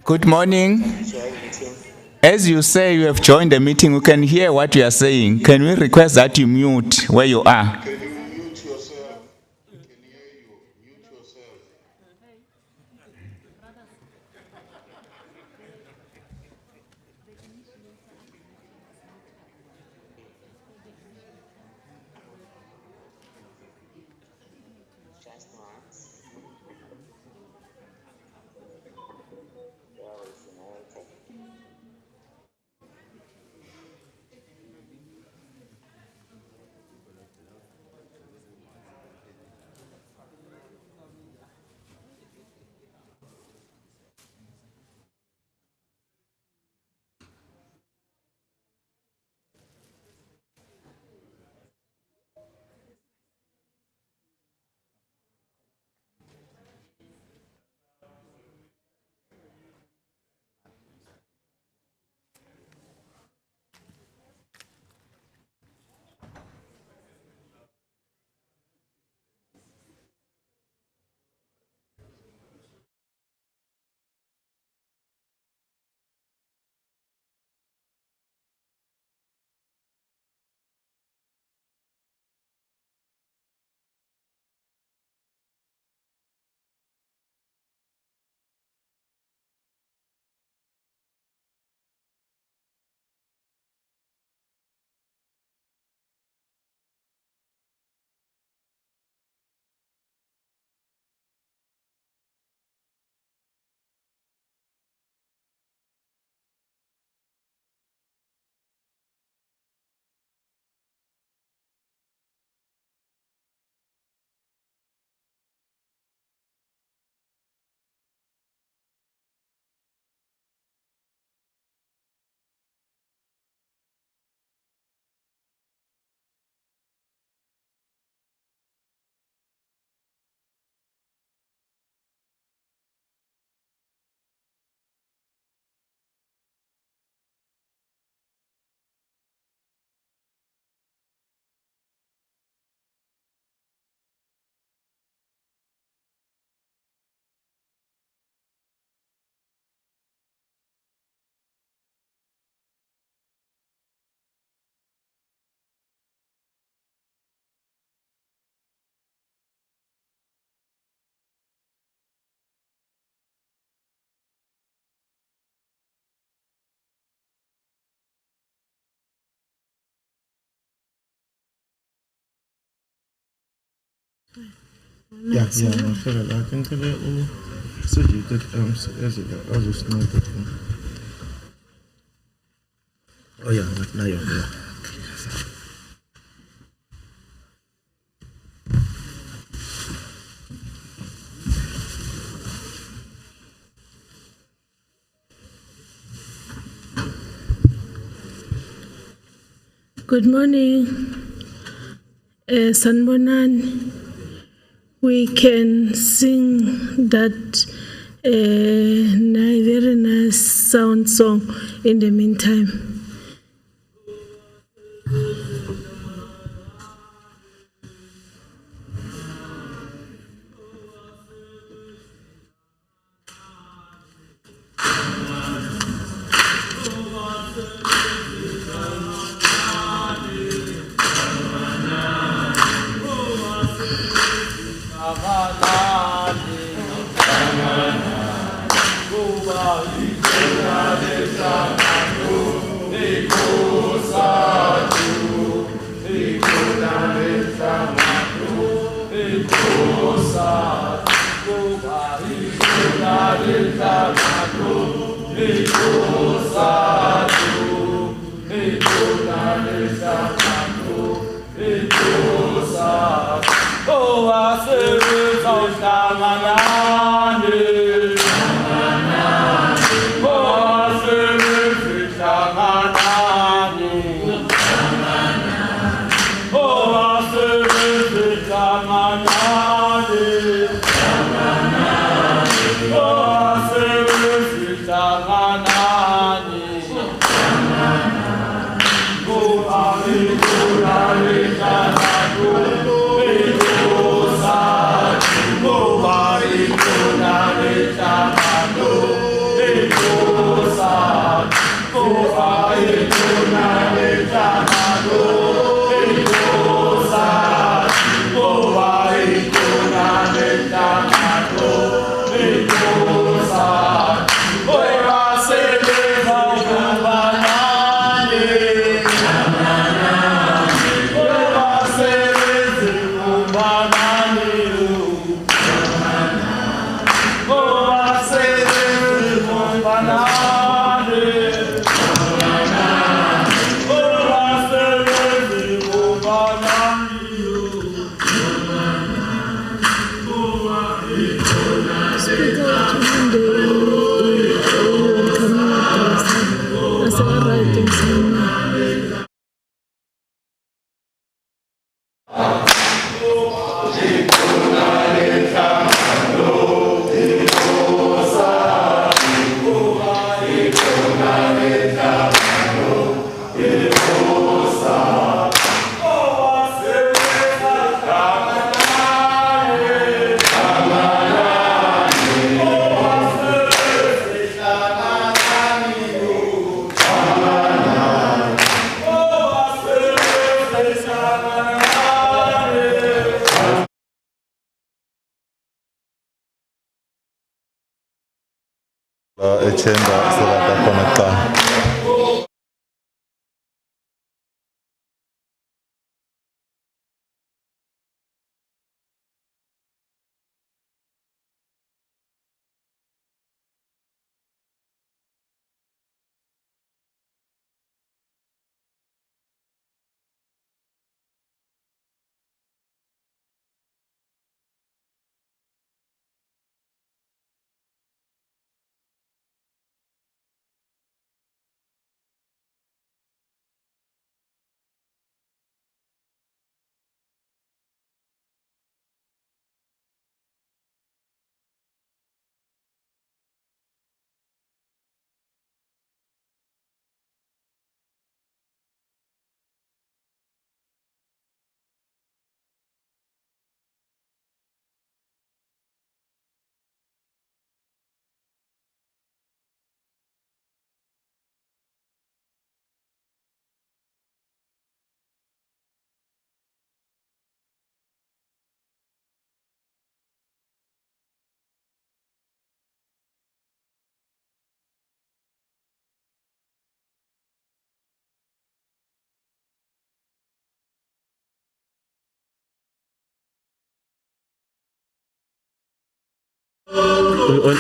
Good morning. As you say you have joined the meeting, we can hear what you are saying. Can we request that you mute where you are? Can you mute yourself? We can hear you. Mute yourself. Yeah, I feel like I think that so you did as it was not. Oh yeah, now you're here. Good morning, Sanbonan. We can sing that very nice sound song in the meantime. Go, Echenda sebata konekta.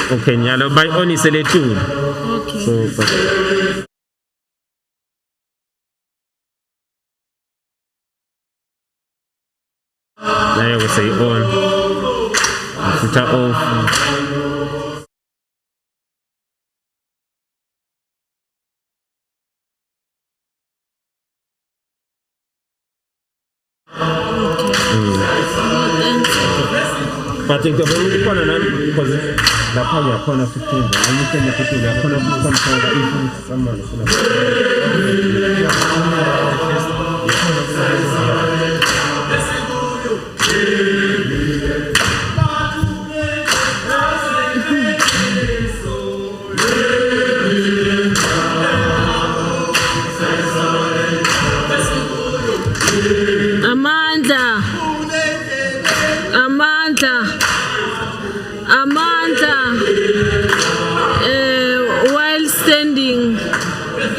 Okay, nyalo by oni seletu. Okay. So now you will say on. Put off. But think of it, because the power of corner 15, and you can put the corner of someone.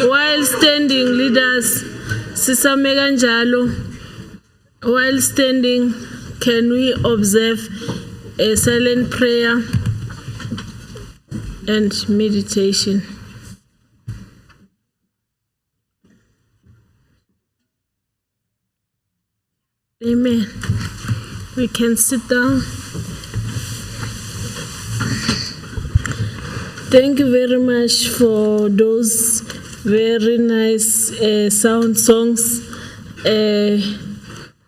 While standing leaders, Sisame Ganjalo, while standing, can we observe a silent prayer and meditation? Amen. We can sit down. Thank you very much for those very nice sound songs.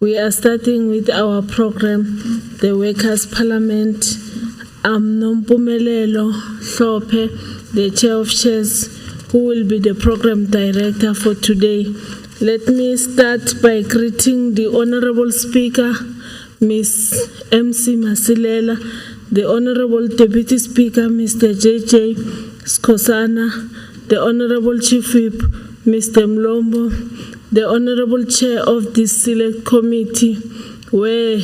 We are starting with our program, the Workers' Parliament. I'm Nompumelelo Hlope, the Chair of Chairs, who will be the program director for today. Let me start by greeting the Honorable Speaker, Ms. MC Masilela, the Honorable Deputy Speaker, Mr. JJ Skosana, the Honorable Chief Whip, Mr. Mlombo, the Honorable Chair of this select committee, where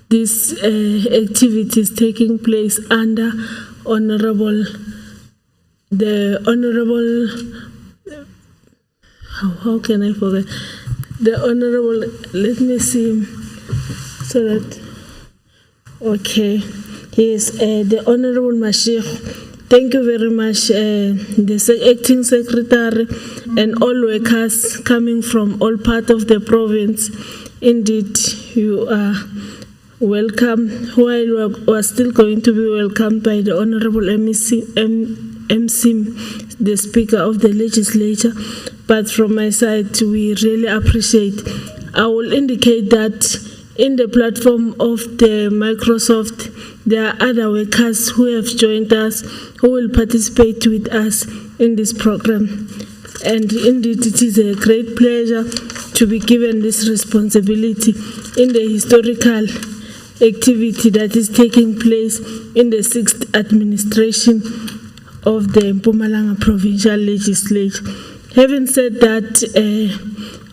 this activity is taking place under how can I forget? The Honorable, let me see, so that, okay, yes, the Honorable Mashir. Thank you very much, the acting secretary and all workers coming from all parts of the province. Indeed, you are welcome, while we are still going to be welcomed by the Honorable MC, the Speaker of the Legislature. But from my side, we really appreciate. I will indicate that in the platform of the Microsoft, there are other workers who have joined us, who will participate with us in this program. And indeed, it is a great pleasure to be given this responsibility in the historical activity that is taking place in the 6th administration of the Mpumalanga Provincial Legislature. Having said that,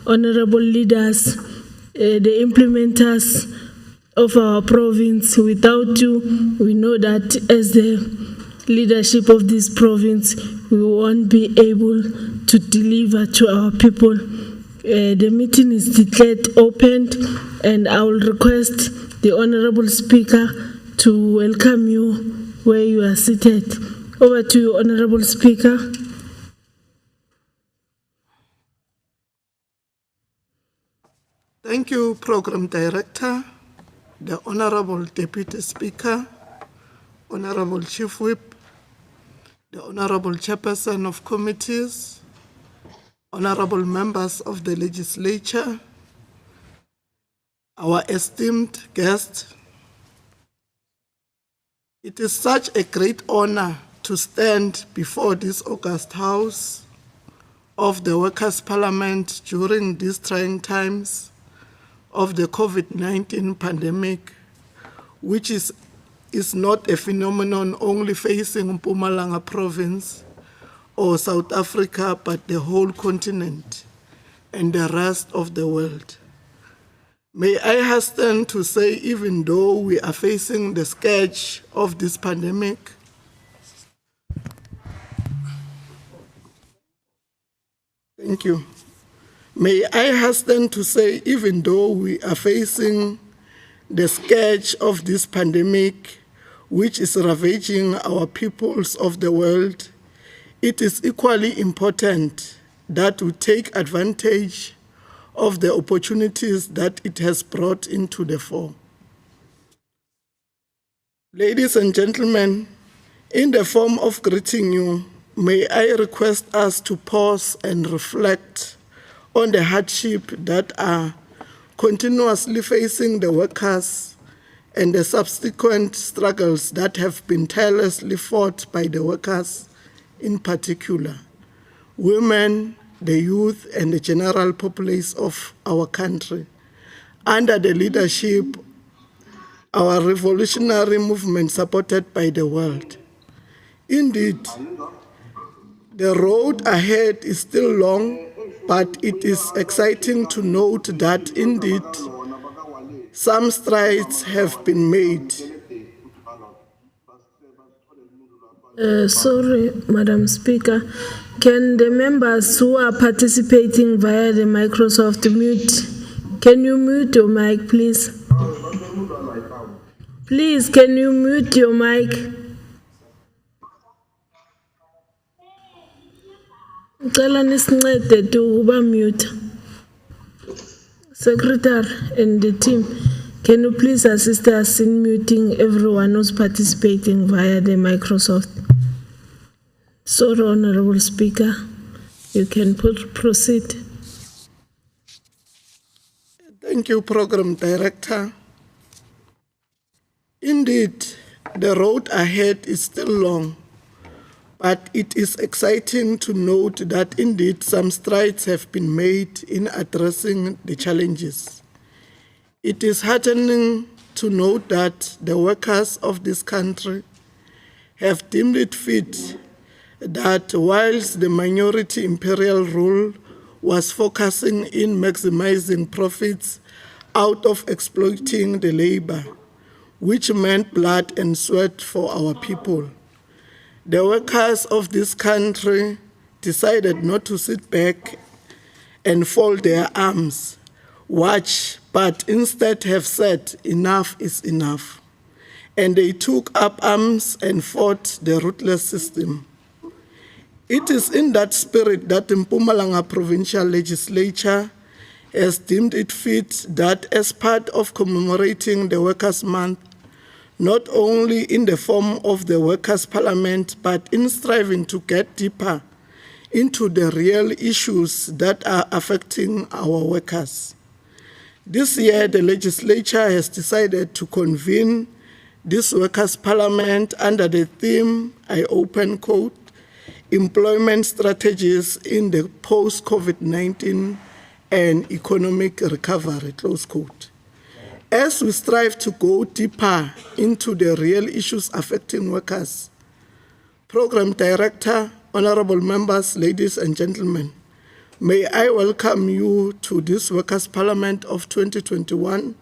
honorable leaders, the implementers of our province, without you, we know that as the leadership of this province, we won't be able to deliver to our people. The meeting is declared opened, and I will request the Honorable Speaker to welcome you where you are seated. Over to you, Honorable Speaker. Thank you, Program Director, the Honorable Deputy Speaker, Honorable Chief Whip, the Honorable Chairperson of Committees, Honorable Members of the Legislature, our esteemed guests. It is such a great honor to stand before this august House of the Workers' Parliament during these trying times of the COVID-19 pandemic, which is not a phenomenon only facing Mpumalanga province or South Africa, but the whole continent and the rest of the world. May I hasten to say, even though we are facing the scourge of this pandemic, thank you. May I hasten to say, even though we are facing the scourge of this pandemic, which is ravaging our peoples of the world, it is equally important that we take advantage of the opportunities that it has brought into the fore. Ladies and gentlemen, in the form of greeting you, may I request us to pause and reflect on the hardship that are continuously facing the workers and the subsequent struggles that have been tirelessly fought by the workers, in particular, women, the youth, and the general populace of our country, under the leadership of our revolutionary movement supported by the world. Indeed, the road ahead is still long, but it is exciting to note that indeed some strides have been made. Sorry, Madam Speaker. Can the members who are participating via the Microsoft mute? Can you mute your mic, please? Please, can you mute your mic? Ngicela nisincede ukuba mute. Secretary and the team, can you please assist us in muting everyone who's participating via the Microsoft? Sorry, Honorable Speaker, you can proceed. Thank you, Program Director. Indeed, the road ahead is still long, but it is exciting to note that indeed some strides have been made in addressing the challenges. It is heartening to note that the workers of this country have deemed it fit that whilst the minority imperial rule was focusing in maximizing profits out of exploiting the labor, which meant blood and sweat for our people, the workers of this country decided not to sit back and fold their arms, watch, but instead have said, enough is enough. And they took up arms and fought the ruthless system. It is in that spirit that the Mpumalanga Provincial Legislature has deemed it fit that as part of commemorating the Workers' Month, not only in the form of the Workers' Parliament, but in striving to get deeper into the real issues that are affecting our workers. This year, the legislature has decided to convene this Workers' Parliament under the theme, I open quote, employment strategies in the post-COVID-19 and economic recovery, close quote. As we strive to go deeper into the real issues affecting workers, Program Director, honorable members, ladies and gentlemen, may I welcome you to this Workers' Parliament of 2021.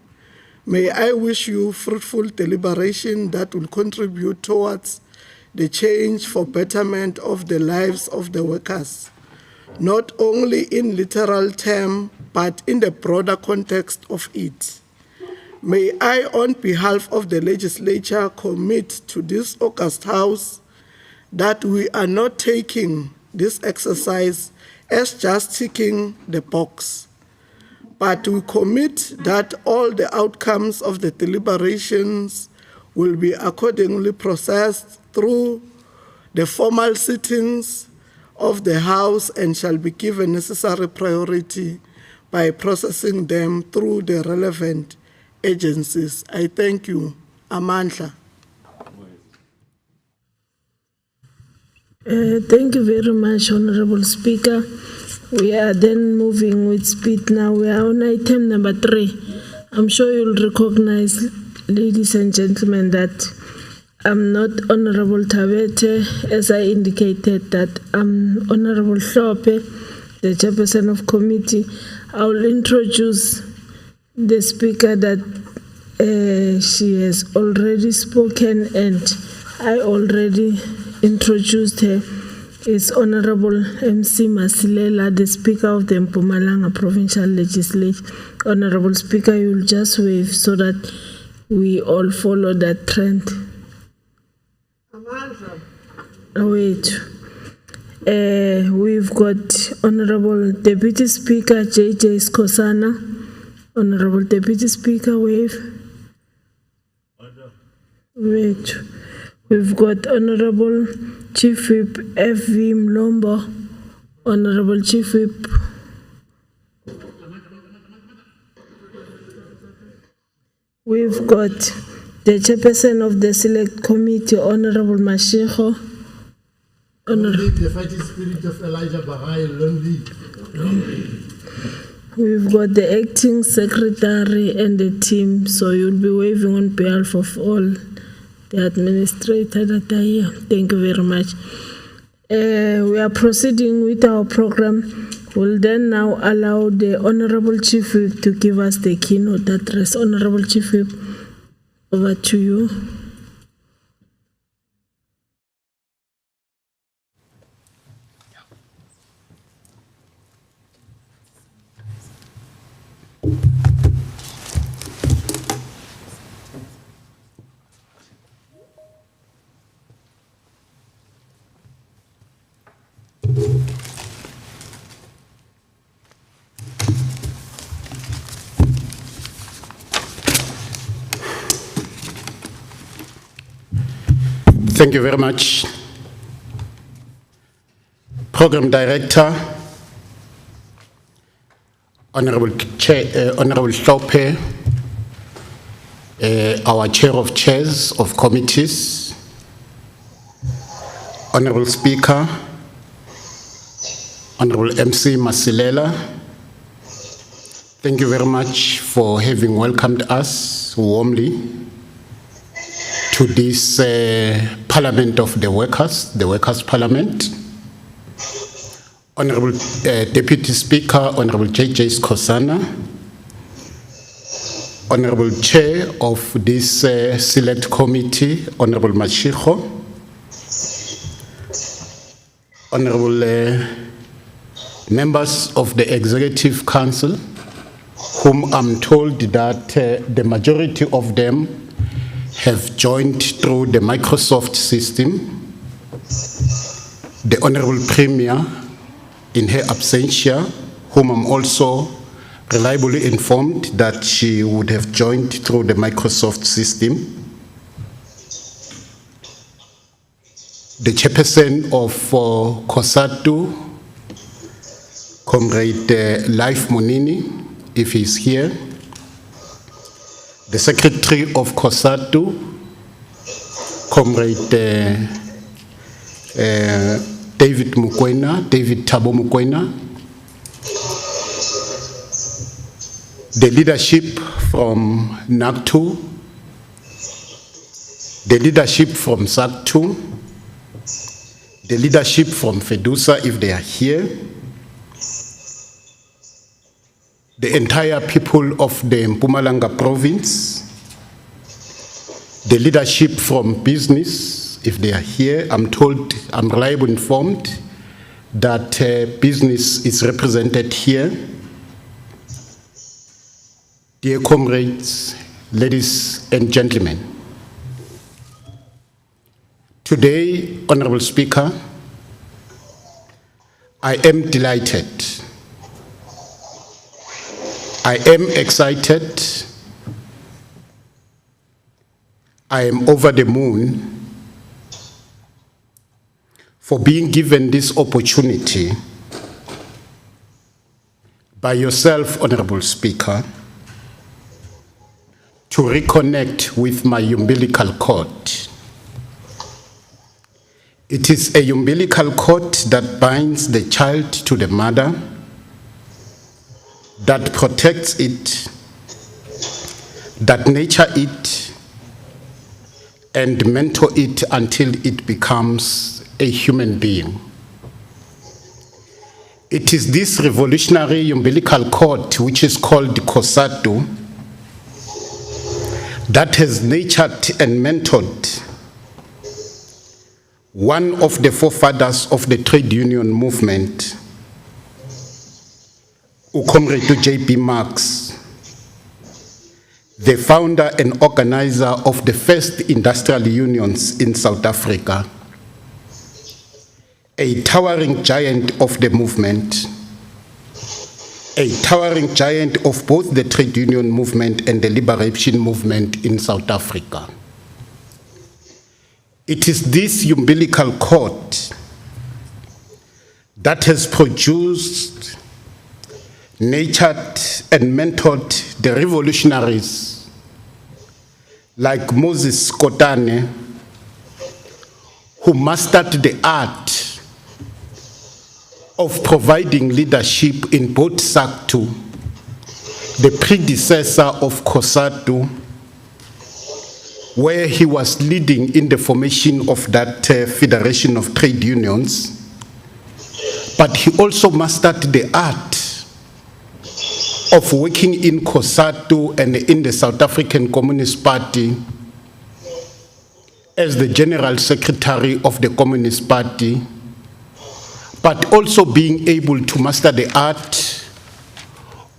May I wish you fruitful deliberation that will contribute towards the change for betterment of the lives of the workers, not only in literal term, but in the broader context of it. May I, on behalf of the legislature, commit to this august house that we are not taking this exercise as just ticking the box, but we commit that all the outcomes of the deliberations will be accordingly processed through the formal sittings of the House and shall be given necessary priority by processing them through the relevant agencies. I thank you. Amandla. Thank you very much, Honorable Speaker. We are then moving with speed now. We are on item number 3. I'm sure you'll recognize, ladies and gentlemen, that I'm not Honorable Tabete, as I indicated that I'm Honorable Hlophe, the chairperson of committee. I will introduce the speaker that she has already spoken, and I already introduced her. Is Honorable MC Masilela, the Speaker of the Mpumalanga Provincial Legislature. Honorable Speaker, you will just wave so that we all follow that trend. Wait. We've got Honorable Deputy Speaker JJ Skosana. Honorable Deputy Speaker, wave. Wait. We've got Honorable Chief Whip F.V. Mlombo. Honorable Chief Whip. We've got the Chairperson of the Select Committee, Honorable Mashiko. The fighting spirit of Elijah Bahai, lonely. We've got the Acting Secretary and the team, so you'll be waving on behalf of all the administrator that are here. Thank you very much. We are proceeding with our program. We'll then now allow the Honorable Chief Whip to give us the keynote address. Honorable Chief Whip, over to you. Thank you very much. Program Director, Honorable Hlophe, our Chair of Chairs of Committees, Honorable Speaker, Honorable MC Masilela, thank you very much for having welcomed us warmly to this Parliament of the Workers' Parliament. Honorable Deputy Speaker, Honorable J.J. Skosana, Honorable Chair of this Select Committee, Honorable Mashiko, Honorable members of the Executive Council, whom I'm told that the majority of them have joined through the Microsoft system, the Honorable Premier in her absentia, whom I'm also reliably informed that she would have joined through the Microsoft system, the chairperson of COSATU, Comrade Life Munini, if he's here, the secretary of COSATU, Comrade David Thabo Mukwena, the leadership from NACTU, the leadership from SACTU, the leadership from FEDUSA if they are here, the entire people of the Mpumalanga province, the leadership from business, if they are here. I'm told, I'm reliably informed that business is represented here. Dear comrades, ladies and gentlemen, today, Honorable Speaker, I am delighted. I am excited. I am over the moon for being given this opportunity by yourself, Honorable Speaker, to reconnect with my umbilical cord. It is a umbilical cord that binds the child to the mother, that protects it, that nurtures it, and mentor it until it becomes a human being. It is this revolutionary umbilical cord, which is called COSATU, that has nurtured and mentored one of the forefathers of the trade union movement, Comrade J.P. Marx, the founder and organizer of the first industrial unions in South Africa, a towering giant of the movement, a towering giant of both the trade union movement and the liberation movement in South Africa. It is this umbilical cord that has produced, nurtured, and mentored the revolutionaries like Moses Kotane, who mastered the art of providing leadership in both SACTU, the predecessor of COSATU, where he was leading in the formation of that Federation of Trade Unions, but he also mastered the art of working in COSATU and in the South African Communist Party as the General Secretary of the Communist Party, but also being able to master the art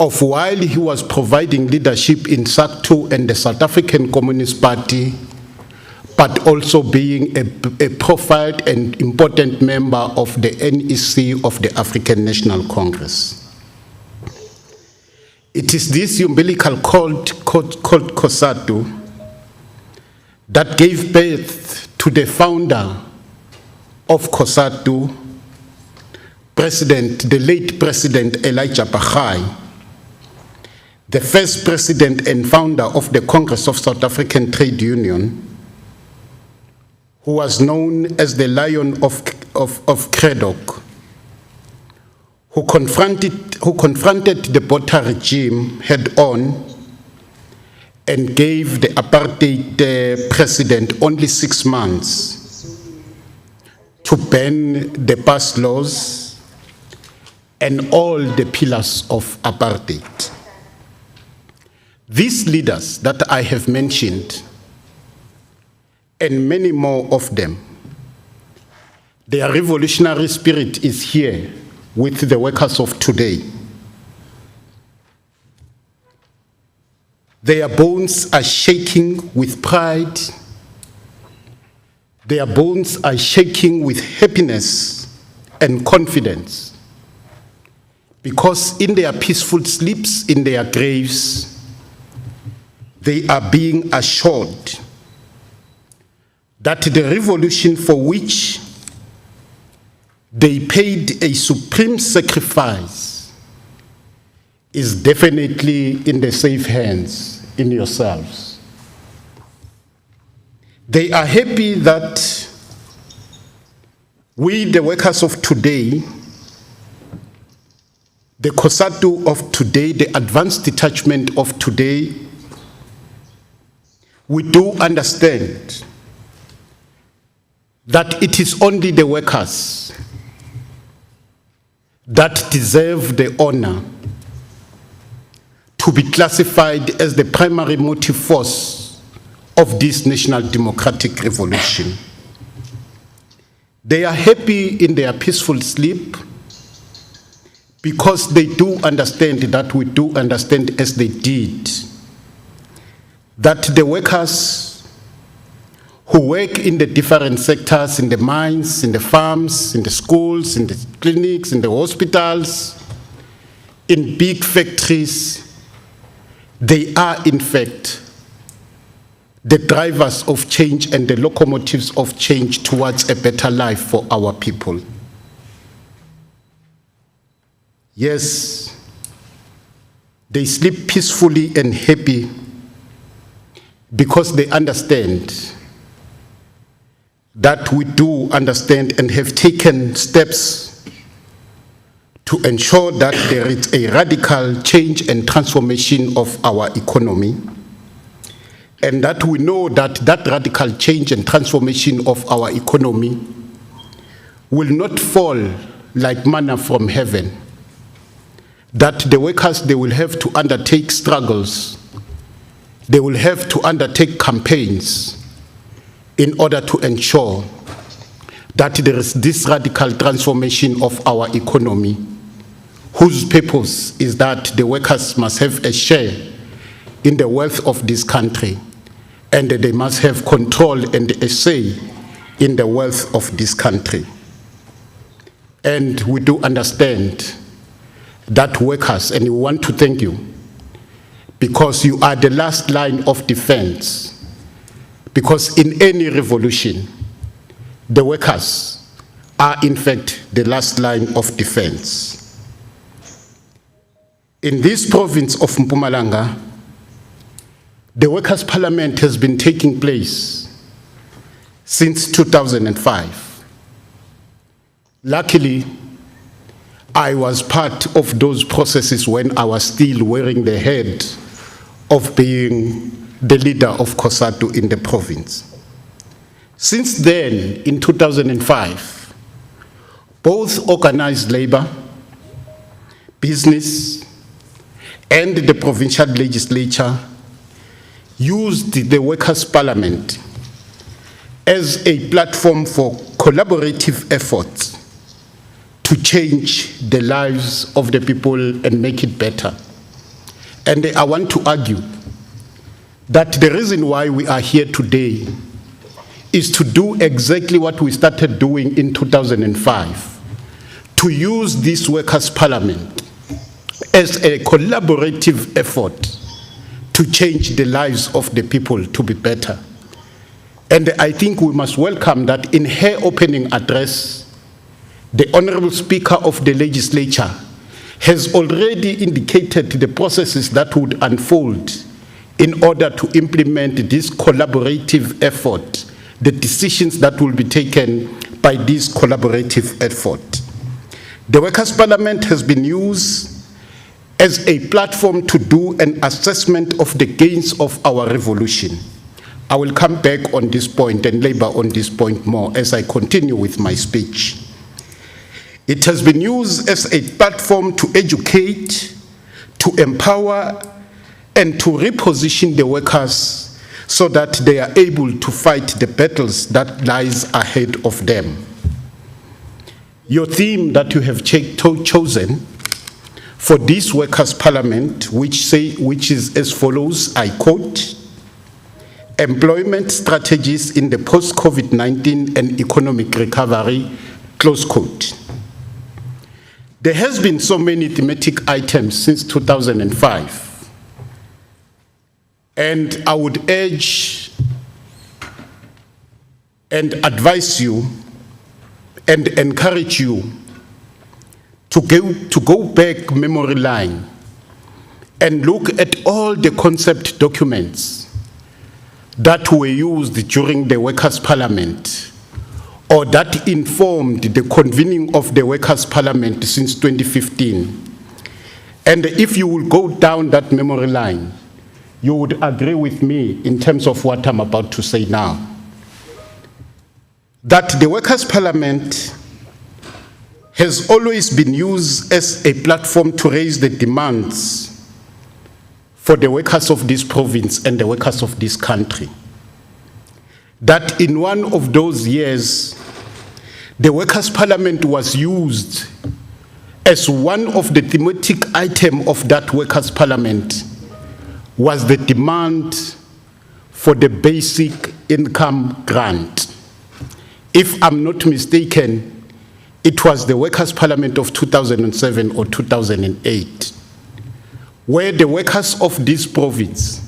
of, while he was providing leadership in SACTU and the South African Communist Party, but also being a profiled and important member of the NEC of the African National Congress. It is this umbilical cord called COSATU that gave birth to the founder of COSATU, the late President Elijah Bagai, the first president and founder of the Congress of South African Trade Union, who was known as the Lion of Craddock, who confronted the Botha regime head-on and gave the apartheid president only 6 months to ban the past laws and all the pillars of apartheid. These leaders that I have mentioned, and many more of them, their revolutionary spirit is here with the workers of today. Their bones are shaking with pride. Their bones are shaking with happiness and confidence, because in their peaceful sleeps in their graves, they are being assured that the revolution for which they paid a supreme sacrifice is definitely in the safe hands in yourselves. They are happy that we, the workers of today, the COSATU of today, the advanced detachment of today, we do understand that it is only the workers that deserve the honor to be classified as the primary motive force of this national democratic revolution. They are happy in their peaceful sleep because they do understand that we do understand, as they did, that the workers who work in the different sectors, in the mines, in the farms, in the schools, in the clinics, in the hospitals, in big factories, they are in fact the drivers of change and the locomotives of change towards a better life for our people. Yes, they sleep peacefully and happy because they understand that we do understand and have taken steps to ensure that there is a radical change and transformation of our economy, and that we know that that radical change and transformation of our economy will not fall like manna from heaven, that the workers, they will have to undertake struggles, they will have to undertake campaigns in order to ensure that there is this radical transformation of our economy, whose purpose is that the workers must have a share in the wealth of this country, and they must have control and a say in the wealth of this country. And we do understand that workers, and we want to thank you, because you are the last line of defense. Because in any revolution, the workers are in fact the last line of defense. In this province of Mpumalanga, the Workers' Parliament has been taking place since 2005. Luckily, I was part of those processes when I was still wearing the head of being the leader of COSATU in the province. Since then, in 2005, both organized labor, business, and the provincial legislature used the Workers' Parliament as a platform for collaborative efforts to change the lives of the people and make it better. And I want to argue that the reason why we are here today is to do exactly what we started doing in 2005, to use this Workers' Parliament as a collaborative effort to change the lives of the people to be better. And I think we must welcome that in her opening address, the Honorable Speaker of the Legislature has already indicated the processes that would unfold in order to implement this collaborative effort, the decisions that will be taken by this collaborative effort. The Workers' Parliament has been used as a platform to do an assessment of the gains of our revolution. I will come back on this point and labor on this point more as I continue with my speech. It has been used as a platform to educate, to empower, and to reposition the workers so that they are able to fight the battles that lies ahead of them. Your theme that you have chosen for this Workers' Parliament, which is as follows, I quote, employment strategies in the post-COVID-19 and economic recovery, close quote. There has been so many thematic items since 2005, and I would urge and advise you and encourage you to go back memory lane and look at all the concept documents that were used during the Workers' Parliament or that informed the convening of the Workers' Parliament since 2015. And if you will go down that memory line, you would agree with me in terms of what I'm about to say now, that the Workers' Parliament has always been used as a platform to raise the demands for the workers of this province and the workers of this country. That in one of those years, the Workers' Parliament was used as one of the thematic items of that Workers' Parliament was the demand for the basic income grant. If I'm not mistaken, it was the Workers' Parliament of 2007 or 2008, where the workers of this province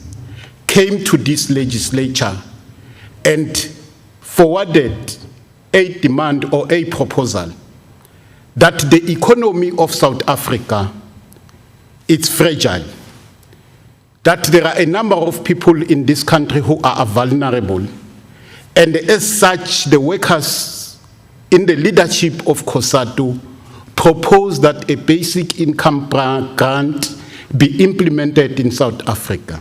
came to this legislature and forwarded a demand or a proposal that the economy of South Africa is fragile, that there are a number of people in this country who are vulnerable, and as such, the workers in the leadership of COSATU proposed that a basic income grant be implemented in South Africa.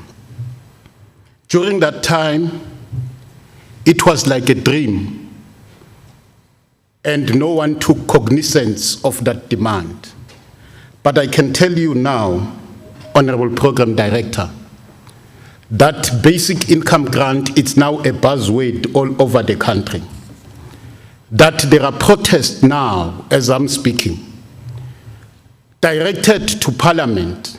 During that time, it was like a dream, and no one took cognizance of that demand. But I can tell you now, Honorable Program Director, that basic income grant is now a buzzword all over the country. That there are protests now, as I'm speaking, directed to Parliament,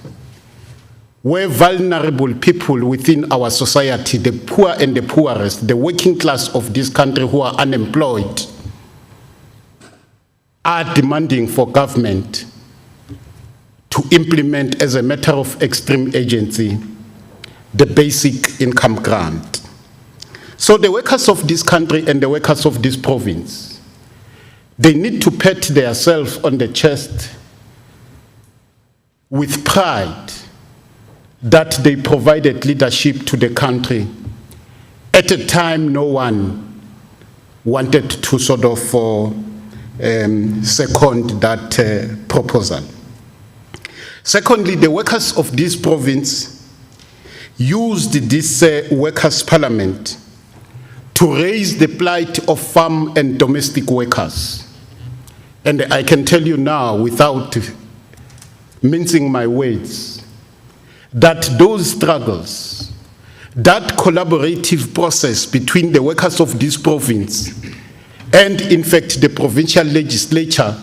where vulnerable people within our society, the poor and the poorest, the working class of this country who are unemployed, are demanding for government to implement as a matter of extreme agency the basic income grant. So the workers of this country and the workers of this province, they need to pat themselves on the chest with pride that they provided leadership to the country at a time no one wanted to sort of second that proposal. Secondly, the workers of this province used this Workers' Parliament to raise the plight of farm and domestic workers. And I can tell you now, without mincing my words, that those struggles, that collaborative process between the workers of this province and, in fact, the provincial legislature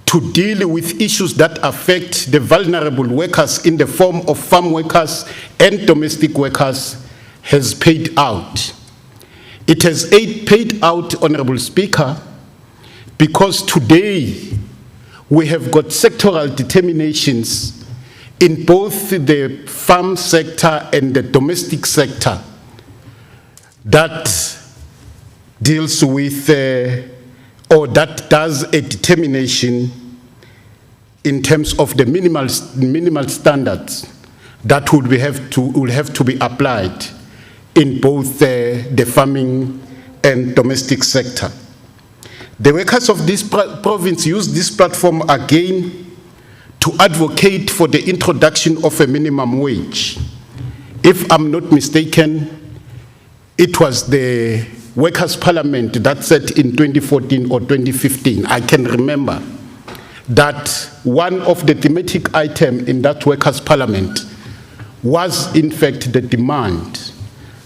to deal with issues that affect the vulnerable workers in the form of farm workers and domestic workers has paid out. It has paid out, Honorable Speaker, because today we have got sectoral determinations in both the farm sector and the domestic sector that deals with or that does a determination in terms of the minimal standards that would have to be applied in both the farming and domestic sector. The workers of this province use this platform again to advocate for the introduction of a minimum wage. If I'm not mistaken, it was the Workers' Parliament that said in 2014 or 2015, I can remember, that one of the thematic items in that Workers' Parliament was in fact the demand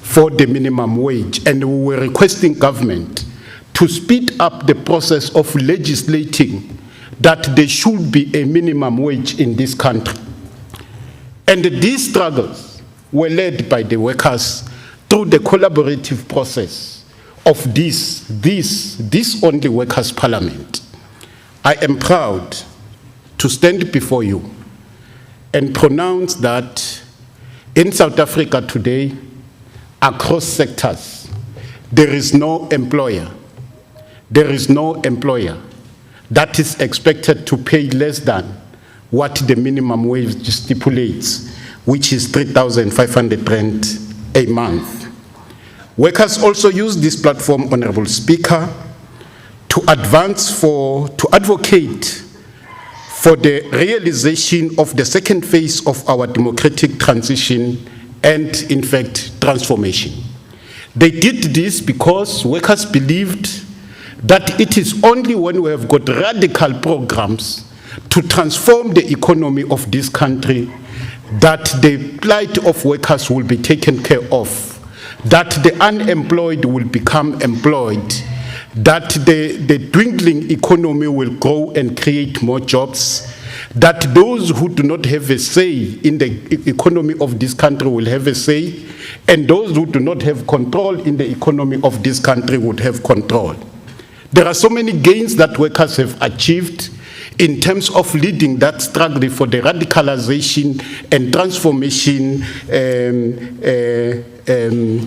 for the minimum wage, and we were requesting government to speed up the process of legislating that there should be a minimum wage in this country. And these struggles were led by the workers through the collaborative process of this only Workers' Parliament. I am proud to stand before you and pronounce that in South Africa today, across sectors, there is no employer that is expected to pay less than what the minimum wage stipulates, which is 3,500 rand a month. Workers also use this platform, Honorable Speaker, to advocate for the realization of the second phase of our democratic transition and, in fact, transformation. They did this because workers believed that it is only when we have got radical programs to transform the economy of this country that the plight of workers will be taken care of, that the unemployed will become employed, that the dwindling economy will grow and create more jobs, that those who do not have a say in the economy of this country will have a say, and those who do not have control in the economy of this country would have control. There are so many gains that workers have achieved in terms of leading that struggle for the radicalization and transformation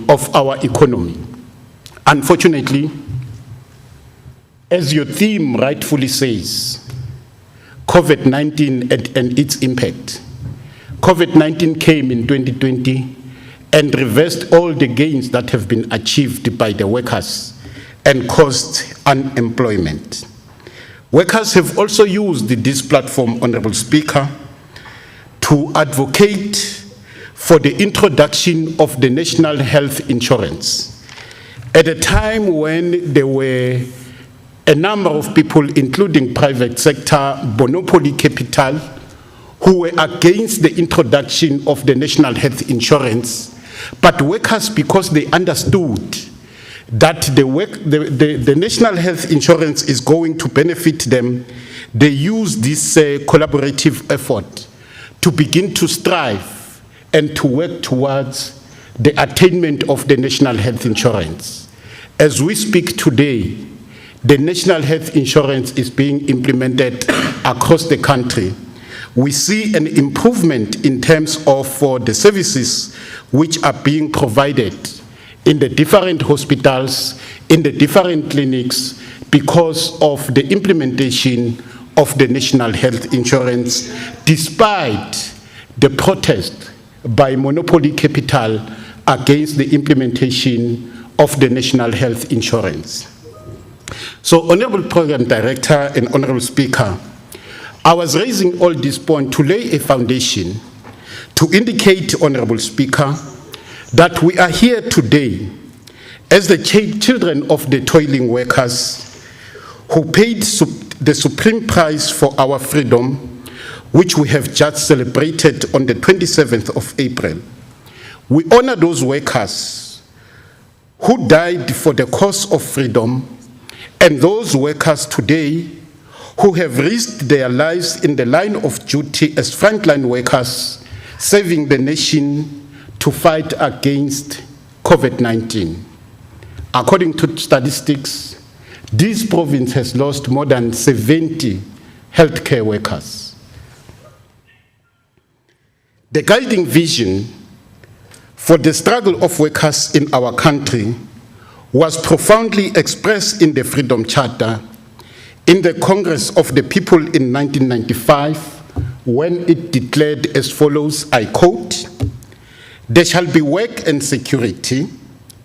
of our economy. Unfortunately, as your theme rightfully says, COVID-19 and its impact. COVID-19 came in 2020 and reversed all the gains that have been achieved by the workers and caused unemployment. Workers have also used this platform, Honorable Speaker, to advocate for the introduction of the National Health Insurance. At a time when there were a number of people, including private sector, monopoly capital, who were against the introduction of the National Health Insurance, but workers, because they understood that the National Health Insurance is going to benefit them, they use this collaborative effort to begin to strive and to work towards the attainment of the National Health Insurance. As we speak today, the National Health Insurance is being implemented across the country. We see an improvement in terms of the services which are being provided in the different hospitals, in the different clinics, because of the implementation of the National Health Insurance, despite the protest by monopoly capital against the implementation of the National Health Insurance. So, Honorable Program Director and Honorable Speaker, I was raising all this point to lay a foundation to indicate, Honorable Speaker, that we are here today as the children of the toiling workers who paid the supreme price for our freedom, which we have just celebrated on the 27th of April. We honor those workers who died for the cause of freedom, and those workers today who have risked their lives in the line of duty as frontline workers, serving the nation to fight against COVID-19. According to statistics, this province has lost more than 70 healthcare workers. The guiding vision for the struggle of workers in our country was profoundly expressed in the Freedom Charter in the Congress of the People in 1995, when it declared as follows, I quote, "There shall be work and security,"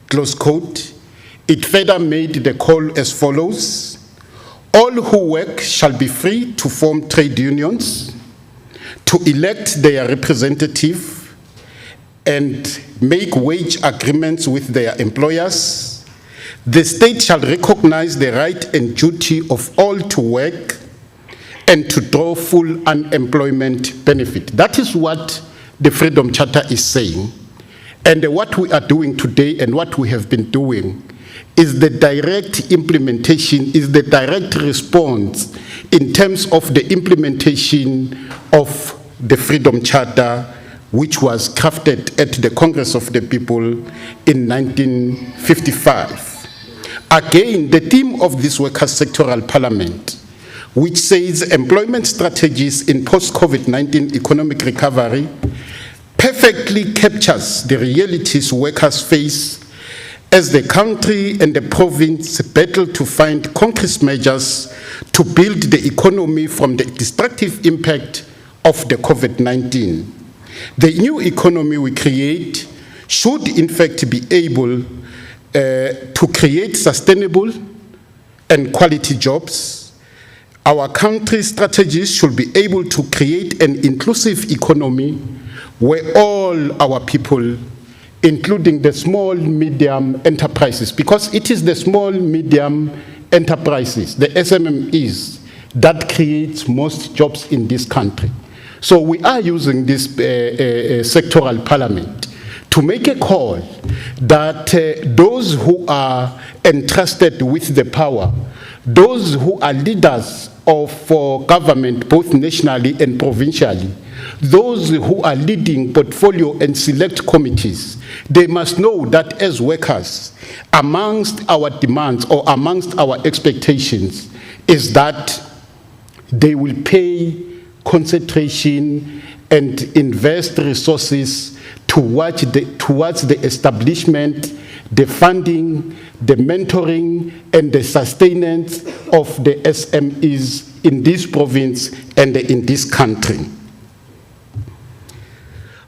close quote. It further made the call as follows, "All who work shall be free to form trade unions. to elect their representative and make wage agreements with their employers. The state shall recognize the right and duty of all to work and to draw full unemployment benefit. That is what the Freedom Charter is saying. And what we are doing today and what we have been doing is the direct implementation, is the direct response in terms of the implementation of the Freedom Charter, which was crafted at the Congress of the People in 1955. Again, the theme of this workers' sectoral parliament, which says employment strategies in post-COVID-19 economic recovery, perfectly captures the realities workers face as the country and the province battle to find concrete measures to build the economy from the destructive impact of the COVID-19. The new economy we create should in fact be able to create sustainable and quality jobs. Our country's strategies should be able to create an inclusive economy where all our people, including the small, medium enterprises, because it is the small, medium enterprises, the SMMEs, that creates most jobs in this country. So we are using this sectoral parliament to make a call that those who are entrusted with the power, those who are leaders of government, both nationally and provincially, those who are leading portfolio and select committees, they must know that as workers, amongst our demands or amongst our expectations is that they will pay concentration and invest resources towards the establishment, the funding, the mentoring, and the sustenance of the SMEs in this province and in this country.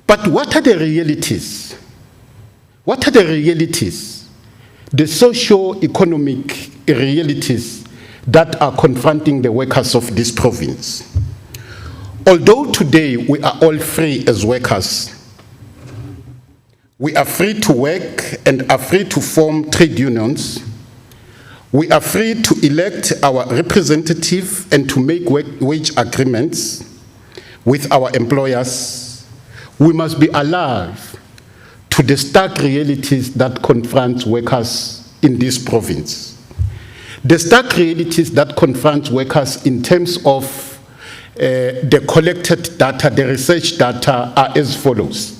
But what are the realities? What are the realities? The socio-economic realities that are confronting the workers of this province. Although today we are all free as workers, we are free to work and are free to form trade unions. We are free to elect our representative and to make wage agreements with our employers. We must be alive to the stark realities that confront workers in this province. The stark realities that confront workers in terms of the collected data, the research data are as follows.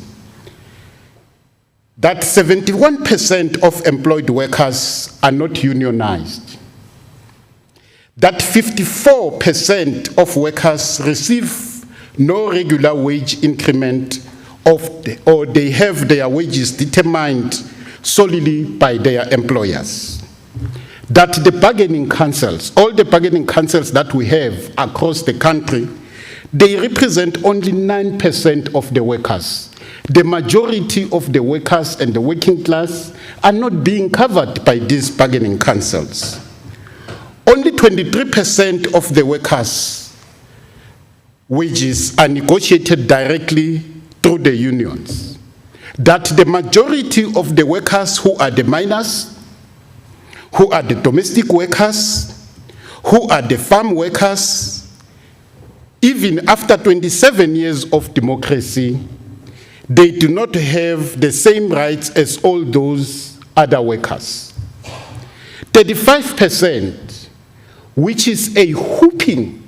That 71% of employed workers are not unionized. That 54% of workers receive no regular wage increment or they have their wages determined solely by their employers. That the bargaining councils, all the bargaining councils that we have across the country, they represent only 9% of the workers. The majority of the workers and the working class are not being covered by these bargaining councils. Only 23% of the workers' wages are negotiated directly through the unions. That the majority of the workers who are the miners, who are the domestic workers, who are the farm workers, even after 27 years of democracy, they do not have the same rights as all those other workers. 35%, which is a whooping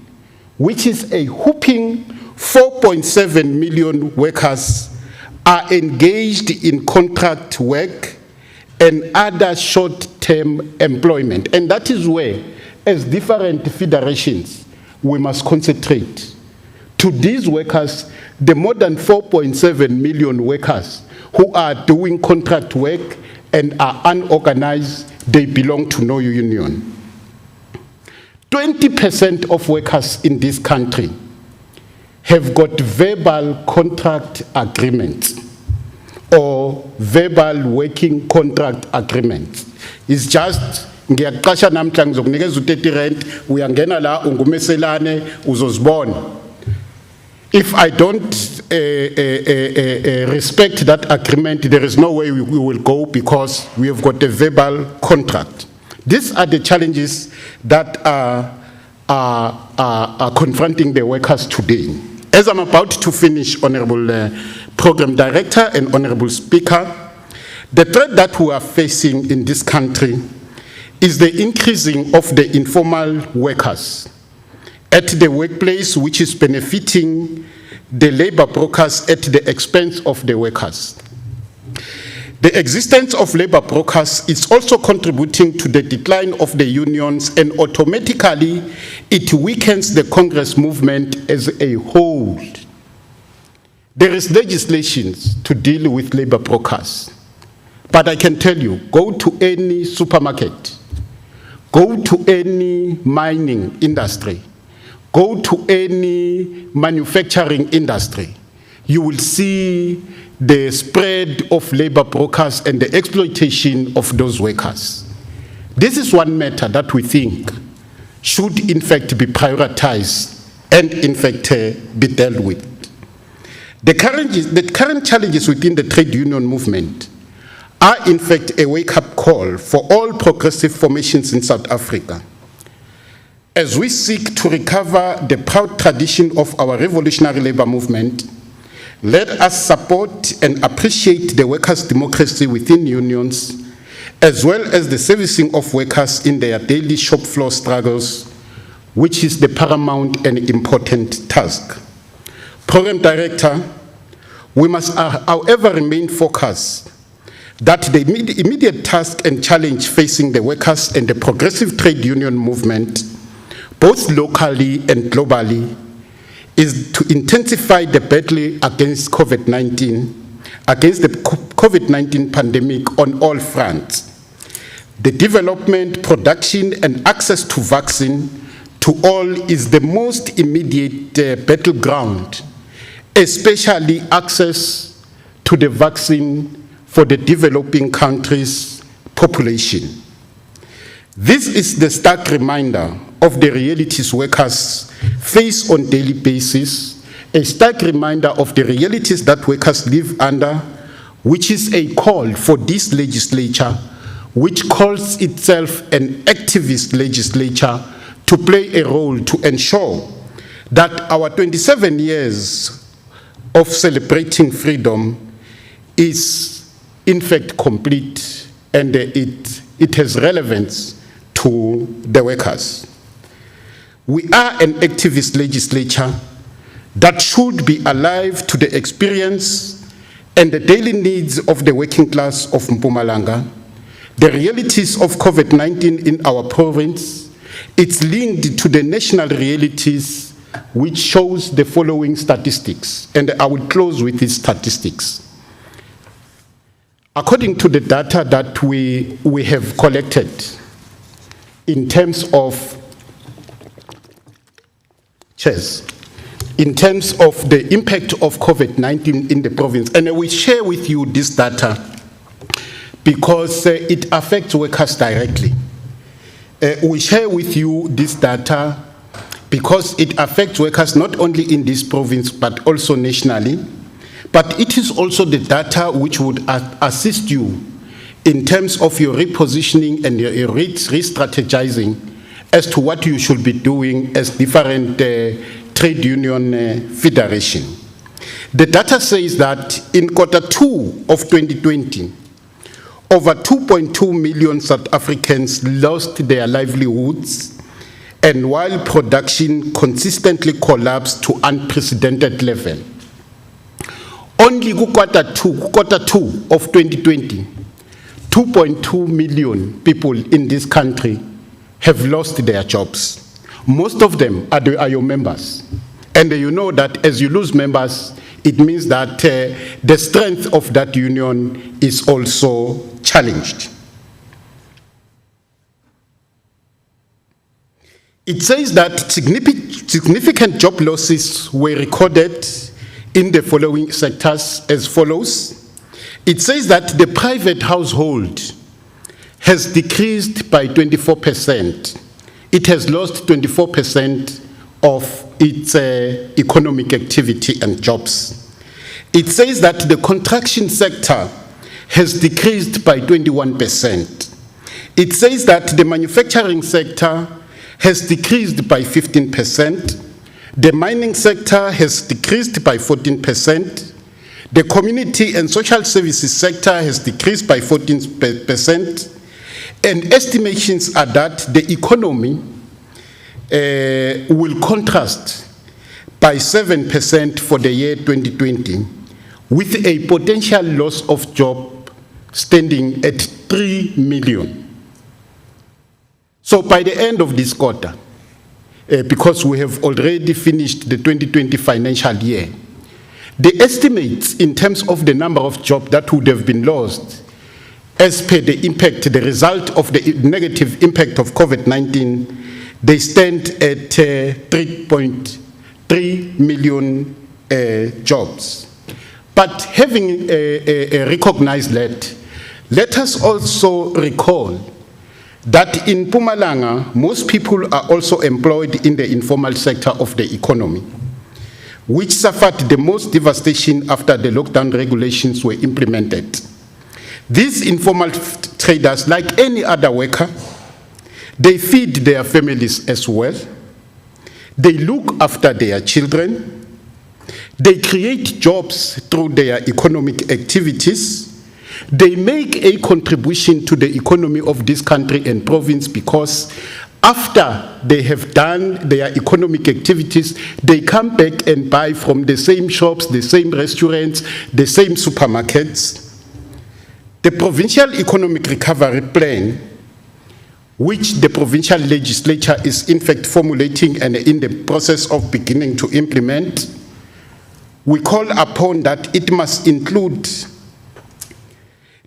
4.7 million workers, are engaged in contract work and other short-term employment. And that is where, as different federations, we must concentrate. To these workers, the more than 4.7 million workers who are doing contract work and are unorganized, they belong to no union. 20% of workers in this country have got verbal contract agreements or verbal working contract agreements. It's just ngiyaqasha namhla ngizokunikeza u30 rand uyangena la ungumeselane uzozibona. If I don't respect that agreement, there is no way we will go because we have got a verbal contract. These are the challenges that are confronting the workers today. As I'm about to finish, Honorable Program Director and Honorable Speaker, the threat that we are facing in this country is the increasing of the informal workers at the workplace, which is benefiting the labor brokers at the expense of the workers. The existence of labor brokers is also contributing to the decline of the unions, and automatically it weakens the Congress movement as a whole. There is legislation to deal with labor brokers, but I can tell you, go to any supermarket, go to any mining industry, go to any manufacturing industry, you will see the spread of labor brokers and the exploitation of those workers. This is one matter that we think should in fact be prioritized and in fact be dealt with. The current challenges within the trade union movement are in fact a wake-up call for all progressive formations in South Africa. As we seek to recover the proud tradition of our revolutionary labor movement, let us support and appreciate the workers' democracy within unions, as well as the servicing of workers in their daily shop floor struggles, which is the paramount and important task. Program Director, we must, however, remain focused that the immediate task and challenge facing the workers and the progressive trade union movement, both locally and globally, is to intensify the battle against COVID-19, against the COVID-19 pandemic on all fronts. The development, production, and access to vaccine to all is the most immediate battleground, especially access to the vaccine for the developing countries' population. This is the stark reminder of the realities workers face on a daily basis, a stark reminder of the realities that workers live under, which is a call for this legislature, which calls itself an activist legislature, to play a role to ensure that our 27 years of celebrating freedom is in fact complete and it has relevance to the workers. We are an activist legislature that should be alive to the experience and the daily needs of the working class of Mpumalanga, the realities of COVID-19 in our province. It's linked to the national realities, which shows the following statistics, and I will close with these statistics. According to the data that we have collected in terms of the impact of COVID-19 in the province, and I will share with you this data because it affects workers directly. We share with you this data because it affects workers not only in this province but also nationally, but it is also the data which would assist you in terms of your repositioning and your re-strategizing as to what you should be doing as different trade union federation. The data says that in Q2 of 2020, over 2.2 million South Africans lost their livelihoods, and while production consistently collapsed to unprecedented level. Only Q2 of 2020, 2.2 million people in this country have lost their jobs. Most of them are your members. And you know that as you lose members, it means that the strength of that union is also challenged. It says that significant job losses were recorded in the following sectors as follows. It says that the private household has decreased by 24%. It has lost 24% of its economic activity and jobs. It says that the construction sector has decreased by 21%. It says that the manufacturing sector has decreased by 15%. The mining sector has decreased by 14%. The community and social services sector has decreased by 14%. And estimations are that the economy will contrast by 7% for the year 2020, with a potential loss of job standing at 3 million. So by the end of this quarter, because we have already finished the 2020 financial year, the estimates in terms of the number of jobs that would have been lost as per the impact, the result of the negative impact of COVID-19, they stand at 3.3 million jobs. But having recognized that, let us also recall that in Mpumalanga, most people are also employed in the informal sector of the economy, which suffered the most devastation after the lockdown regulations were implemented. These informal traders, like any other worker, they feed their families as well. They look after their children. They create jobs through their economic activities. They make a contribution to the economy of this country and province, because after they have done their economic activities, they come back and buy from the same shops, the same restaurants, the same supermarkets. The Provincial Economic Recovery Plan, which the provincial legislature is in fact formulating and in the process of beginning to implement, we call upon that it must include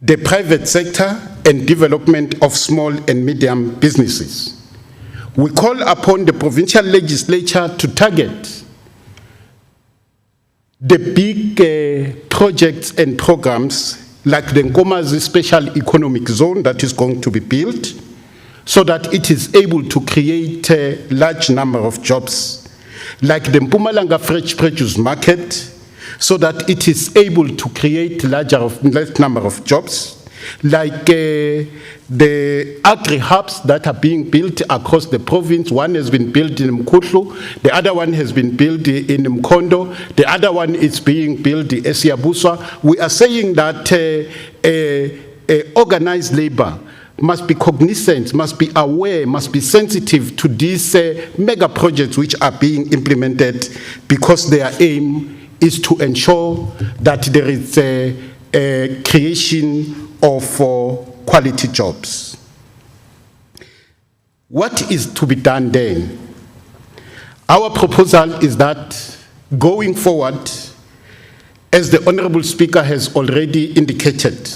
the private sector and development of small and medium businesses. We call upon the provincial legislature to target the big projects and programs like the Nkomazi Special Economic Zone that is going to be built, so that it is able to create a large number of jobs, like the Mpumalanga Fresh Produce Market, so that it is able to create large number of jobs, like the agri-hubs that are being built across the province. One has been built in Mkutlu, the other one has been built in Mkondo, the other one is being built in Esiabuswa. We are saying that organized labor must be cognizant, must be aware, must be sensitive to these mega projects which are being implemented, because their aim is to ensure that there is a creation of quality jobs. What is to be done then? Our proposal is that going forward, as the Honorable Speaker has already indicated,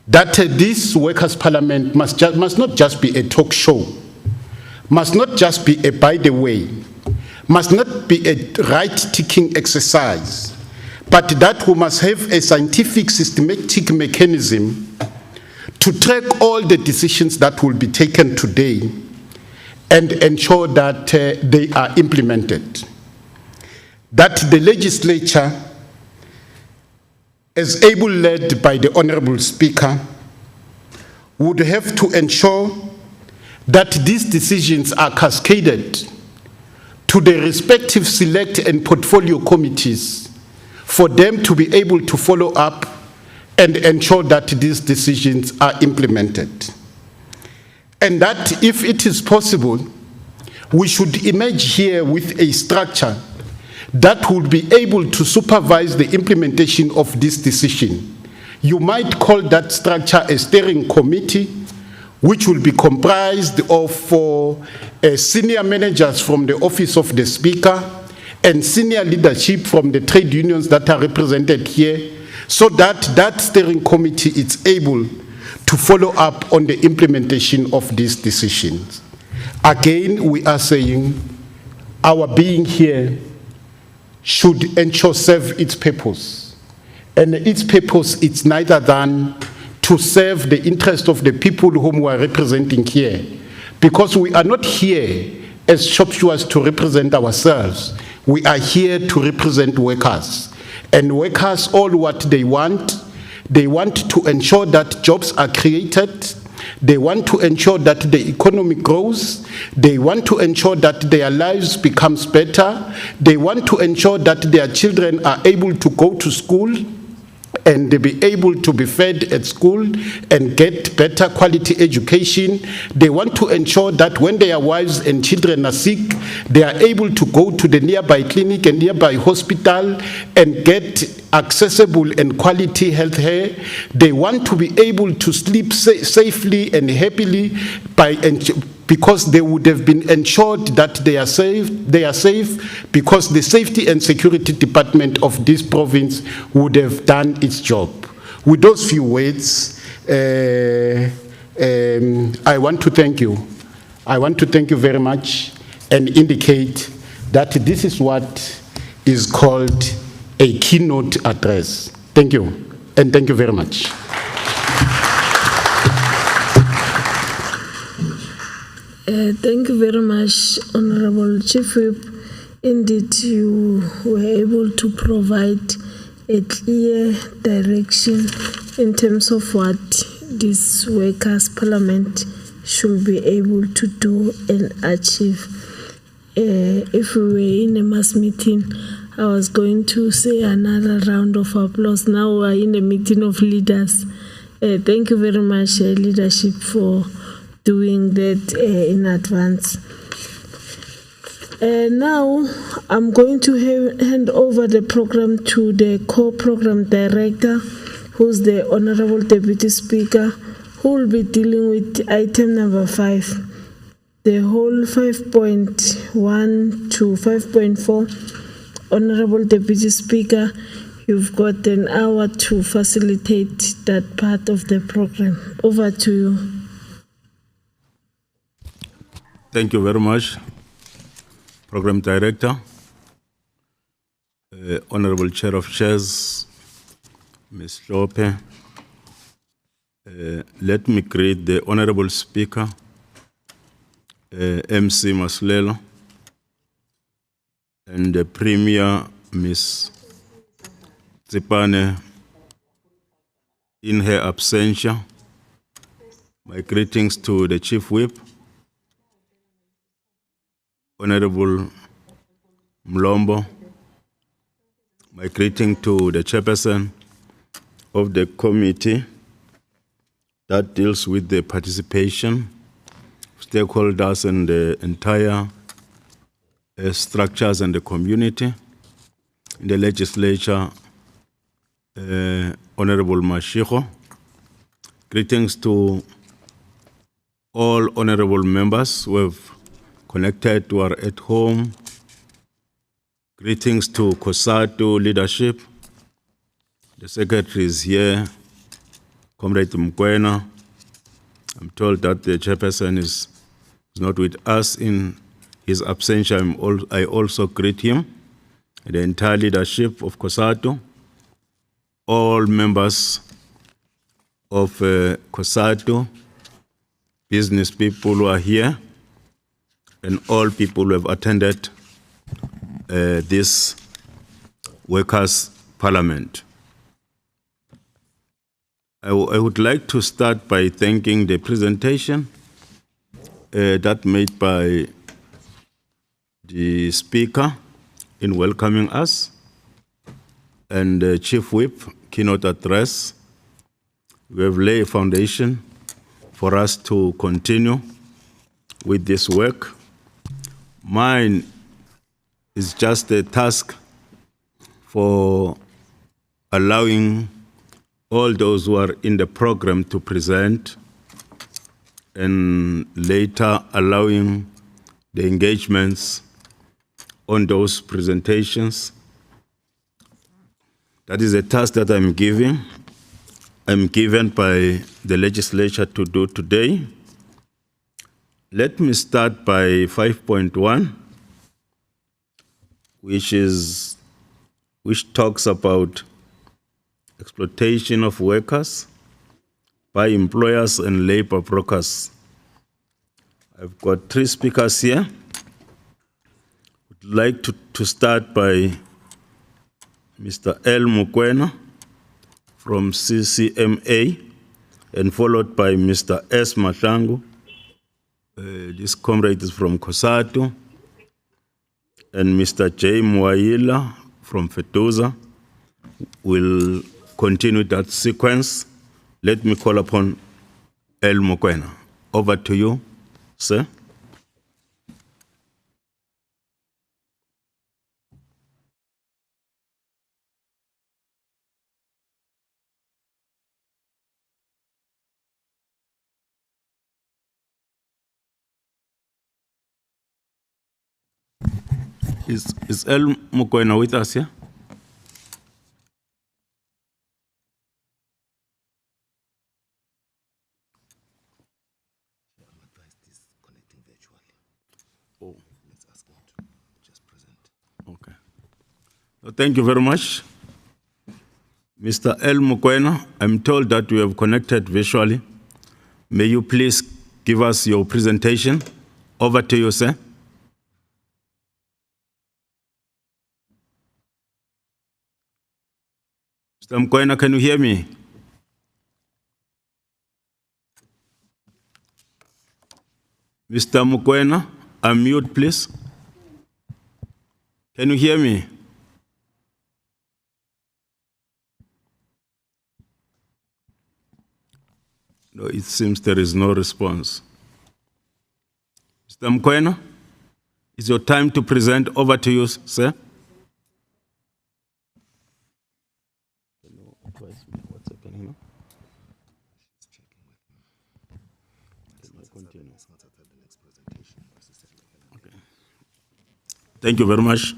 that this Workers' Parliament must not just be a talk show, must not just be a by the way, must not be a right-ticking exercise, but that we must have a scientific, systematic mechanism to track all the decisions that will be taken today and ensure that they are implemented. That the legislature, as able led by the Honorable Speaker, would have to ensure that these decisions are cascaded to the respective select and portfolio committees for them to be able to follow up and ensure that these decisions are implemented. And that if it is possible, we should emerge here with a structure that would be able to supervise the implementation of this decision. You might call that structure a steering committee, which will be comprised of senior managers from the Office of the Speaker and senior leadership from the trade unions that are represented here, so that that steering committee is able to follow up on the implementation of these decisions. Again, we are saying our being here should ensure serve its purpose. And its purpose is neither than to serve the interest of the people whom we are representing here. Because we are not here as shop stewards to represent ourselves. We are here to represent workers. And workers, all what they want to ensure that jobs are created. They want to ensure that the economy grows. They want to ensure that their lives becomes better. They want to ensure that their children are able to go to school and they be able to be fed at school and get better quality education. They want to ensure that when their wives and children are sick, they are able to go to the nearby clinic and nearby hospital and get accessible and quality health care. They want to be able to sleep safely and happily because they would have been ensured that they are safe because the Safety and Security Department of this province would have done its job. With those few words, I want to thank you. I want to thank you very much and indicate that this is what is called a keynote address. Thank you, and thank you very much. Thank you very much, Honorable Chief Whip. Indeed, you were able to provide a clear direction in terms of what this Workers' Parliament should be able to do and achieve. If we were in a mass meeting, I was going to say another round of applause. Now we are in a meeting of leaders. Thank you very much, leadership, for doing that in advance. Now, I'm going to hand over the program to the co-program director, who's the Honorable Deputy Speaker, who will be dealing with item number 5. The whole 5.1 to 5.4. Honorable Deputy Speaker, you've got an hour to facilitate that part of the program. Over to you. Thank you very much, Program Director, Honorable Chair of Chairs, Ms. Lope. Let me greet the Honorable Speaker, MC Maslelo, and the Premier, Ms. Tsipane, in her absentia. My greetings to the Chief Whip, Honorable Mlombo. My greeting to the Chairperson of the committee that deals with the participation, stakeholders, and the entire structures and the community. In the legislature, Honorable Mashiko. Greetings to all honorable members who have connected to our at home. Greetings to COSATU leadership. The secretary is here, Comrade Mkwena. I'm told that the chairperson is not with us in his absentia. I also greet him, the entire leadership of COSATU, all members of COSATU, business people who are here, and all people who have attended this Workers' Parliament. I would like to start by thanking the presentation that made by the Speaker in welcoming us, and the Chief Whip keynote address. We have laid a foundation for us to continue with this work. Mine is just a task for allowing all those who are in the program to present, and later allowing the engagements on those presentations. That is a task that I'm given by the legislature to do today. Let me start by 5.1, which talks about exploitation of workers by employers and labor brokers. I've got 3 speakers here. like to start by Mr. L. Mokoena from CCMA and followed by Mr. S. Mahlangu. This comrade is from COSATU, and Mr. J. Mwaila from FETUSA will continue that sequence. Let me call upon L. Mokoena. Over to you, sir. Is L. Mokoena with us here? Oh. Okay. Thank you very much. Mr. L. Mokoena, I'm told that you have connected visually. May you please give us your presentation. Over to you, sir. Mr. Mokoena, can you hear me? Mr. Mokoena, unmute, please. Can you hear me? No, it seems there is no response. Mr. Mokoena, it's your time to present. Over to you, sir. What's happening now? Okay. Thank you very much.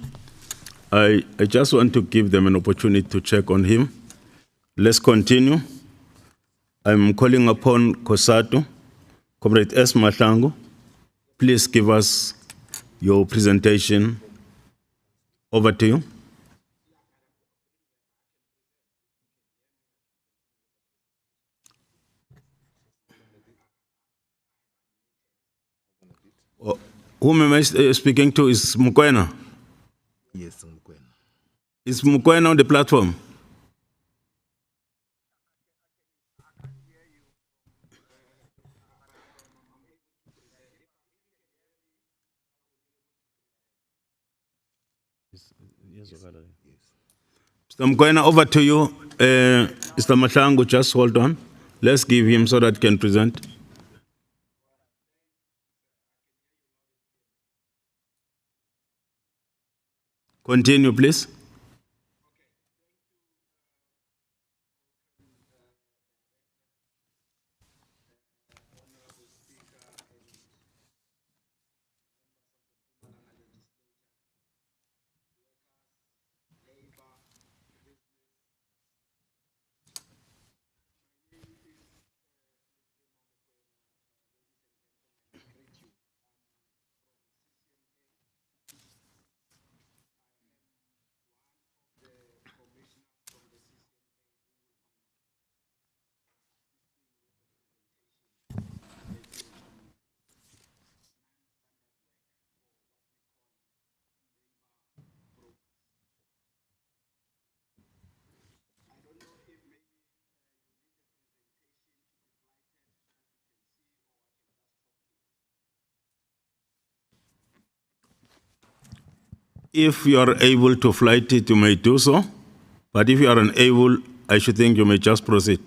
I just want to give them an opportunity to check on him. Let's continue. I'm calling upon COSATU, Comrade S. Mahlangu. Please give us your presentation. Over to you. Whom am I speaking to? Is Mokoena? Yes, Mokoena. Is Mokoena on the platform? Mr. Mokoena, over to you. Mr. Mahlangu, just hold on. Let's give him so that he can present. Continue, please. If you are able to flight it, you may do so. But if you are unable, I should think you may just proceed.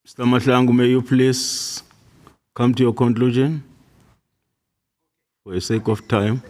Mr. Mahlangu, may you please come to your conclusion for the sake of time?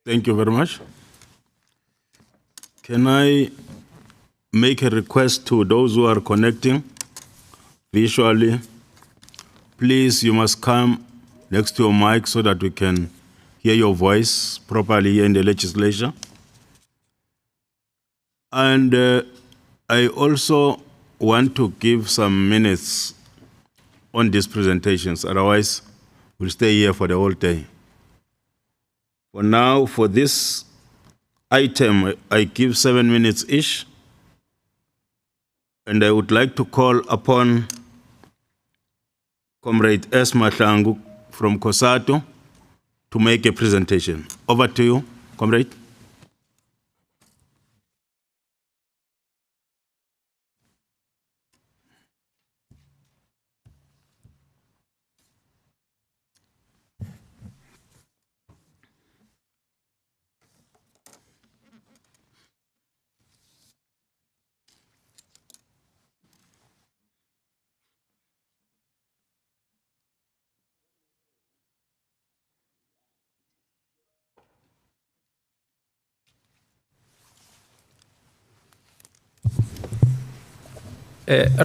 Thank you very much. Can I make a request to those who are connecting visually? Please, you must come next to your mic so that we can hear your voice properly here in the legislature. And I also want to give some minutes on these presentations, otherwise we'll stay here for the whole day. For now, for this item, I give 7 minutes each, and I would like to call upon Comrade S. Mahlangu from COSATU to make a presentation. Over to you, Comrade.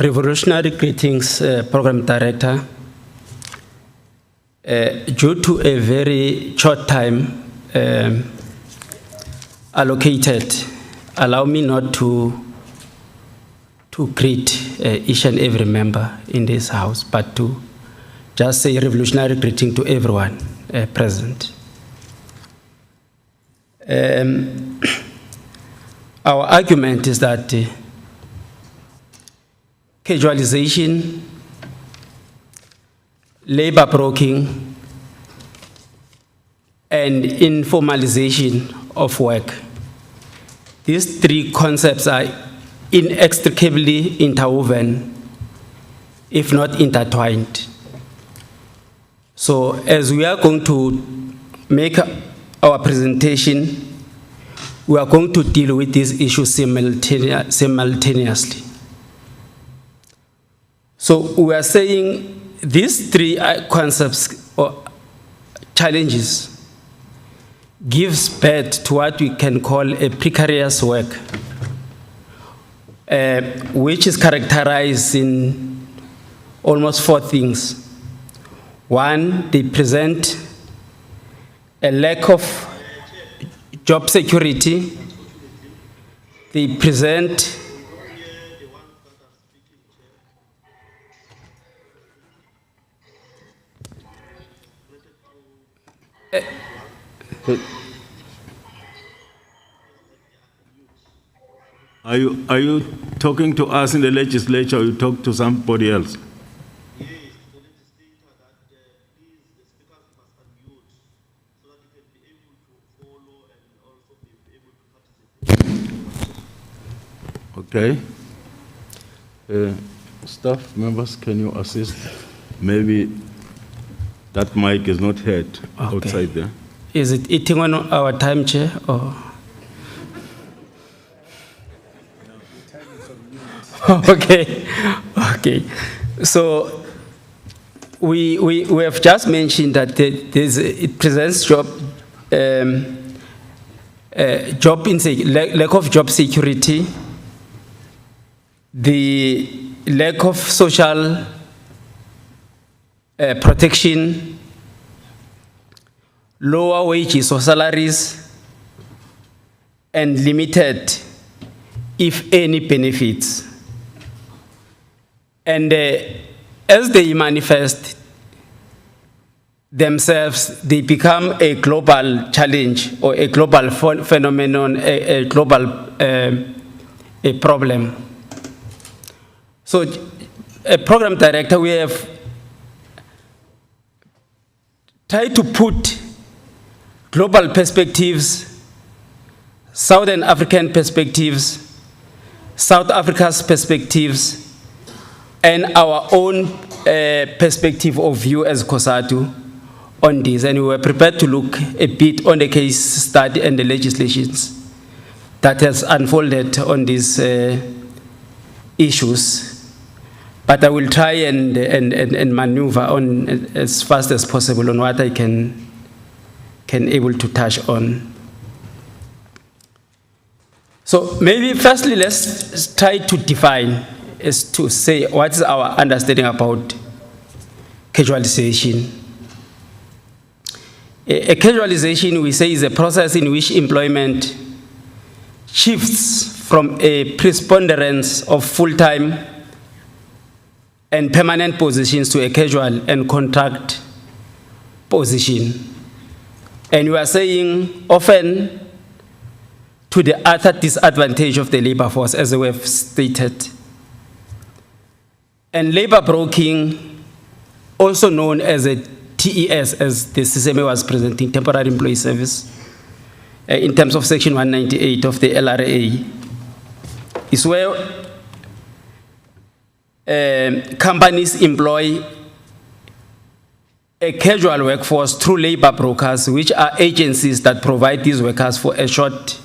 Revolutionary Greetings Program Director. Due to a very short time allocated, allow me not to greet each and every member in this house, but to just say revolutionary greeting to everyone present. Our argument is that casualization, labor broking, and informalization of work. These three concepts are inextricably interwoven, if not intertwined. So as we are going to make our presentation, we are going to deal with these issues simultaneously. So we are saying these three concepts or challenges gives birth to what we can call a precarious work, which is characterized in almost four things. One, they present a lack of job security. They present Are you talking to us in the legislature, or you talk to somebody else? Okay. Staff members, can you assist? Maybe that mic is not heard outside there. Is it eating on our time, Chair? Or? Okay, okay. So we have just mentioned that it presents lack of job security, the lack of social protection, lower wages or salaries, and limited, if any, benefits. And as they manifest themselves, they become a global challenge or a global phenomenon, a global a problem. So, a program director, we have tried to put global perspectives, Southern African perspectives, South Africa's perspectives, and our own perspective of view as COSATU on this. And we were prepared to look a bit on the case study and the legislations that has unfolded on these issues. But I will try and maneuver on as fast as possible on what I can able to touch on. So maybe firstly, let's try to define, is to say what is our understanding about casualization. A casualization, we say, is a process in which employment shifts from a preponderance of full-time and permanent positions to a casual and contract position. And we are saying often to the utter disadvantage of the labor force, as we have stated. And labor broking, also known as a TES, as the CCMA was presenting, temporary employee service, in terms of section 198 of the LRA, is where companies employ a casual workforce through labor brokers, which are agencies that provide these workers for a short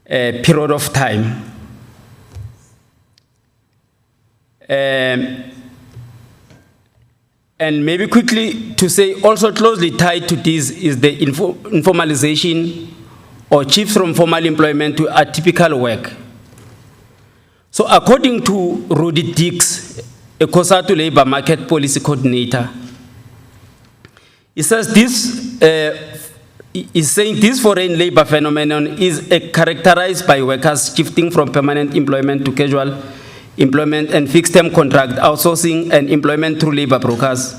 period of time. And maybe quickly to say, also closely tied to this is the informalization or shifts from formal employment to atypical work. So according to Rudy Dix, a COSATU labor market policy coordinator, he says this is saying this foreign labor phenomenon is characterized by workers shifting from permanent employment to casual employment and fixed-term contract, outsourcing and employment through labor brokers.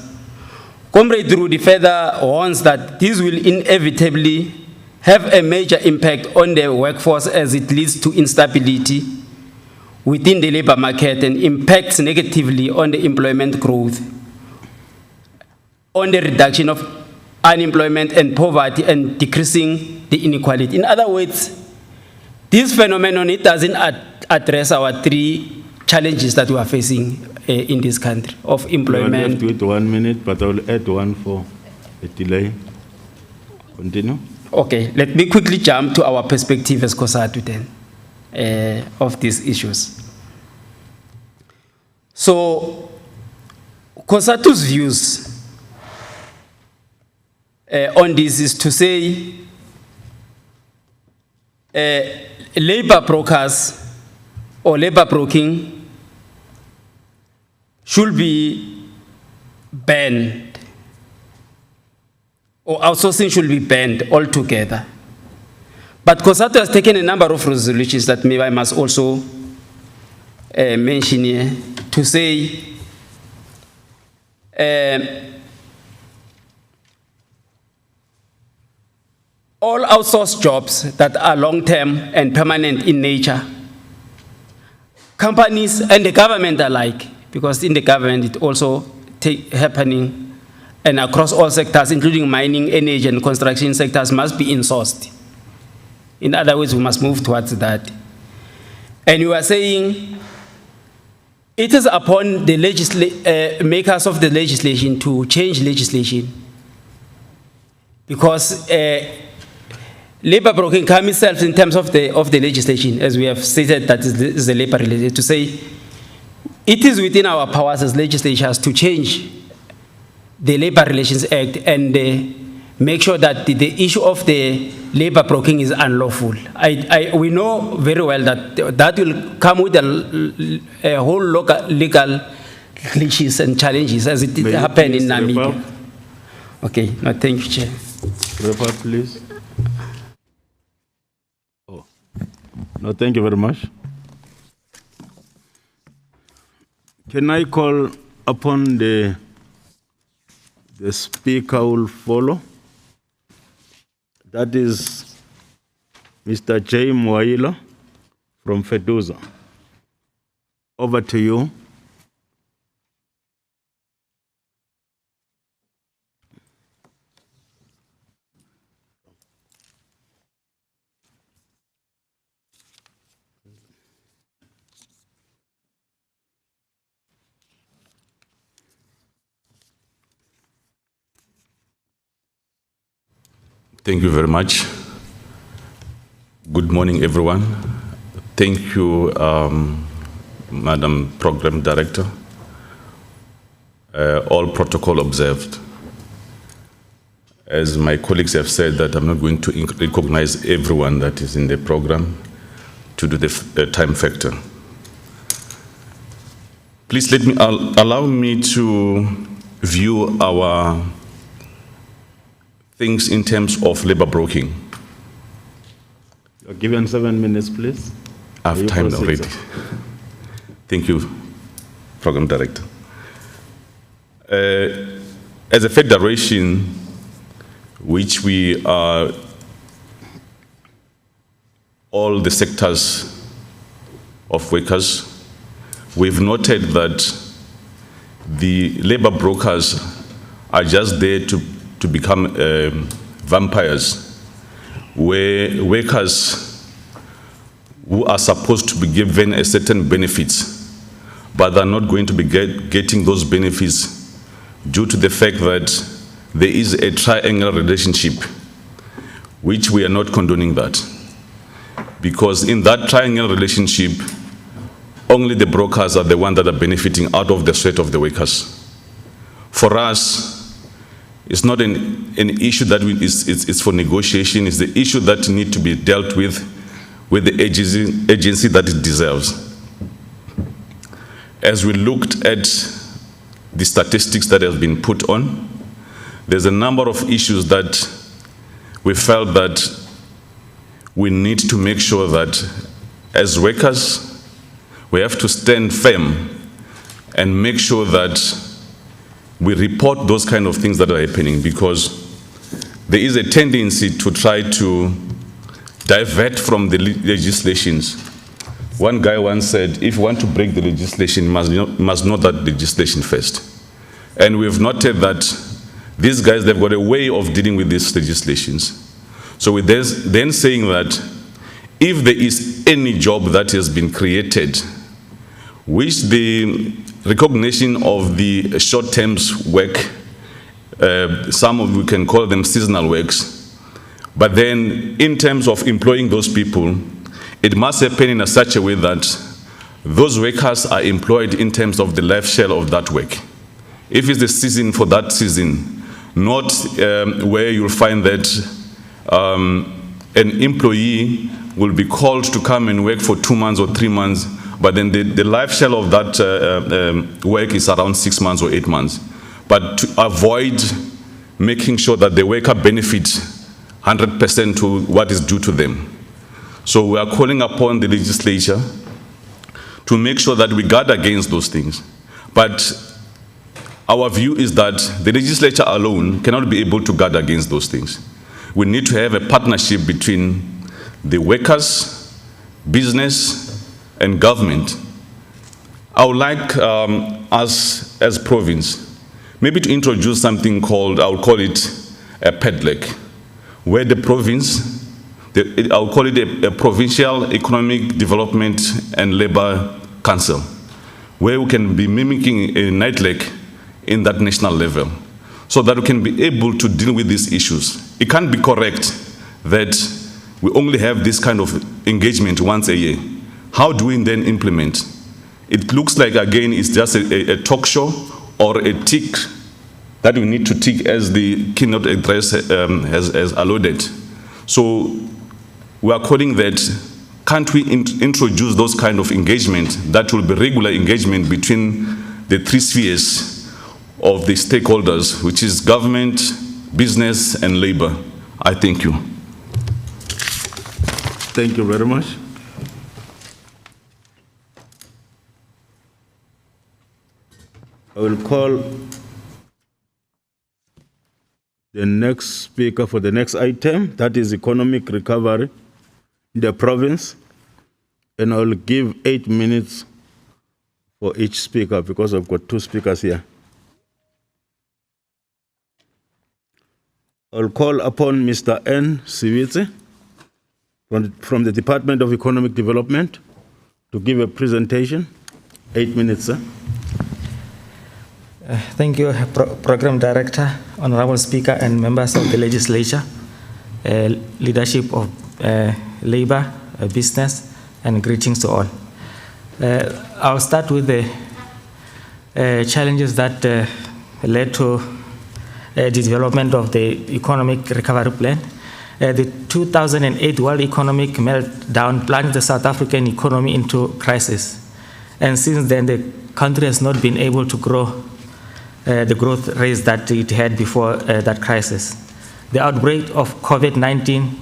Comrade Rudy further warns that this will inevitably have a major impact on the workforce as it leads to instability within the labor market and impacts negatively on the employment growth, on the reduction of unemployment and poverty, and decreasing the inequality. In other words, This phenomenon, it doesn't address our three challenges that we are facing in this country of You only have employment. to wait 1 minute, but I will add one for a delay. Continue. Okay, let me quickly jump to our perspective as COSATU then of these issues. So, COSATU's views on this is to say labor brokers or labor broking should be banned, or outsourcing should be banned altogether. But COSATU has taken a number of resolutions that maybe I must also mention here to say all outsourced jobs that are long-term and permanent in nature, companies and the government alike, because in the government it also happening, and across all sectors, including mining, energy, and construction sectors, must be insourced. In other words, we must move towards that. And you are saying it is upon the makers of the legislation to change legislation, because labor broking comes itself in terms of the legislation, as we have stated, that is the labor related, to say it is within our powers as legislatures to change the Labor Relations Act and make sure that the issue of the labor broking is unlawful. We know very well that will come with a whole legal glitches and challenges, as it happened in Namibia. Okay, no, thank you, Chair. Wrap up, please. Oh, no, thank you very much. Can I call upon the speaker who will follow? That is Mr. J. Mwaila from Feduza. Over to you. Thank you very much. Good morning, everyone. Thank you, Madam Program Director. All protocol observed. As my colleagues have said, that I'm not going to recognize everyone that is in the program to do the time factor. Please allow me to view our things in terms of labor broking. You're given 7 minutes, please. I have time already. Thank you, Program Director. As a federation, which we are all the sectors of workers, we've noted that the labor brokers are just there to become vampires, where workers who are supposed to be given a certain benefits, but are not going to be getting those benefits due to the fact that there is a triangle relationship, which we are not condoning that. Because in that triangle relationship, only the brokers are the ones that are benefiting out of the sweat of the workers. For us, it's not an issue that it's for negotiation. It's the issue that needs to be dealt with the agency that it deserves. As we looked at the statistics that have been put on, there's a number of issues that we felt that we need to make sure that as workers, we have to stand firm and make sure that we report those kind of things that are happening, because there is a tendency to try to divert from the legislations. One guy once said, if you want to break the legislation, you must know that legislation first. And we've noted that these guys, they've got a way of dealing with these legislations. So with this, then saying that if there is any job that has been created, which the recognition of the short-term work, some of we can call them seasonal works, but then in terms of employing those people, it must happen in such a way that those workers are employed in terms of the life share of that work. If it's the season for that season, not where you'll find that an employee will be called to come and work for 2 months or 3 months, but then the life share of that work is around 6 months or 8 months. But to avoid making sure that the worker benefits 100% to what is due to them. So we are calling upon the legislature to make sure that we guard against those things. But our view is that the legislature alone cannot be able to guard against those things. We need to have a partnership between the workers, business, and government. I would like us as province maybe to introduce something called, I'll call it a PEDLEC, where the province, I'll call it a Provincial Economic Development and Labor Council, where we can be mimicking a NITLEC in that national level, so that we can be able to deal with these issues. It can't be correct that we only have this kind of engagement once a year. How do we then implement? It looks like, again, it's just a talk show or a tick that we need to tick, as the keynote address has alluded. So we are calling that, can't we introduce those kind of engagement that will be regular engagement between the 3 spheres of the stakeholders, which is government, business, and labor? I thank you. Thank you very much. I will call the next speaker for the next item, that is economic recovery in the province. And I will give 8 minutes for each speaker because I've got 2 speakers here. I'll call upon Mr. N. Sivitse from the Department of Economic Development to give a presentation. 8 minutes, sir. Thank you, Program Director, Honorable Speaker, and members of the legislature, leadership of labor, business, and greetings to all. I'll start with the challenges that led to the development of the economic recovery plan. The 2008 World Economic Meltdown plunged the South African economy into crisis. And since then, the country has not been able to grow the growth rates that it had before that crisis. The outbreak of COVID-19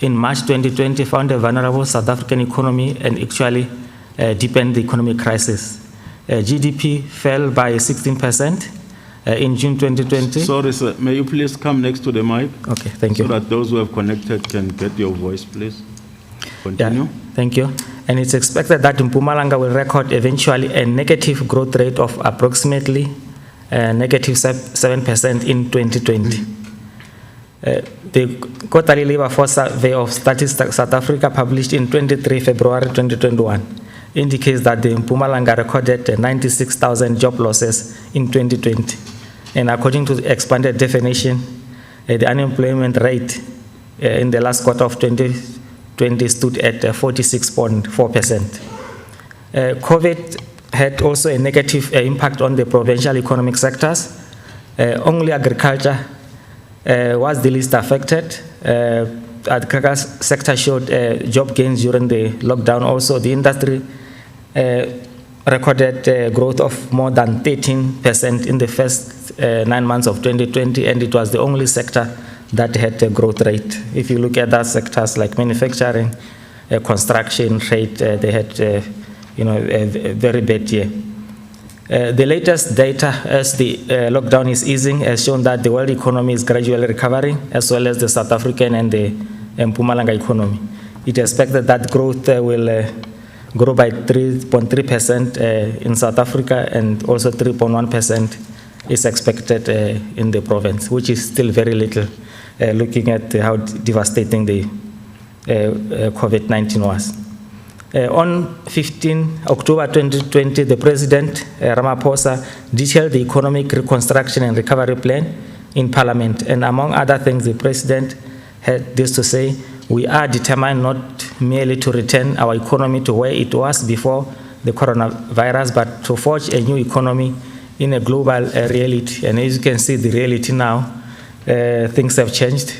in March 2020 found a vulnerable South African economy and actually deepened the economic crisis. GDP fell by 16% in June 2020. Sorry, sir. May you please come next to the mic? Okay, thank you. So that those who have connected can get your voice, please. Continue. Yeah, thank you. And it's expected that Mpumalanga will record eventually a negative growth rate of approximately negative 7% in 2020. The quarterly labor force survey of Statistics South Africa, published in 23 February 2021, indicates that the Mpumalanga recorded 96,000 job losses in 2020. And according to the expanded definition, the unemployment rate in the last quarter of 2020 stood at 46.4%. COVID had also a negative impact on the provincial economic sectors. Only agriculture was the least affected. Agriculture sector showed job gains during the lockdown. Also, the industry recorded growth of more than 13% in the first 9 months of 2020, and it was the only sector that had a growth rate. If you look at other sectors like manufacturing, construction, trade, they had a very bad year. The latest data as the lockdown is easing has shown that the world economy is gradually recovering, as well as the South African and the Mpumalanga economy. It is expected that growth will grow by 3.3% in South Africa, and also 3.1% is expected in the province, which is still very little, looking at how devastating the COVID-19 was. On 15 October 2020, the President, Ramaphosa, detailed the economic reconstruction and recovery plan in Parliament. And among other things, the President had this to say: we are determined not merely to return our economy to where it was before the coronavirus, but to forge a new economy in a global reality. And as you can see, the reality now, things have changed.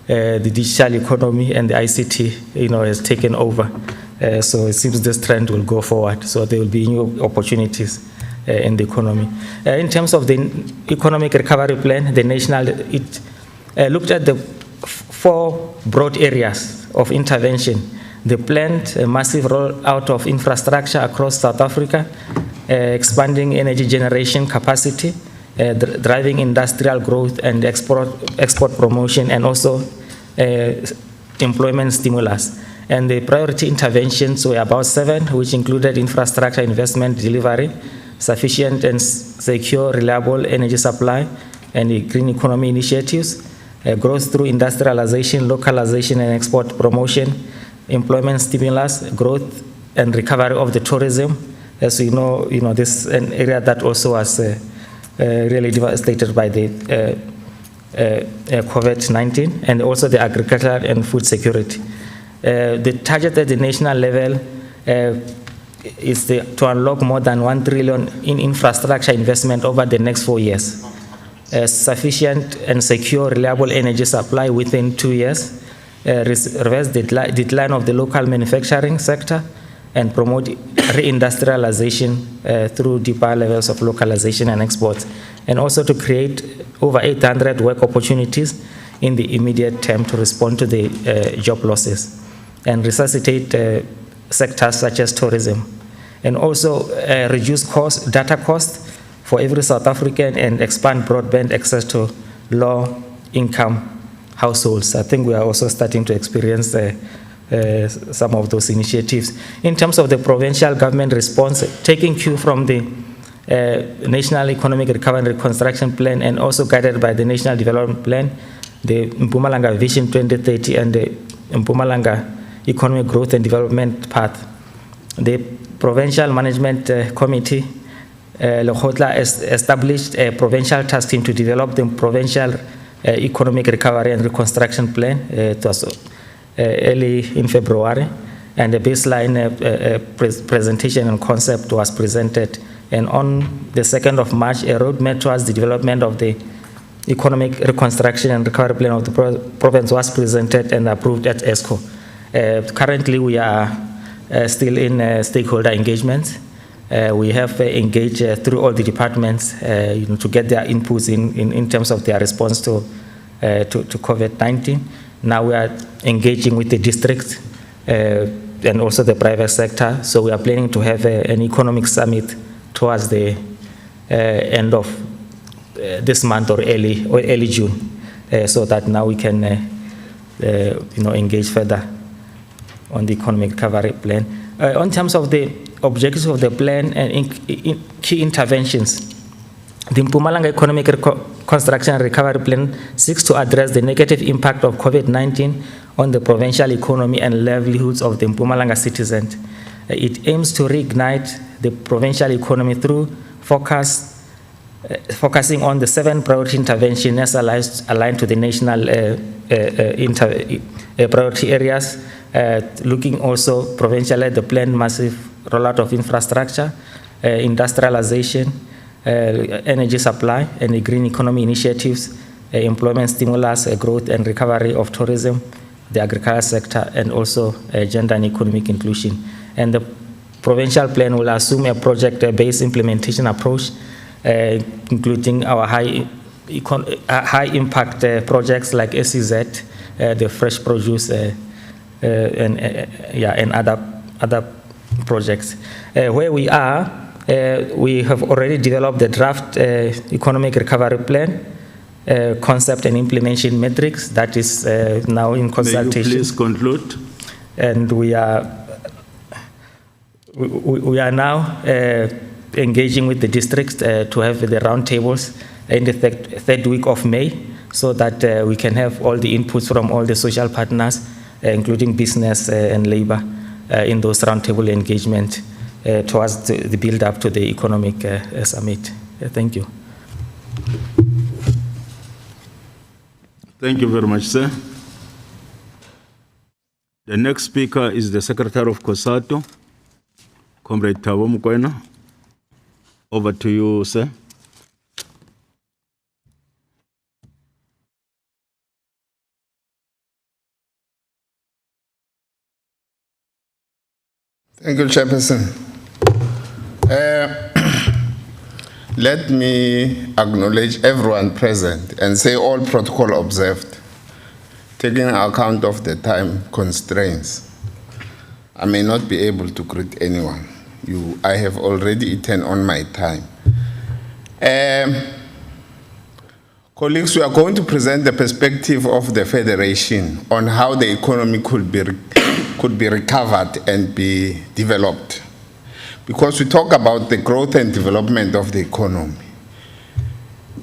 The digital economy and the ICT, has taken over. So it seems this trend will go forward. So there will be new opportunities in the economy. In terms of the economic recovery plan, the national, it looked at the 4 broad areas of intervention. The planned massive rollout of infrastructure across South Africa, expanding energy generation capacity, driving industrial growth and export promotion, and also employment stimulus. And the priority interventions were about 7, which included infrastructure investment delivery, sufficient and secure, reliable energy supply, and the green economy initiatives, growth through industrialization, localization, and export promotion, employment stimulus, growth and recovery of the tourism. As we know, this is an area that also was really devastated by the COVID-19, and also the agriculture and food security. The target at the national level is to unlock more than 1 trillion in infrastructure investment over the next 4 years. Sufficient and secure, reliable energy supply within 2 years, reverse the decline of the local manufacturing sector, and promote reindustrialization through deeper levels of localization and exports, and also to create over 800 work opportunities in the immediate term to respond to the job losses, and resuscitate sectors such as tourism, and also reduce data cost for every South African, and expand broadband access to low-income households. I think we are also starting to experience some of those initiatives. In terms of the provincial government response, taking cue from the National Economic Recovery and Reconstruction Plan, and also guided by the National Development Plan, the Mpumalanga Vision 2030, and the Mpumalanga Economic Growth and Development Path. The Provincial Management Committee, Lekgotla, established a provincial task team to develop the Provincial Economic Recovery and Reconstruction Plan. It was early in February, and the baseline presentation and concept was presented. And on the 2nd of March, a roadmap towards the development of the Economic Reconstruction and Recovery Plan of the province was presented and approved at ESCO. Currently, we are still in stakeholder engagement. We have engaged through all the departments to get their inputs in terms of their response to COVID-19. Now we are engaging with the districts and also the private sector. So we are planning to have an economic summit towards the end of this month or early June, so that now we can engage further on the economic recovery plan. On terms of the objectives of the plan and key interventions, the Mpumalanga Economic Reconstruction and Recovery Plan seeks to address the negative impact of COVID-19 on the provincial economy and livelihoods of the Mpumalanga citizens. It aims to reignite the provincial economy through focusing on the 7 priority interventions aligned to the national priority areas, looking also provincially at the planned massive rollout of infrastructure, industrialization, energy supply, and the green economy initiatives, employment stimulus, growth and recovery of tourism, the agriculture sector, and also gender and economic inclusion. And the provincial plan will assume a project-based implementation approach, including our high-impact projects like SEZ, the fresh produce, and other projects. Where we are, we have already developed the draft economic recovery plan, concept and implementation metrics that is now in consultation. May you please conclude? And we are now engaging with the districts to have the roundtables in the third week of May, so that we can have all the inputs from all the social partners including business and labor, in those roundtable engagement towards the build-up to the economic summit. Thank you. Thank you very much, sir. The next speaker is the Secretary of COSATU, Comrade Thabo Mokoena. Over to you, sir. Thank you, Chairperson. Let me acknowledge everyone present and say all protocol observed, taking account of the time constraints. I may not be able to greet anyone. I have already eaten on my time. Colleagues, we are going to present the perspective of the Federation on how the economy could be recovered and be developed. Because we talk about the growth and development of the economy.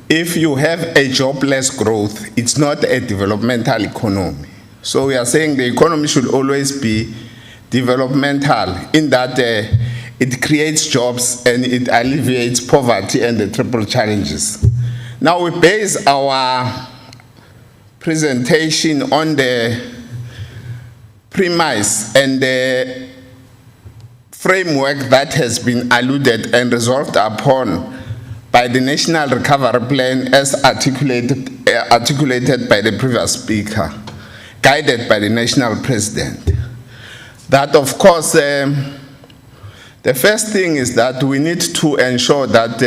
If you have a jobless growth, it's not a developmental economy. So we are saying the economy should always be developmental in that it creates jobs and it alleviates poverty and the triple challenges. Now we base our presentation on the premise and the framework that has been alluded and resolved upon by the National Recovery Plan as articulated by the previous speaker, guided by the National President. That, of course, the first thing is that we need to ensure that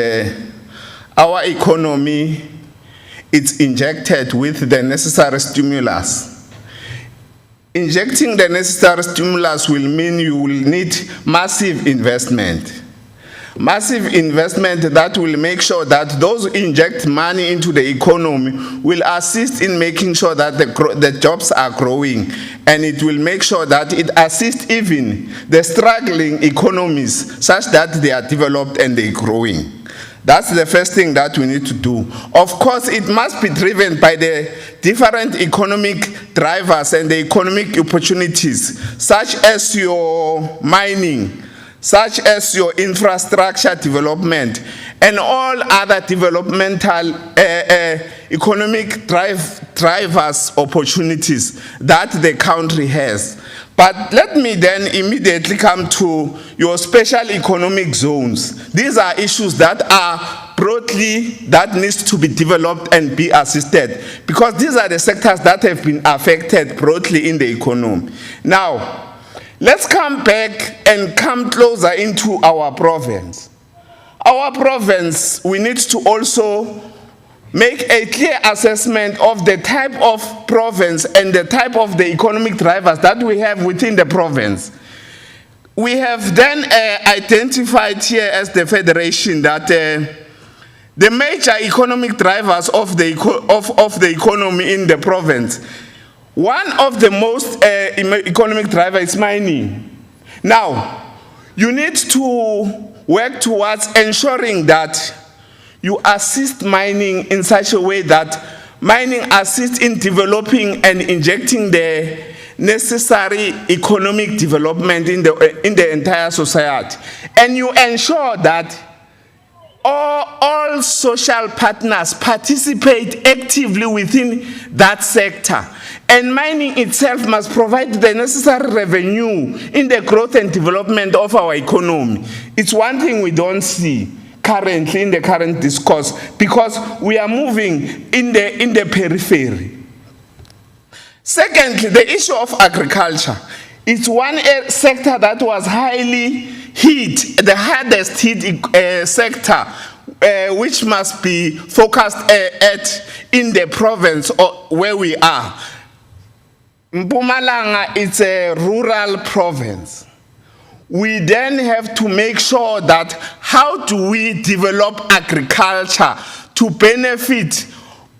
our economy is injected with the necessary stimulus. Injecting the necessary stimulus will mean you will need massive investment. Massive investment that will make sure that those who inject money into the economy will assist in making sure that the jobs are growing, and it will make sure that it assists even the struggling economies such that they are developed and they're growing. That's the first thing that we need to do. Of course, it must be driven by the different economic drivers and the economic opportunities, such as your mining, such as your infrastructure development, and all other developmental economic drivers, opportunities that the country has. But let me then immediately come to your special economic zones. These are issues that are broadly, that needs to be developed and be assisted, because these are the sectors that have been affected broadly in the economy. Now, let's come back and come closer into our province. Our province, we need to also make a clear assessment of the type of province and the type of the economic drivers that we have within the province. We have then identified here as the Federation that the major economic drivers of the economy in the province, one of the most economic drivers is mining. Now, you need to work towards ensuring that you assist mining in such a way that mining assists in developing and injecting the necessary economic development in the entire society. And you ensure that all social partners participate actively within that sector. And mining itself must provide the necessary revenue in the growth and development of our economy. It's one thing we don't see currently in the current discourse, because we are moving in the periphery. Secondly, the issue of agriculture. It's one sector that was highly hit, the hardest hit sector, which must be focused at in the province where we are. Mpumalanga, it's a rural province. We then have to make sure that how do we develop agriculture to benefit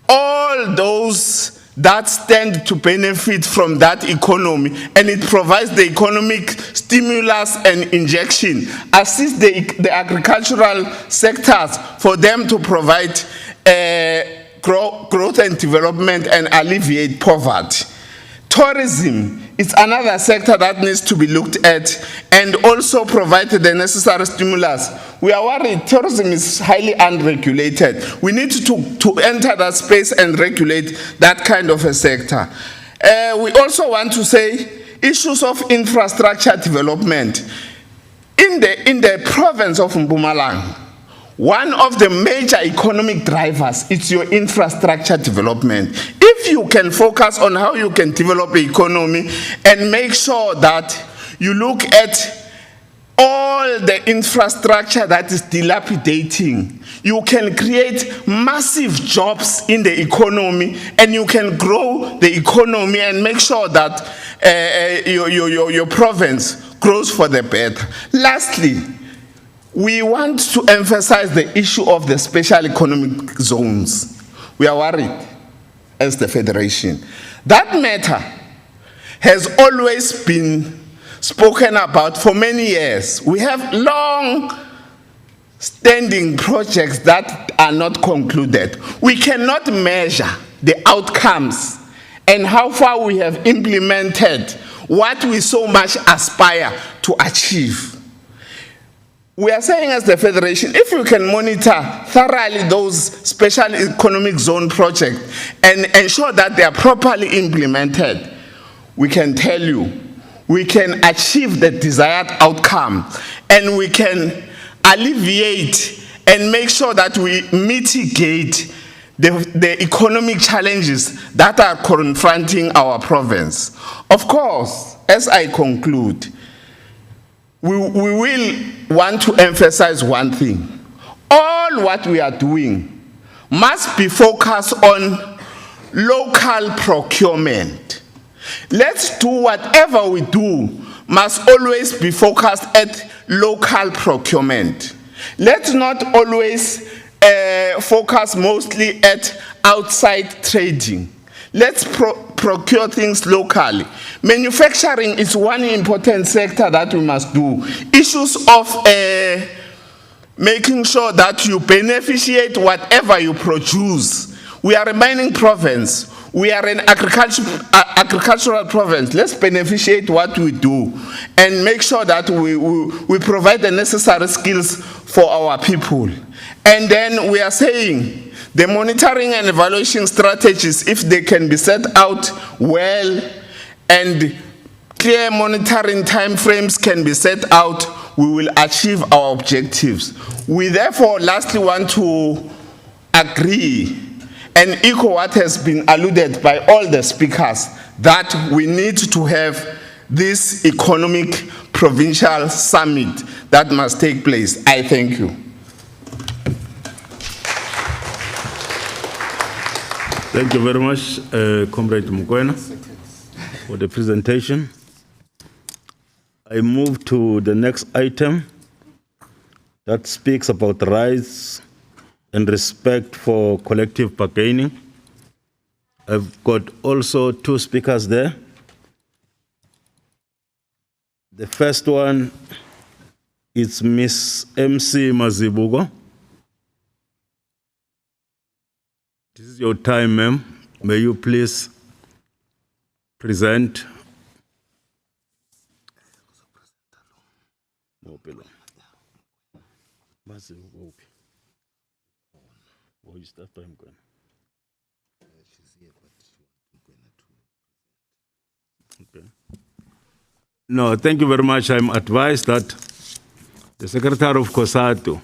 all those that stand to benefit from that economy, and it provides the economic stimulus and injection, assist the agricultural sectors for them to provide growth and development and alleviate poverty. Tourism It's another sector that needs to be looked at and also provide the necessary stimulus. We are worried tourism is highly unregulated. We need to enter that space and regulate that kind of a sector. We also want to say issues of infrastructure development. In the province of Mpumalanga, one of the major economic drivers is your infrastructure development. If you can focus on how you can develop the economy and make sure that you look at all the infrastructure that is dilapidating, you can create massive jobs in the economy and you can grow the economy and make sure that your province grows for the better. Lastly, we want to emphasize the issue of the special economic zones. We are worried as the Federation. That matter has always been spoken about for many years. We have long-standing projects that are not concluded. We cannot measure the outcomes and how far we have implemented what we so much aspire to achieve. We are saying as the Federation, if you can monitor thoroughly those special economic zone projects and ensure that they are properly implemented, we can tell you, we can achieve the desired outcome and we can alleviate and make sure that we mitigate the economic challenges that are confronting our province. Of course, as I conclude, we will want to emphasize one thing. All what we are doing must be focused on local procurement. Let's do whatever we do must always be focused at local procurement. Let's not always focus mostly at outside trading. Let's procure things locally. Manufacturing is one important sector that we must do. Issues of making sure that you beneficiate whatever you produce. We are a mining province. We are an agricultural province. Let's beneficiate what we do and make sure that we provide the necessary skills for our people. And then we are saying the monitoring and evaluation strategies, if they can be set out well and clear monitoring timeframes can be set out, we will achieve our objectives. We therefore lastly want to agree and echo what has been alluded by all the speakers, that we need to have this economic provincial summit that must take place. I thank you. Thank you very much, Comrade Mokoena, for the presentation. I move to the next item that speaks about rights and respect for collective bargaining. I've got also two speakers there. The first one is Miss MC Mazibugo. This is your time, ma'am. May you please present. Okay. No, thank you very much. I'm advised that the Secretary of COSATU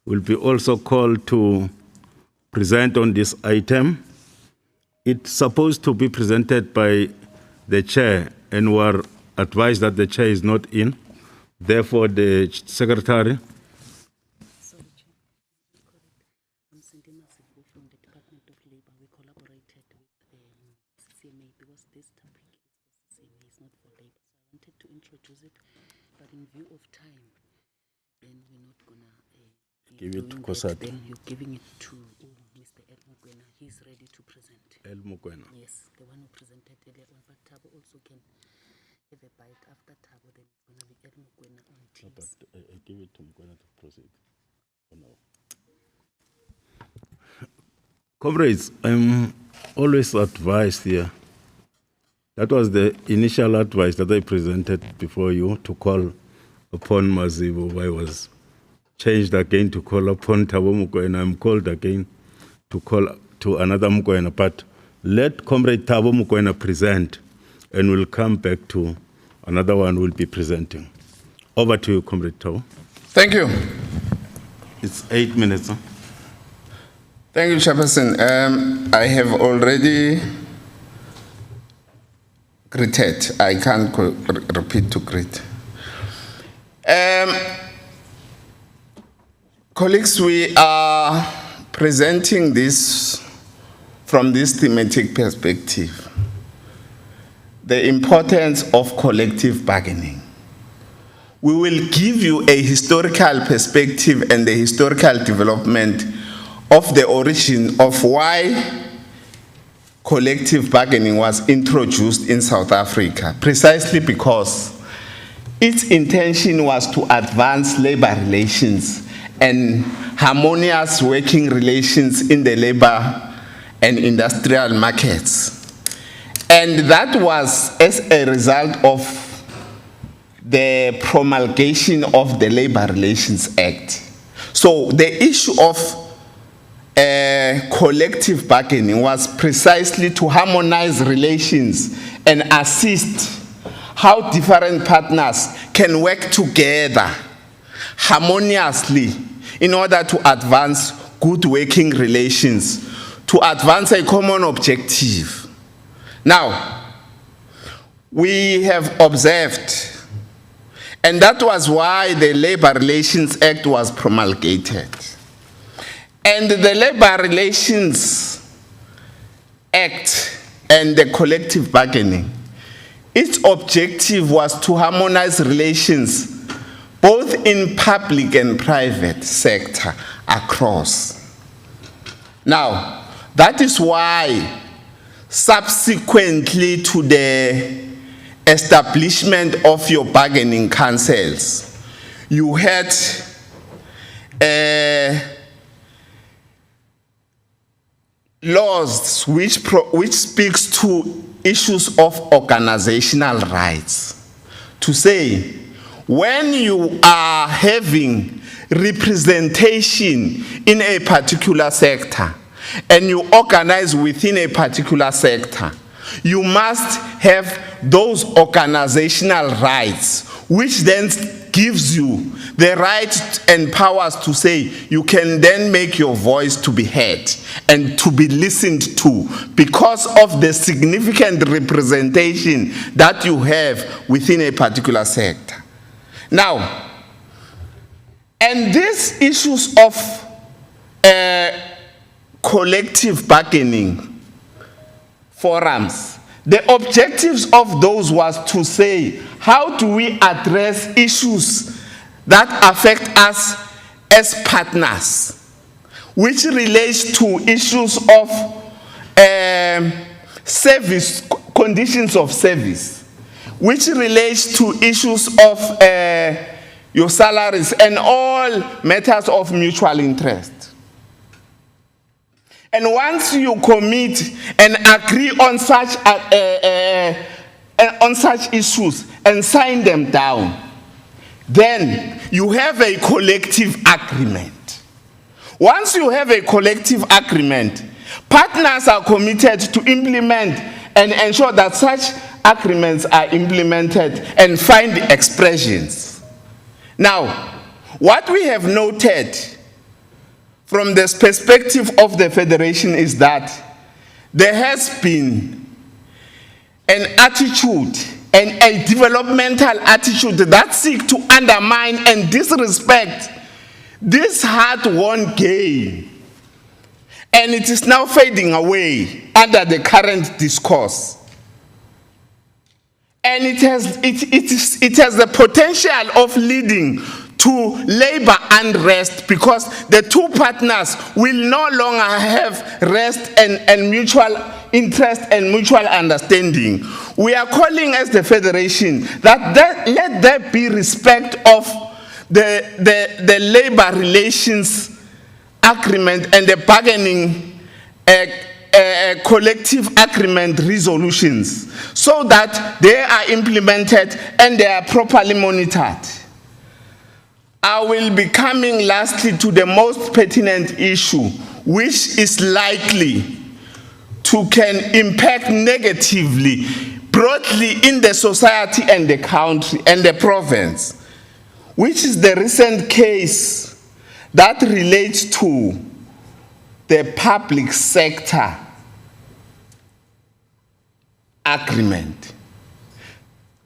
will be also called to present on this item. It's supposed to be presented by the chair, and we're advised that the chair is not in. Therefore, the secretary. Sorry, Chair. I'm Cindy Masibu from the Department of Labor. We collaborated with CCMA because this topic is for CCMA, it's not for labor. So I wanted to introduce it, but in view of time, then we're not gonna give it to COSATU. Then you're giving it to Mr. El Mokoena. He's ready to present. El Mokoena. Yes, the one who presented earlier on. But Tabo also can have a bite after Tabo. Then it's gonna be El Mokoena on Teams. But I give it to Mokoena to proceed. For now. Comrades, I'm always advised here That was the initial advice that I presented before you to call upon Mazibu. I was changed again to call upon Thabo Mokoena. I'm called again to call to another Mokoena. But let Comrade Thabo Mokoena present, and we'll come back to another one we'll be presenting. Over to you, Comrade Thabo. Thank you. It's 8 minutes. Huh? Thank you, Chairperson. I have already greeted. I can't repeat to greet. Colleagues, we are presenting this from this thematic perspective. The importance of collective bargaining. We will give you a historical perspective and the historical development of the origin of why collective bargaining was introduced in South Africa, precisely because its intention was to advance labor relations and harmonious working relations in the labor and industrial markets. And that was as a result of the promulgation of the Labor Relations Act. So the issue of collective bargaining was precisely to harmonize relations and assist how different partners can work together harmoniously in order to advance good working relations, to advance a common objective. Now, we have observed, and that was why the Labor Relations Act was promulgated. And the Labor Relations Act and the collective bargaining, its objective was to harmonize relations both in public and private sector across. Now, that is why subsequently to the establishment of your bargaining councils, you had laws which speaks to issues of organizational rights. To say, when you are having representation in a particular sector and you organize within a particular sector, you must have those organizational rights, which then gives you the right and powers to say you can then make your voice to be heard and to be listened to because of the significant representation that you have within a particular sector. Now, and these issues of collective bargaining forums, the objectives of those was to say, how do we address issues that affect us as partners, which relates to issues of service, conditions of service, which relates to issues of your salaries and all matters of mutual interest. And once you commit and agree on such issues and sign them down, then you have a collective agreement. Once you have a collective agreement, partners are committed to implement and ensure that such agreements are implemented and find expressions. Now, what we have noted from this perspective of the Federation is that there has been an attitude and a developmental attitude that seeks to undermine and disrespect this hard-won game. And it is now fading away under the current discourse. And it has the potential of leading to labor unrest because the two partners will no longer have rest and mutual interest and mutual understanding. We are calling as the Federation that let there be respect of the labor relations agreement and the bargaining collective agreement resolutions so that they are implemented and they are properly monitored. I will be coming lastly to the most pertinent issue, which is likely to can impact negatively, broadly in the society and the country and the province, which is the recent case that relates to the public sector agreement,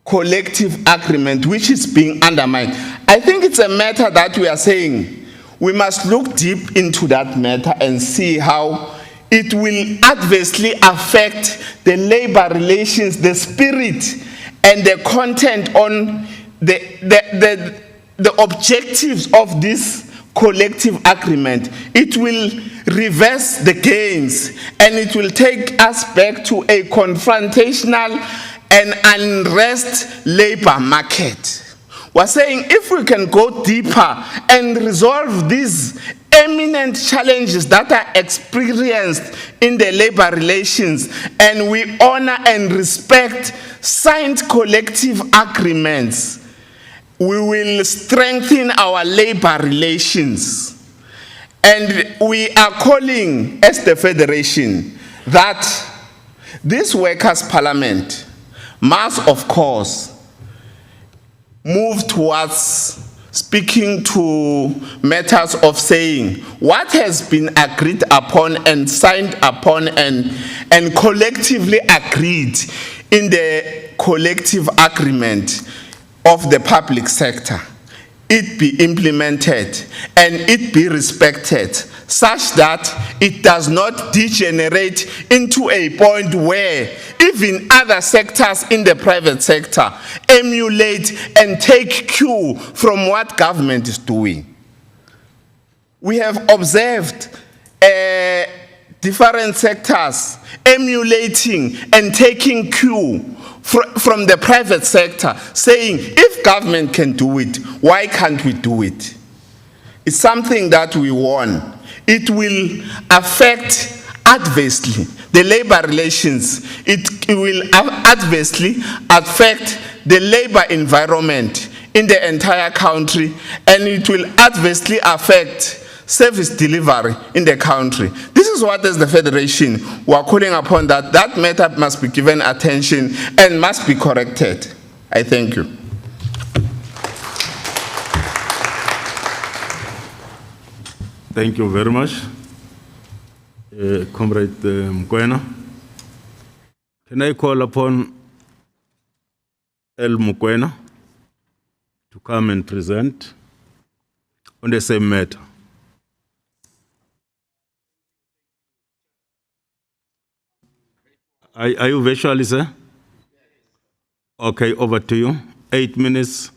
collective agreement, which is being undermined. I think it's a matter that we are saying we must look deep into that matter and see how it will adversely affect the labor relations, the spirit and the content on the objectives of this collective agreement. It will reverse the gains and it will take us back to a confrontational and unrest labor market. We're saying if we can go deeper and resolve these eminent challenges that are experienced in the labor relations, and we honor and respect signed collective agreements, we will strengthen our labor relations. And we are calling as the Federation that this workers' parliament must, of course, move towards speaking to matters of saying what has been agreed upon and signed upon and collectively agreed in the collective agreement of the public sector, it be implemented and it be respected such that it does not degenerate into a point where even other sectors in the private sector emulate and take cue from what government is doing. We have observed different sectors emulating and taking cue from the private sector, saying, if government can do it, why can't we do it? It's something that we want. It will affect adversely the labor relations. It will adversely affect the labor environment in the entire country, and it will adversely affect service delivery in the country. This is what, as the Federation, we are calling upon that matter must be given attention and must be corrected. I thank you. Thank you very much, Comrade Mokoena. Can I call upon El Mokoena to come and present on the same matter? Are you virtually, sir? Okay, over to you. 8 minutes.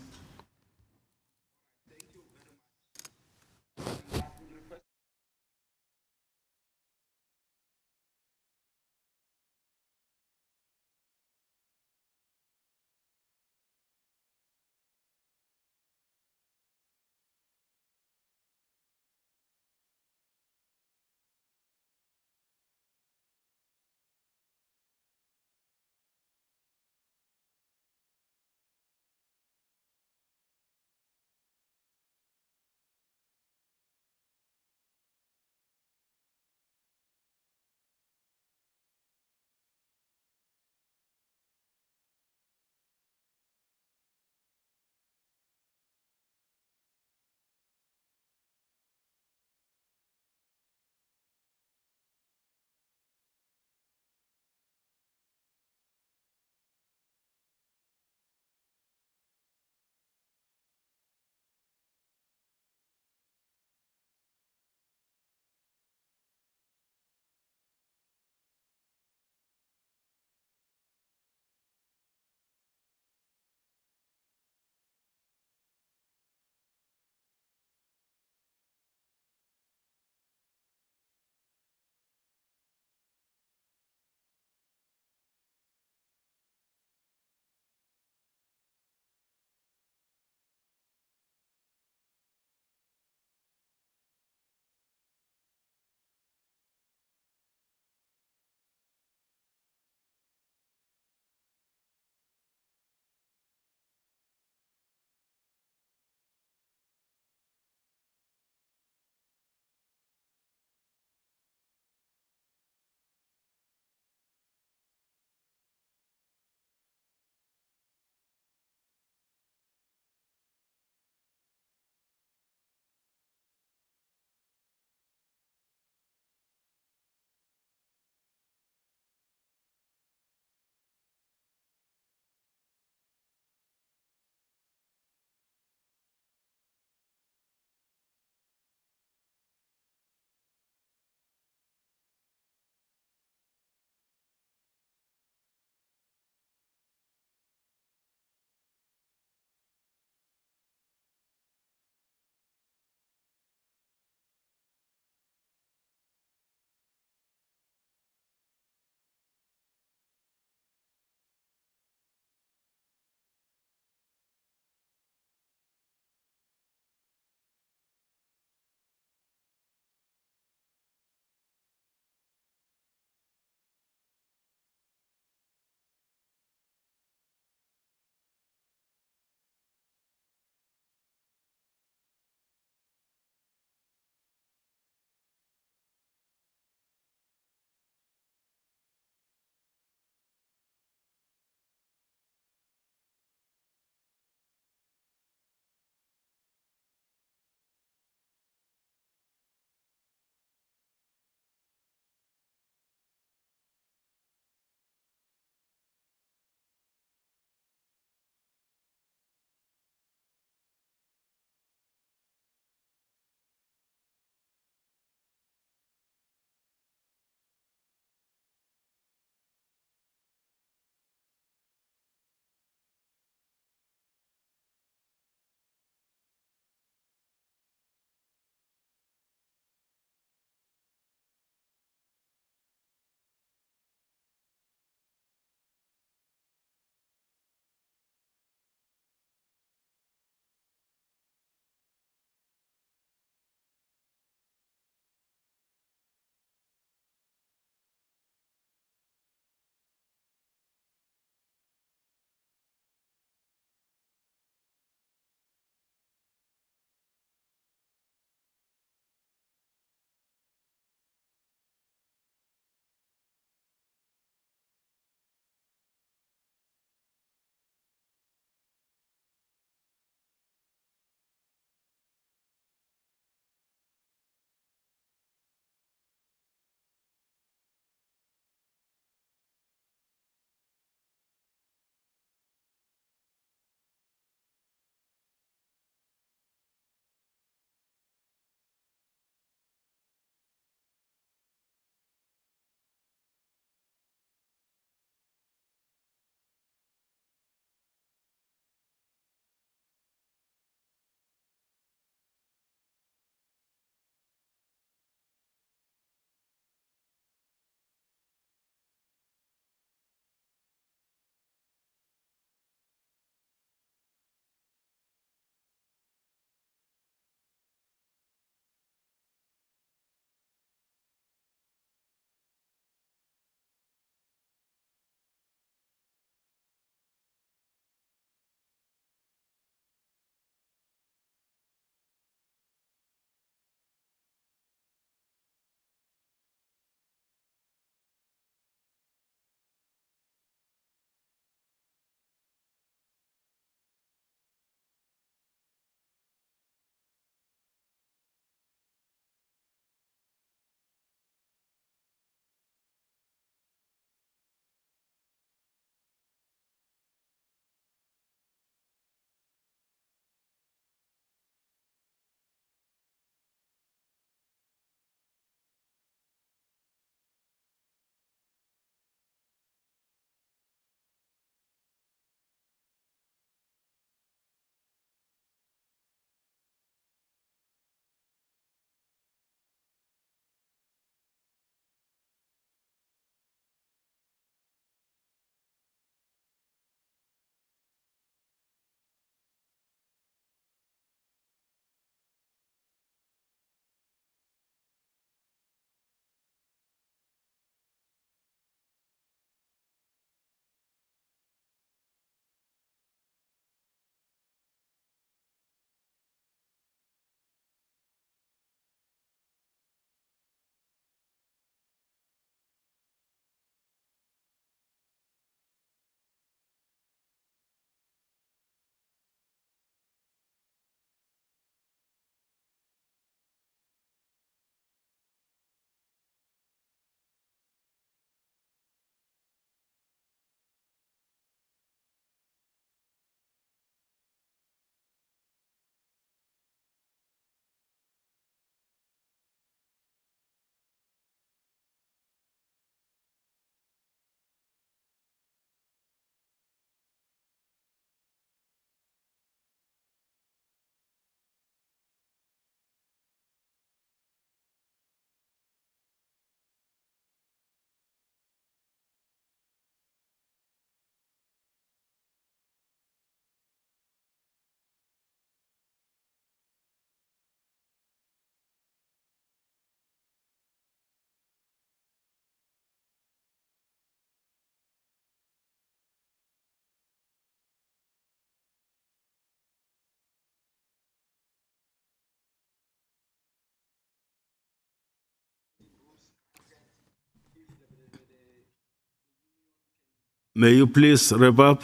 May you please wrap up?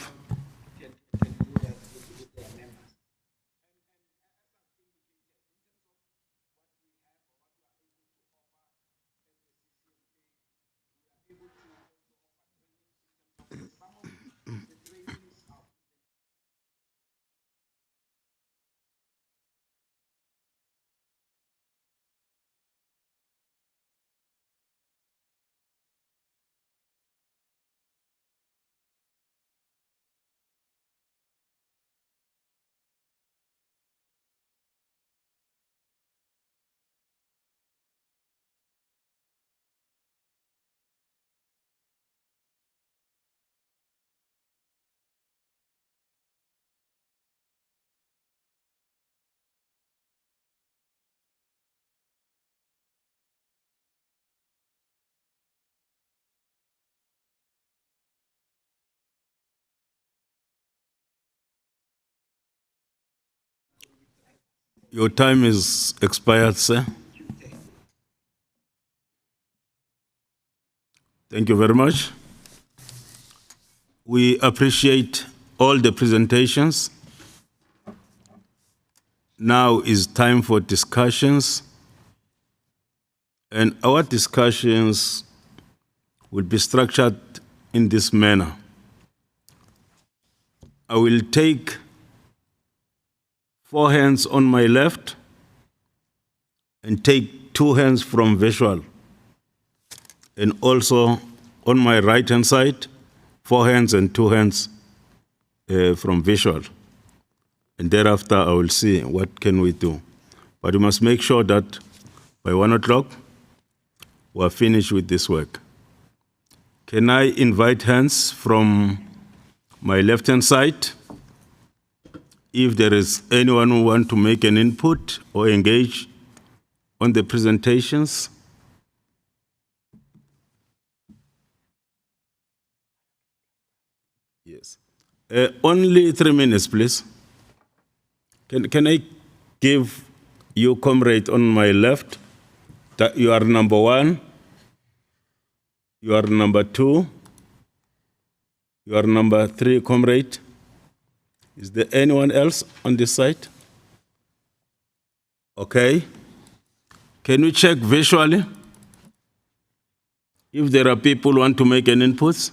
Your time is expired, sir. Thank you very much. We appreciate all the presentations. Now is time for discussions. And our discussions will be structured in this manner. I will take 4 hands on my left and take 2 hands from visual. And also on my right hand side, 4 hands and 2 hands from visual. And thereafter I will see what can we do. But we must make sure that by 1 o'clock we are finished with this work. Can I invite hands from my left hand side? If there is anyone who wants to make an input or engage on the presentations. Yes. Only 3 minutes, please. Can I give you, comrade, on my left, that you are number 1, you are number 2, you are number 3, comrade. Is there anyone else on this side? Okay. Can we check visually if there are people who want to make an input?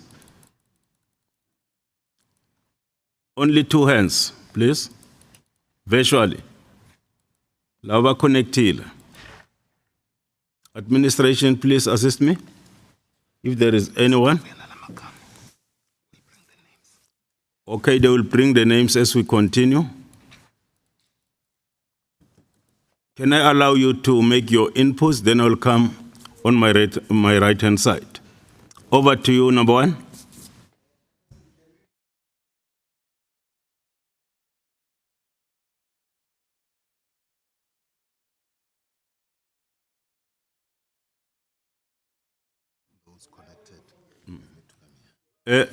Only 2 hands, please. Visually. Lava connectile. Administration, please assist me. If there is anyone. Okay, they will bring the names as we continue. Can I allow you to make your inputs? Then I will come on my right hand side. Over to you, number 1.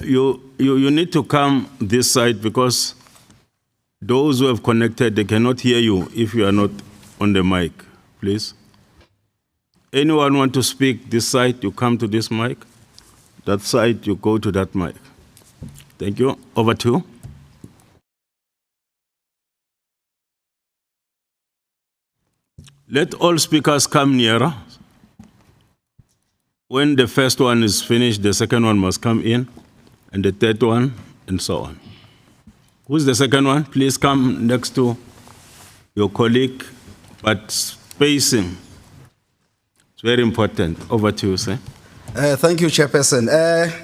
You need to come this side because those who have connected, they cannot hear you if you are not on the mic, please. Anyone want to speak this side, you come to this mic. That side, you go to that mic. Thank you. Over to you. Let all speakers come nearer. When the first one is finished, the second one must come in, and the third one, and so on. Who's the second one? Please come next to your colleague, but spacing. It's very important. Over to you, sir. Thank you, Chairperson.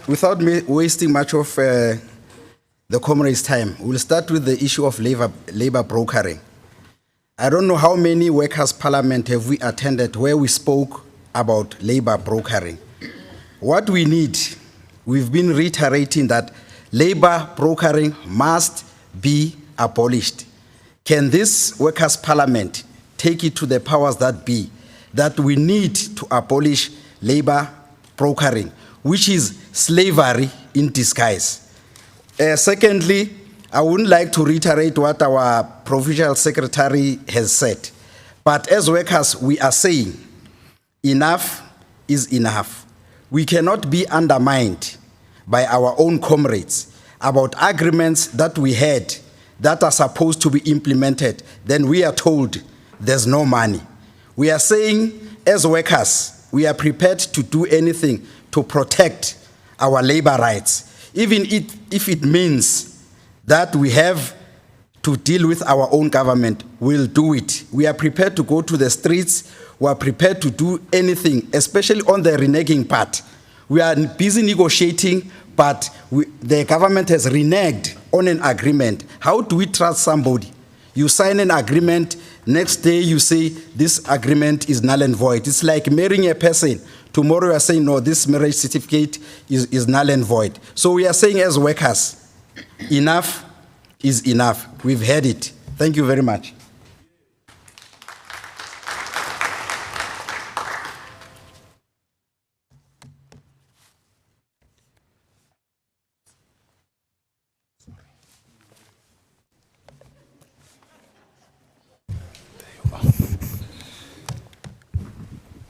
Without me wasting much of the comrade's time, we'll start with the issue of labor brokering. I don't know how many workers' parliament have we attended where we spoke about labor brokering. What we need, we've been reiterating that labor brokering must be abolished. Can this workers' parliament take it to the powers that be that we need to abolish labor brokering, which is slavery in disguise? Secondly, I wouldn't like to reiterate what our provincial secretary has said, but as workers, we are saying enough is enough. We cannot be undermined by our own comrades about agreements that we had that are supposed to be implemented, then we are told there's no money. We are saying, as workers, we are prepared to do anything to protect our labor rights, even if it means that we have to deal with our own government, we'll do it. We are prepared to go to the streets. We are prepared to do anything, especially on the reneging part. We are busy negotiating, but the government has reneged on an agreement. How do we trust somebody? You sign an agreement, next day you say this agreement is null and void. It's like marrying a person. Tomorrow you are saying, no, this marriage certificate is null and void. So we are saying as workers, enough is enough. We've had it. Thank you very much.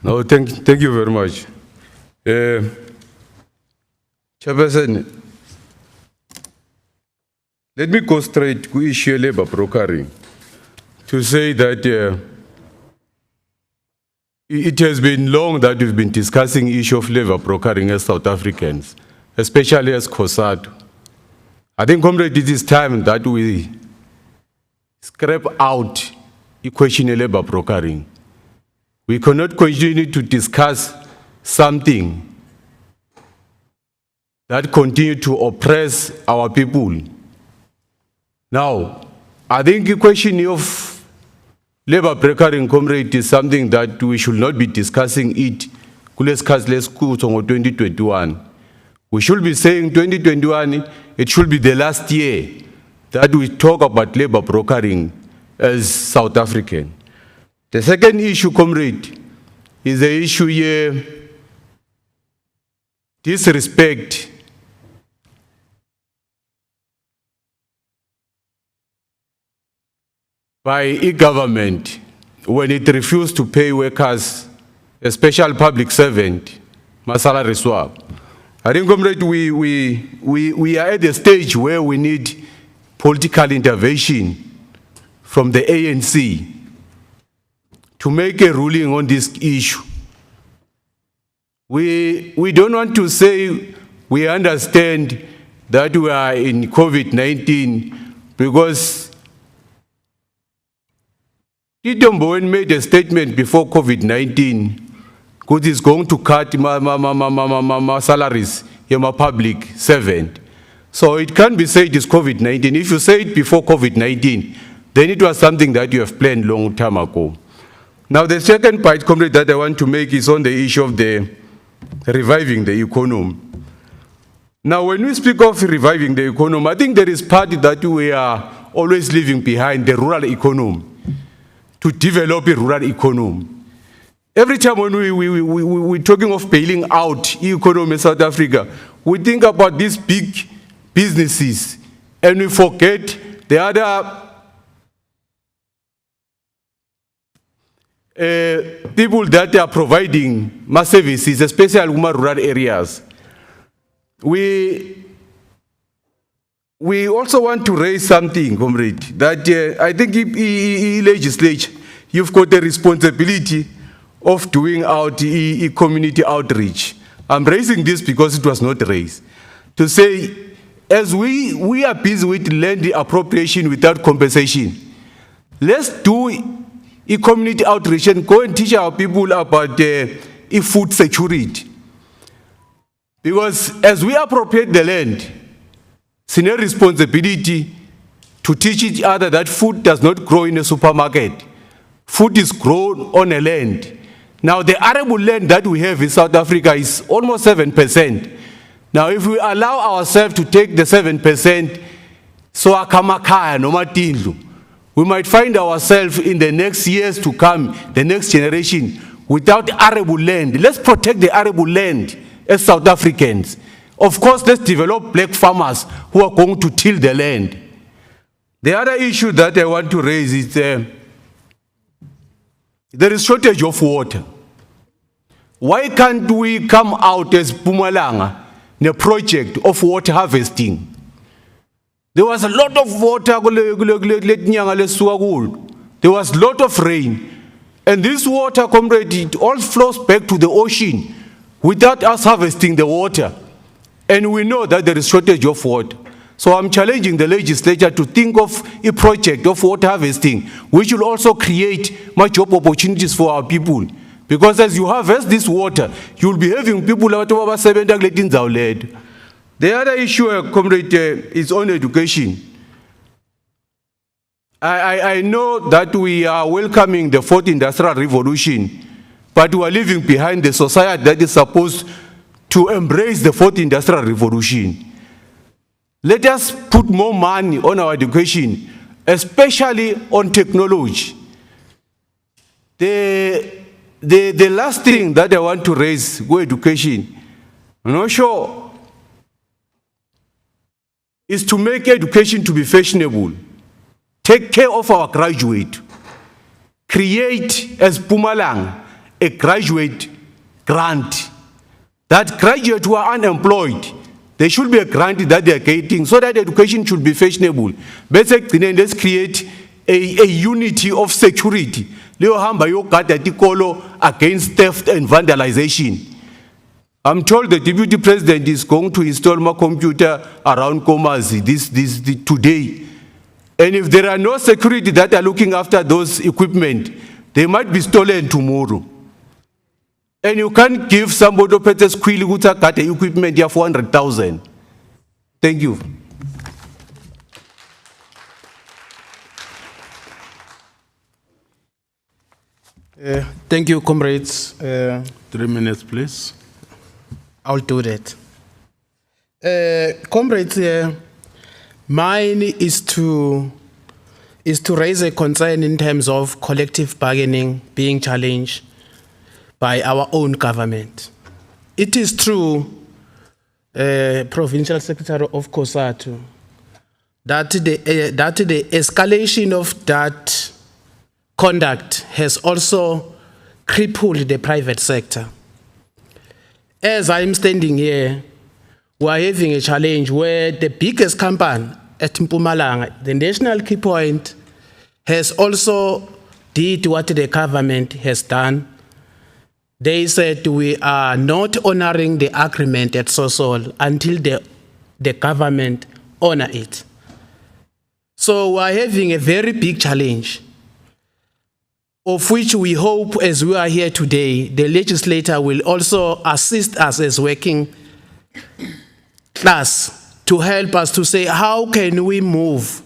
No, thank you very much. Chairperson, let me go straight to issue labor brokering to say that it has been long that we've been discussing the issue of labor brokering as South Africans, especially as COSATU. I think, comrade, it is time that we scrap out the question of labor brokering. We cannot continue to discuss something that continue to oppress our people. Now, I think the question of labor brokering, comrade, is something that we should not be discussing it. Let's 2021. We should be saying 2021, it should be the last year that we talk about labor brokering as South African. The second issue, comrade, is the issue here, disrespect by e-government when it refused to pay workers, a special public servant, salary swap. I think, comrade, we are at the stage where we need political intervention from the ANC to make a ruling on this issue. We don't want to say we understand that we are in COVID-19 because Tito Mboweni made a statement before COVID-19 because he's going to cut salaries in my public servant. So it can't be said it's COVID-19. If you say it before COVID-19, then it was something that you have planned long time ago. Now, the second part, comrade, that I want to make is on the issue of the reviving the economy. Now, when we speak of reviving the economy, I think there is part that we are always leaving behind, the rural economy, to develop a rural economy. Every time when we're talking of bailing out the economy in South Africa, we think about these big businesses and we forget the other people that are providing mass services, especially in rural areas. We also want to raise something, comrade, that I think in legislature, you've got the responsibility of doing out community outreach. I'm raising this because it was not raised. To say, as we are busy with land appropriation without compensation, let's do community outreach and go and teach our people about food security. Because as we appropriate the land, it's a responsibility to teach each other that food does not grow in a supermarket. Food is grown on a land. Now, the arable land that we have in South Africa is almost 7%. Now, if we allow ourselves to take the 7%, so akamakaya no matindlu, we might find ourselves in the next years to come, the next generation, without arable land. Let's protect the arable land as South Africans. Of course, let's develop black farmers who are going to till the land. The other issue that I want to raise is there is shortage of water. Why can't we come out as Mpumalanga project of water harvesting. There was a lot of water, there was a lot of rain. And this water, comrade, it all flows back to the ocean without us harvesting the water. And we know that there is shortage of water. So I'm challenging the legislature to think of a project of water harvesting, which will also create much job opportunities for our people. Because as you harvest this water, you'll be having people out of 7 The other issue, comrade, is on education. I know that we are welcoming the 4th Industrial Revolution, but we are leaving behind the society that is supposed to embrace the 4th Industrial Revolution. Let us put more money on our education, especially on technology. The last thing that I want to raise with education, I'm not sure, is to make education to be fashionable. Take care of our graduate. Create, as Pumalang, a graduate grant. That graduates who are unemployed, there should be a grant that they are getting so that education should be fashionable. Basically, let's create a unity of security. Against theft and vandalization. I'm told the Deputy President is going to install my computer around Komazi today. And if there are no security that are looking after those equipment, they might be stolen tomorrow. And you can't give somebody who purchase equipment here 400,000. Thank you. Thank you, comrades. 3 minutes, please. I'll do that. Comrades, mine is to raise a concern in terms of collective bargaining being challenged by our own government. It is true, Provincial Secretary of COSATU, that the escalation of that conduct has also crippled the private sector. As I'm standing here, we are having a challenge where the biggest company at Mpumalanga, the National Key Point, has also did what the government has done. They said we are not honoring the agreement at Sosol until the government honor it. So we are having a very big challenge, of which we hope, as we are here today, the legislator will also assist us as working class to help us to say, how can we move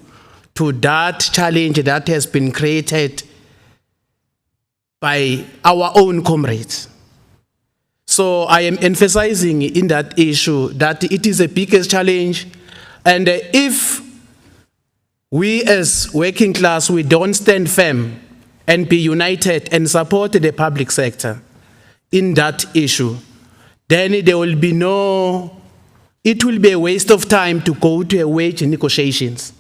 to that challenge that has been created by our own comrades? So I am emphasizing in that issue that it is the biggest challenge, and if we as working class, we don't stand firm and be united and support the public sector in that issue, then there will be it will be a waste of time to go to a wage negotiations,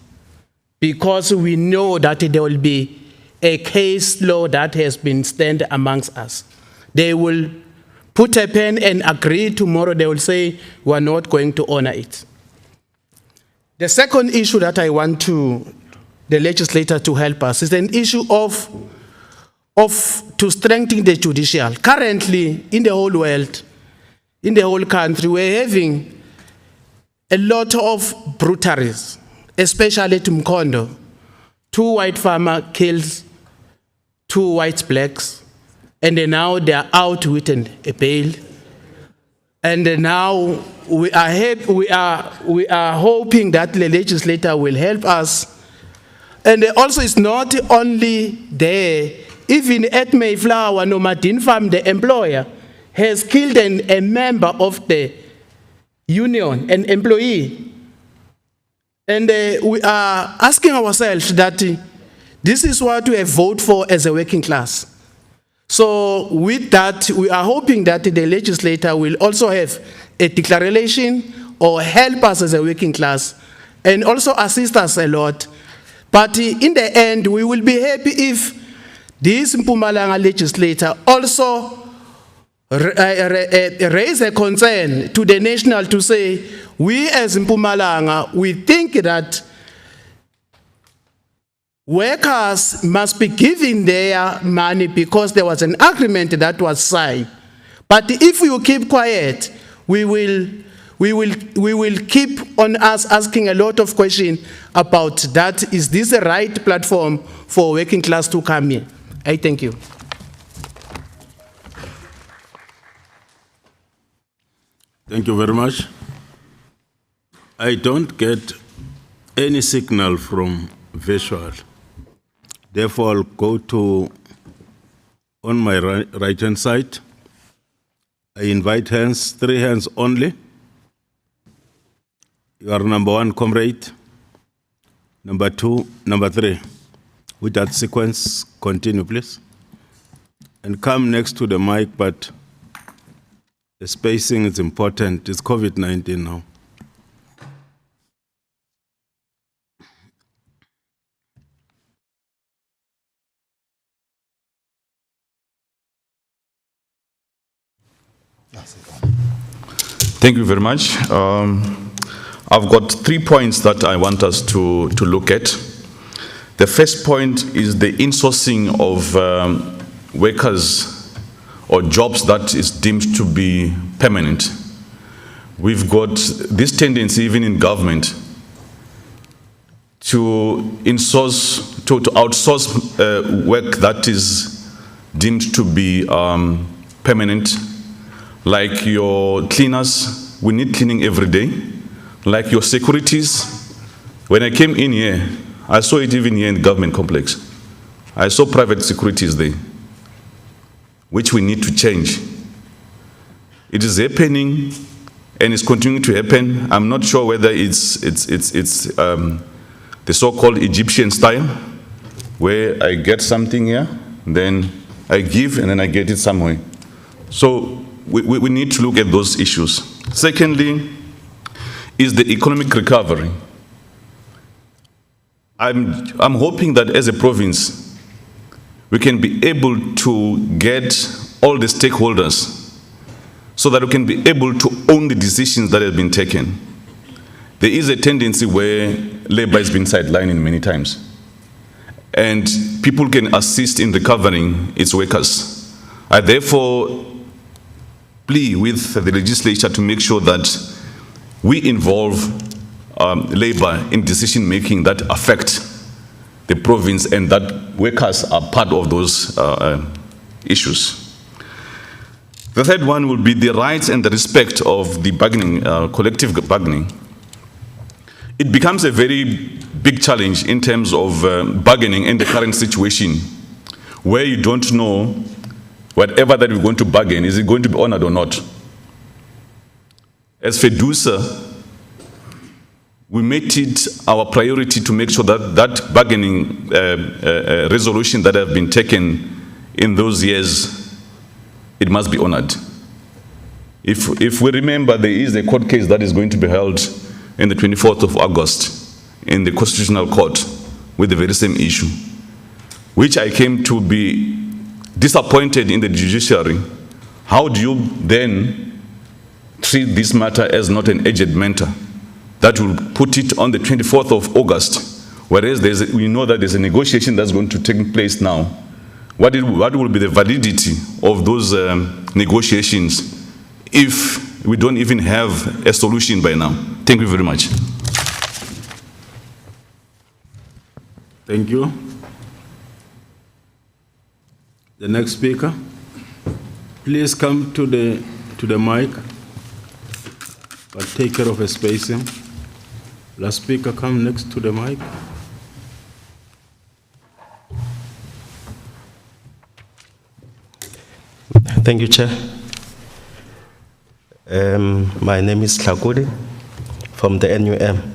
because we know that there will be a case law that has been stand amongst us. They will put a pen and agree tomorrow, they will say, we are not going to honor it. The second issue that I want the legislator to help us is an issue of to strengthen the judicial. Currently, in the whole world, in the whole country, we're having a lot of brutaries, especially at Mkondo. 2 white farmers kills 2 white blacks, and then now they are out with a bail. And then now we are hoping that the legislator will help us. And also, it's not only there. Even at Mayflower, Nomadin Farm, the employer has killed a member of the union, an employee. And we are asking ourselves that this is what we have voted for as a working class. So with that, we are hoping that the legislator will also have a declaration or help us as a working class and also assist us a lot. But in the end, we will be happy if this Mpumalanga legislator also raise a concern to the national to say, we as Mpumalanga, we think that workers must be given their money because there was an agreement that was signed. But if you keep quiet, we will keep on us asking a lot of questions about that. Is this the right platform for working class to come here? I thank you. Thank you very much. I don't get any signal from visual. Therefore, I'll go to on my right-hand side. I invite hands, 3 hands only. You are number 1, comrade. Number 2, number 3. With that sequence, continue, please. And come next to the mic, but the spacing is important. It's COVID-19 now. Thank you very much. I've got 3 points that I want us to look at. The first point is the insourcing of workers or jobs that is deemed to be permanent. We've got this tendency even in government to outsource work that is deemed to be permanent. Like your cleaners, we need cleaning every day. Like your securities, when I came in here, I saw it even here in the government complex. I saw private securities there, which we need to change. It is happening and it's continuing to happen. I'm not sure whether it's the so-called Egyptian style, where I get something here, then I give and then I get it somewhere. So we need to look at those issues. Secondly, is the economic recovery. I'm hoping that as a province, we can be able to get all the stakeholders so that we can be able to own the decisions that have been taken. There is a tendency where labor has been sidelining many times, and people can assist in recovering its workers. I therefore plea with the legislature to make sure that we involve labor in decision-making that affect the province and that workers are part of those issues. The third one will be the rights and the respect of the bargaining, collective bargaining. It becomes a very big challenge in terms of bargaining in the current situation, where you don't know whatever that we're going to bargain, is it going to be honored or not? As FEDUSA, we made it our priority to make sure that that bargaining resolution that have been taken in those years, it must be honored. If we remember, there is a court case that is going to be held in the 24th of August in the Constitutional Court with the very same issue, which I came to be disappointed in the judiciary. How do you then treat this matter as not an aged matter that will put it on the 24th of August, whereas we know that there's a negotiation that's going to take place now? What will be the validity of those negotiations if we don't even have a solution by now? Thank you very much. Thank you. The next speaker, please come to the mic, but take care of a spacing. Last speaker, come next to the mic. Thank you, Chair. My name is Tlhakudi from the NUM.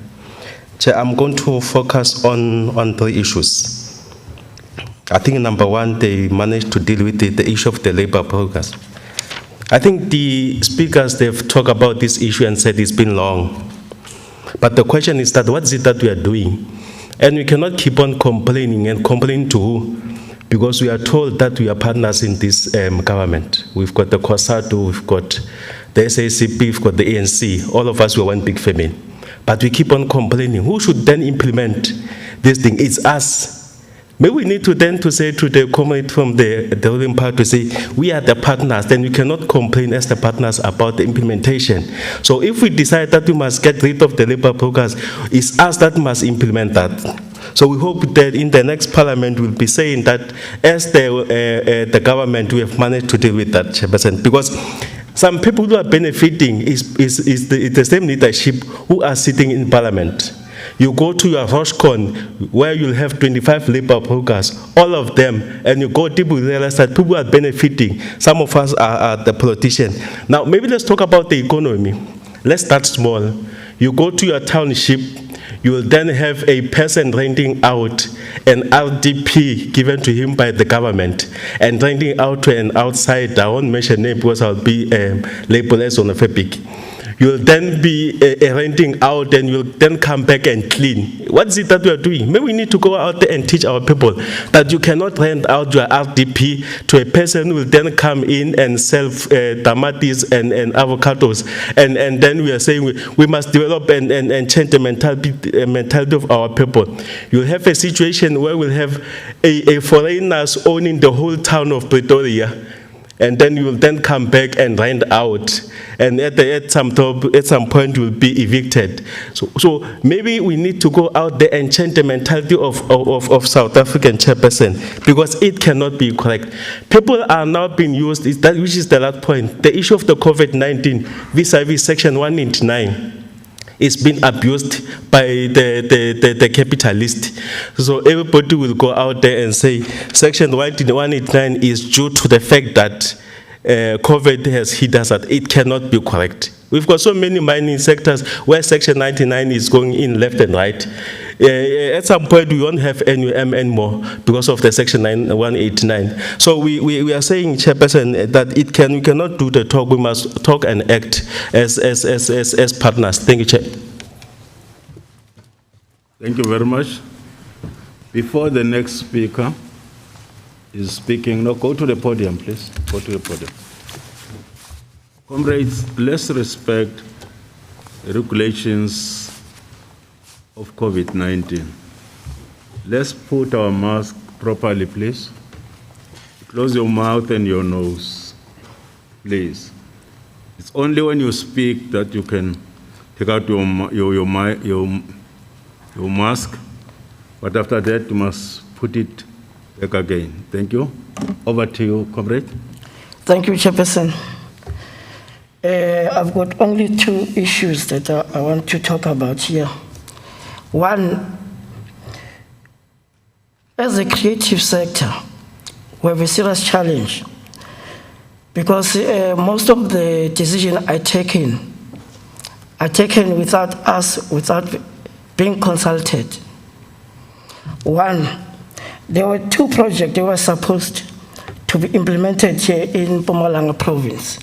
Chair, I'm going to focus on 3 issues. I think number 1, they managed to deal with the issue of the labor brokers. I think the speakers, they've talked about this issue and said it's been long. But the question is that what is it that we are doing? And we cannot keep on complaining and complaining to who? because we are told that we are partners in this government. We've got the COSATU, we've got the SACP, we've got the ANC. All of us were one big family. But we keep on complaining. Who should then implement this thing? It's us. Maybe we need to then to say to the comrade from the ruling party to say, we are the partners, then we cannot complain as the partners about the implementation. So if we decide that we must get rid of the labor brokers, it's us that must implement that. So we hope that in the next parliament we'll be saying that as the government, we have managed to deal with that, Chairperson, because some people who are benefiting is the same leadership who are sitting in parliament. You go to your Roshcon, where you'll have 25 labor brokers, all of them, and you go deep, you realize that people are benefiting. Some of us are the politicians. Now, maybe let's talk about the economy. Let's start small. You go to your township, you will then have a person renting out an RDP given to him by the government and renting out to an outsider. I won't mention name because I'll be labeled as on a fabric. You'll then be renting out and you'll then come back and clean. What is it that we are doing? Maybe we need to go out there and teach our people that you cannot rent out your RDP to a person who will then come in and sell tamatis and avocados. And then we are saying we must develop and change the mentality of our people. You'll have a situation where we'll have a foreigners owning the whole town of Pretoria. And then you will then come back and rent out, and at some point you will be evicted. So maybe we need to go out there and change the mentality of South African Chairperson, because it cannot be correct. People are now being used, which is the last point, the issue of the COVID-19 vis-a-vis Section 189. It's been abused by the capitalist. So everybody will go out there and say Section 189 is due to the fact that COVID has hit us, that it cannot be correct. We've got so many mining sectors where Section 99 is going in left and right. At some point, we won't have NUM anymore because of the Section 189. So we are saying, Chairperson, that we cannot do the talk. We must talk and act as partners. Thank you, Chair. Thank you very much. Before the next speaker is speaking, no, go to the podium, please. Go to the podium. Comrades, let's respect the regulations of COVID-19. Let's put our mask properly, please. Close your mouth and your nose, please. It's only when you speak that you can take out your mask, but after that you must put it back again. Thank you. Over to you, comrade. Thank you, Chairperson. I've got only two issues that I want to talk about here. One, as a creative sector, we have a serious challenge because most of the decisions are taken without being consulted. One, there were two projects that were supposed to be implemented here in Mpumalanga province.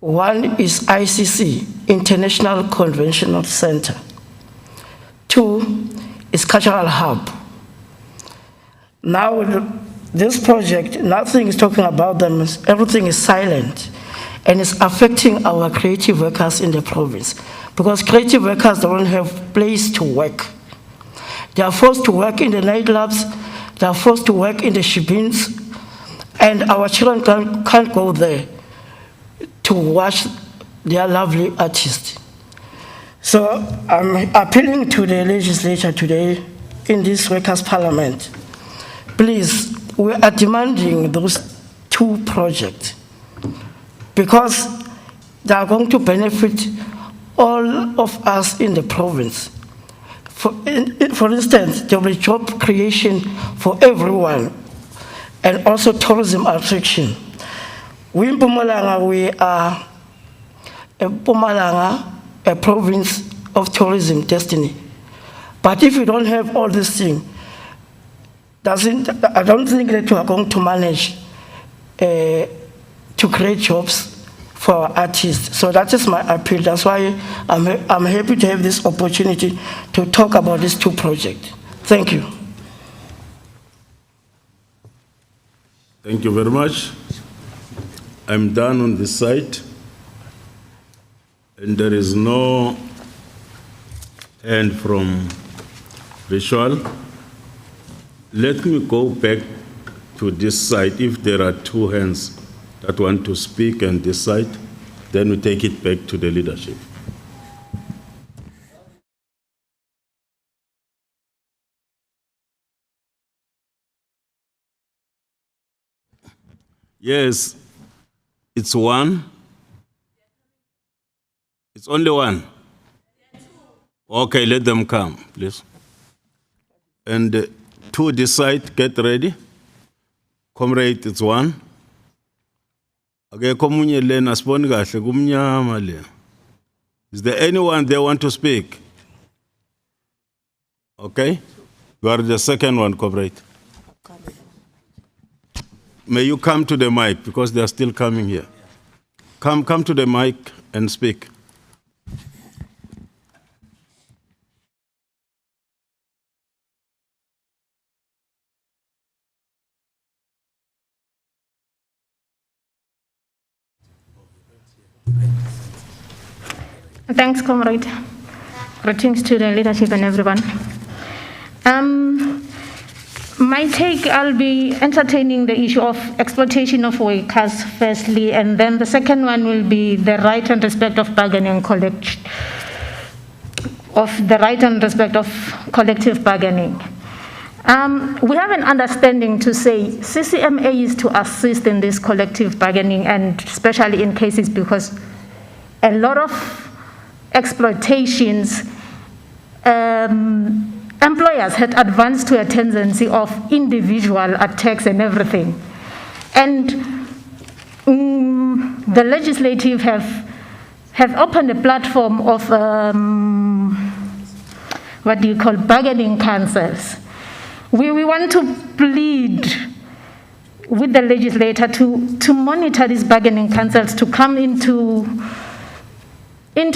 One is ICC, International Conventional Center. Two is Cultural Hub. Now, this project, nothing is talking about them, everything is silent, and it's affecting our creative workers in the province, because creative workers don't have place to work. They are forced to work in the nightclubs, they are forced to work in the shebins, and our children can't go there to watch their lovely artists. So I'm appealing to the legislature today in this Workers' Parliament. Please, we are demanding those two projects because they are going to benefit all of us in the province. For instance, there will be job creation for everyone and also tourism attraction. We in Mpumalanga, we are a province of tourism destiny. But if you don't have all these things, I don't think that you are going to manage to create jobs for our artists. So that is my appeal. That's why I'm happy to have this opportunity to talk about these two projects. Thank you. Thank you very much. I'm done on this side. And there is no hand from visual. Let me go back to this side. If there are two hands that want to speak on this side, then we take it back to the leadership. Yes, it's one. It's only one. Okay, let them come, please. And two this side, get ready. Comrade, it's one. Okay, komunye lena asiboni kahle kumnyama le. Is there anyone there want to speak? Okay, you are the second one, comrade. May you come to the mic because they are still coming here. Come to the mic and speak. Thanks, comrade. Greetings to the leadership and everyone. My take, I'll be entertaining the issue of exploitation of workers firstly, and then the second one will be the right and respect of bargaining collective bargaining. We have an understanding to say CCMA is to assist in this collective bargaining, and especially in cases because a lot of exploitations, employers had advanced to a tendency of individual attacks and everything. And the legislative have opened a platform of, bargaining councils. We want to plead with the legislator to monitor these bargaining councils, to come into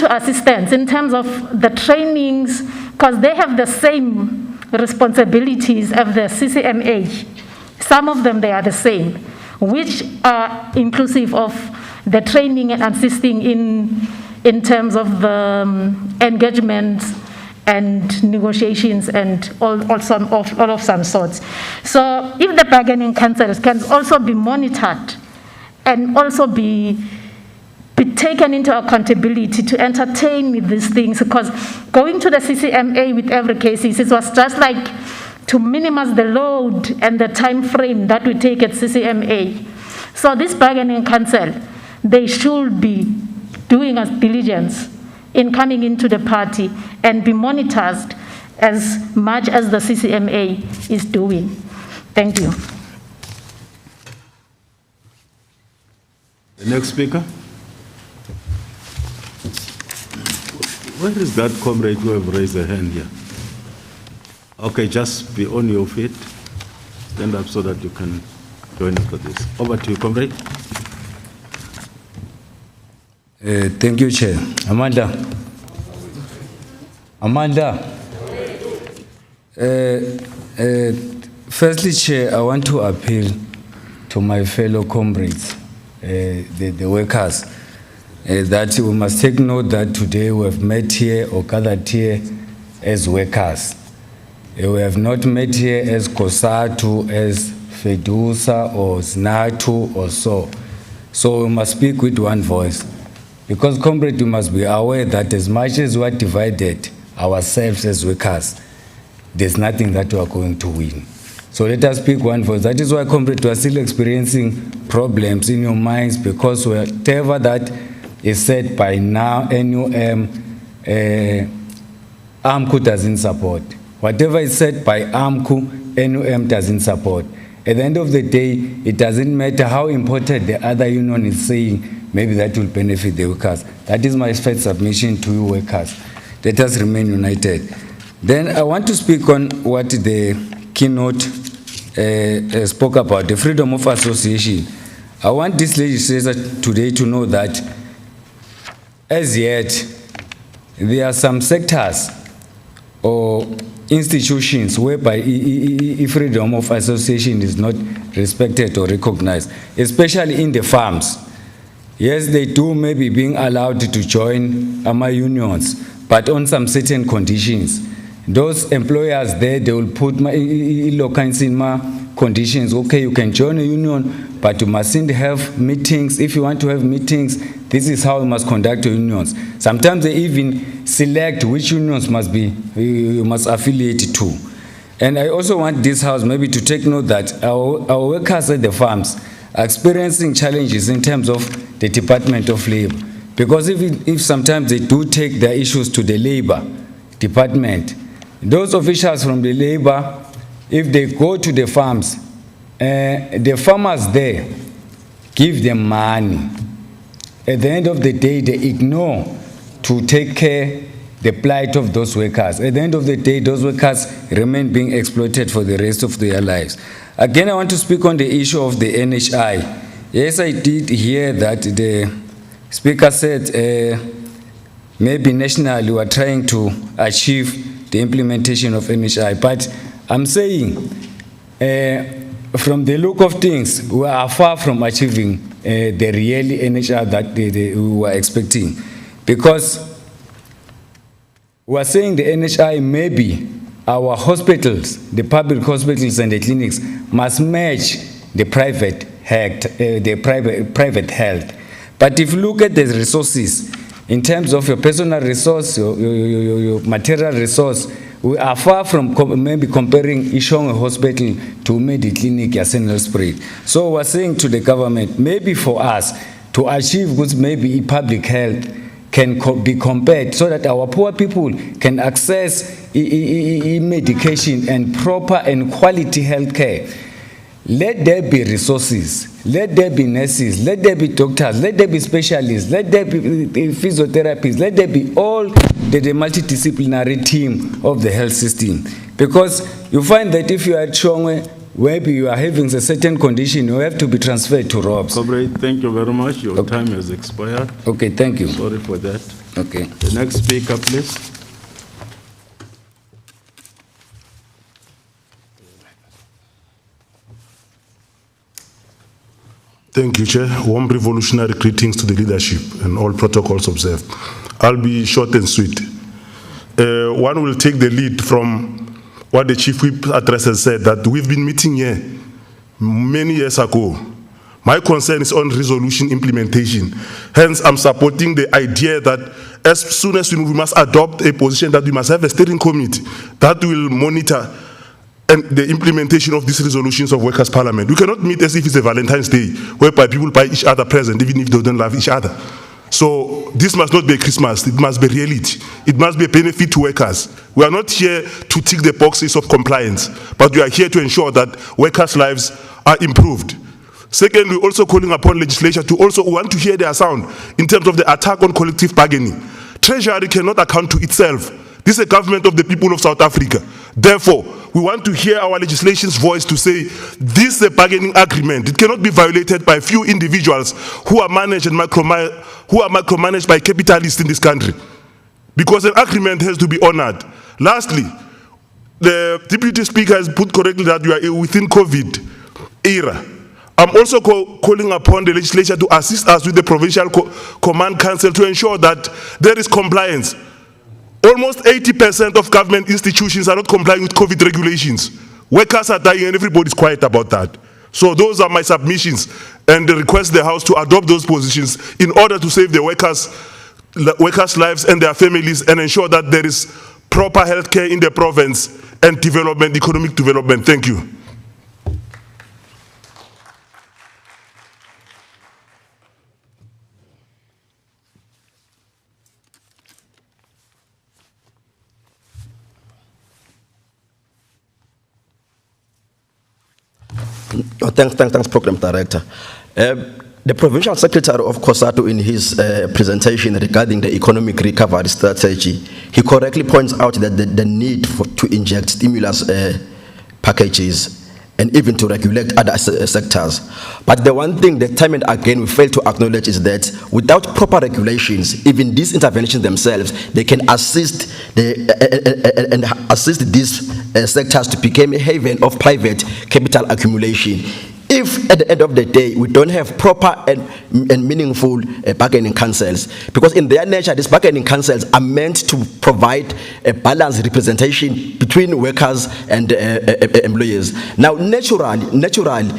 assistance in terms of the trainings, because they have the same responsibilities of the CCMA. Some of them, they are the same, which are inclusive of the training and assisting in terms of the engagements and negotiations and all of some sorts. So if the bargaining councils can also be monitored and also be taken into accountability to entertain these things, because going to the CCMA with every case, it was just like to minimize the load and the time frame that we take at CCMA. So this bargaining council, they should be doing us diligence in coming into the party and be monitored as much as the CCMA is doing. Thank you. The next speaker. Where is that comrade who have raised a hand here? Okay, just be on your feet. Stand up so that you can join after this. Over to you, comrade. Thank you, Chair. Amanda. Firstly, Chair, I want to appeal to my fellow comrades, the workers, that we must take note that today we have met here or gathered here as workers. We have not met here as COSATU, as FEDUSA or SNATU or so. So we must speak with one voice. Because, comrade, you must be aware that as much as we are divided ourselves as workers, there's nothing that we are going to win. So let us speak one voice. That is why, comrade, we are still experiencing problems in your minds, because whatever that is said by now, NUM, AMCU doesn't support. Whatever is said by AMCU, NUM doesn't support. At the end of the day, it doesn't matter how important the other union is saying, maybe that will benefit the workers. That is my first submission to you workers. Let us remain united. Then I want to speak on what the keynote spoke about, the freedom of association. I want this legislature today to know that as yet, there are some sectors or institutions whereby freedom of association is not respected or recognized, especially in the farms. Yes, they do maybe being allowed to join AMA unions, but on some certain conditions. Those employers there, they will put conditions. Okay, you can join a union, but you mustn't have meetings. If you want to have meetings, this is how you must conduct your unions. Sometimes they even select which unions you must affiliate to. And I also want this house maybe to take note that our workers at the farms are experiencing challenges in terms of the Department of Labor. Because if sometimes they do take their issues to the Labor Department, those officials from the Labor, if they go to the farms, the farmers there give them money. At the end of the day, they ignore to take care the plight of those workers. At the end of the day, those workers remain being exploited for the rest of their lives. Again, I want to speak on the issue of the NHI. Yes, I did hear that the speaker said maybe nationally we are trying to achieve the implementation of NHI, but I'm saying from the look of things, we are far from achieving the real NHI that we were expecting, because we are saying the NHI maybe our hospitals, the public hospitals and the clinics must match the private health. But if you look at the resources, in terms of your personal resource, your material resource, we are far from maybe comparing Ishong Hospital to Medi Clinic Yasenel. So we're saying to the government, maybe for us to achieve goods, maybe public health can be compared so that our poor people can access medication and proper and quality health care. Let there be resources, let there be nurses, let there be doctors, let there be specialists, let there be physiotherapists, let there be all the multidisciplinary team of the health system. Because you find that if you are Chongwe, maybe you are having a certain condition, you have to be transferred to ROBS. Comrade, thank you very much. Your time has expired. Okay, thank you. Sorry for that. Okay. The next speaker, please. Thank you, Chair. Warm revolutionary greetings to the leadership and all protocols observed. I'll be short and sweet. One will take the lead from what the Chief Whip addresser said, that we've been meeting here many years ago. My concern is on resolution implementation. Hence, I'm supporting the idea that as soon as we must adopt a position that we must have a steering committee that will monitor and the implementation of these resolutions of Workers' Parliament. We cannot meet as if it's a Valentine's Day, whereby people buy each other present, even if they don't love each other. So this must not be a Christmas, it must be reality. It must be a benefit to workers. We are not here to tick the boxes of compliance, but we are here to ensure that workers' lives are improved. Second, we're also calling upon legislature to also want to hear their sound in terms of the attack on collective bargaining. Treasury cannot account to itself. This is a government of the people of South Africa. Therefore, we want to hear our legislation's voice to say this is a bargaining agreement. It cannot be violated by a few individuals who are managed and micromanaged by capitalists in this country. Because an agreement has to be honored. Lastly, the Deputy Speaker has put correctly that we are within COVID era. I'm also calling upon the legislature to assist us with the Provincial Command Council to ensure that there is compliance. Almost 80% of government institutions are not complying with COVID regulations. Workers are dying and everybody's quiet about that. So those are my submissions, and I request the House to adopt those positions in order to save the workers' lives and their families and ensure that there is proper health care in the province and development, economic development. Thank you. Oh, thanks, Program Director. The Provincial Secretary of COSATU, in his presentation regarding the economic recovery strategy, he correctly points out that the need to inject stimulus packages and even to regulate other sectors. But the one thing that time and again we fail to acknowledge is that without proper regulations, even these interventions themselves, they can assist and assist these sectors to become a haven of private capital accumulation. If at the end of the day we don't have proper and meaningful bargaining councils, because in their nature these bargaining councils are meant to provide a balanced representation between workers and employers. Now naturally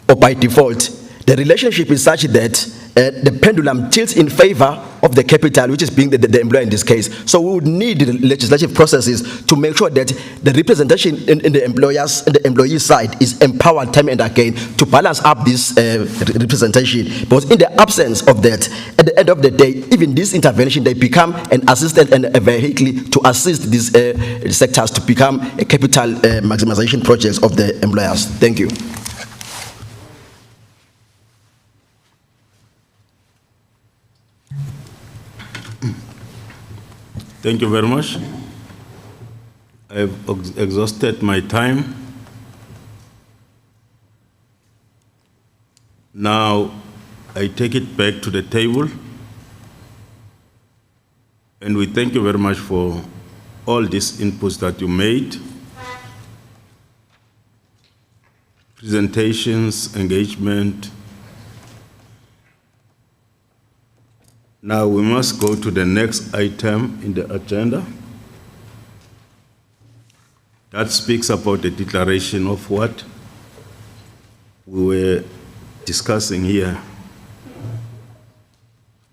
or by default, the relationship is such that the pendulum tilts in favor of the capital, which is being the employer in this case. So we would need the legislative processes to make sure that the representation in the employers and the employee side is empowered time and again to balance up this representation. Because in the absence of that, at the end of the day, even this intervention, they become an assistant and a vehicle to assist these sectors to become a capital maximization projects of the employers. Thank you. Thank you very much. I've exhausted my time. Now, I take it back to the table. And we thank you very much for all these inputs that you made. Presentations, engagement. Now we must go to the next item in the agenda. That speaks about the declaration of what we were discussing here.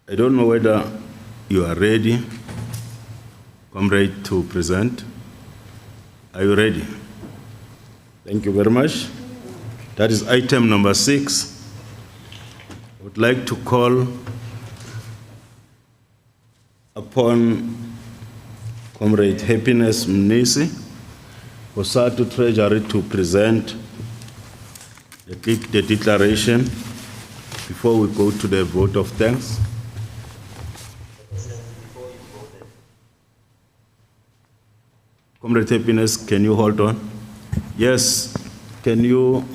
I don't know whether you are ready, comrade, to present. Are you ready? Thank you very much. That is item number 6. I would like to call upon Comrade Happiness Mnisi, COSATU Treasury, to present the declaration before we go to the vote of thanks. Comrade Happiness, can you hold on? Yes, can you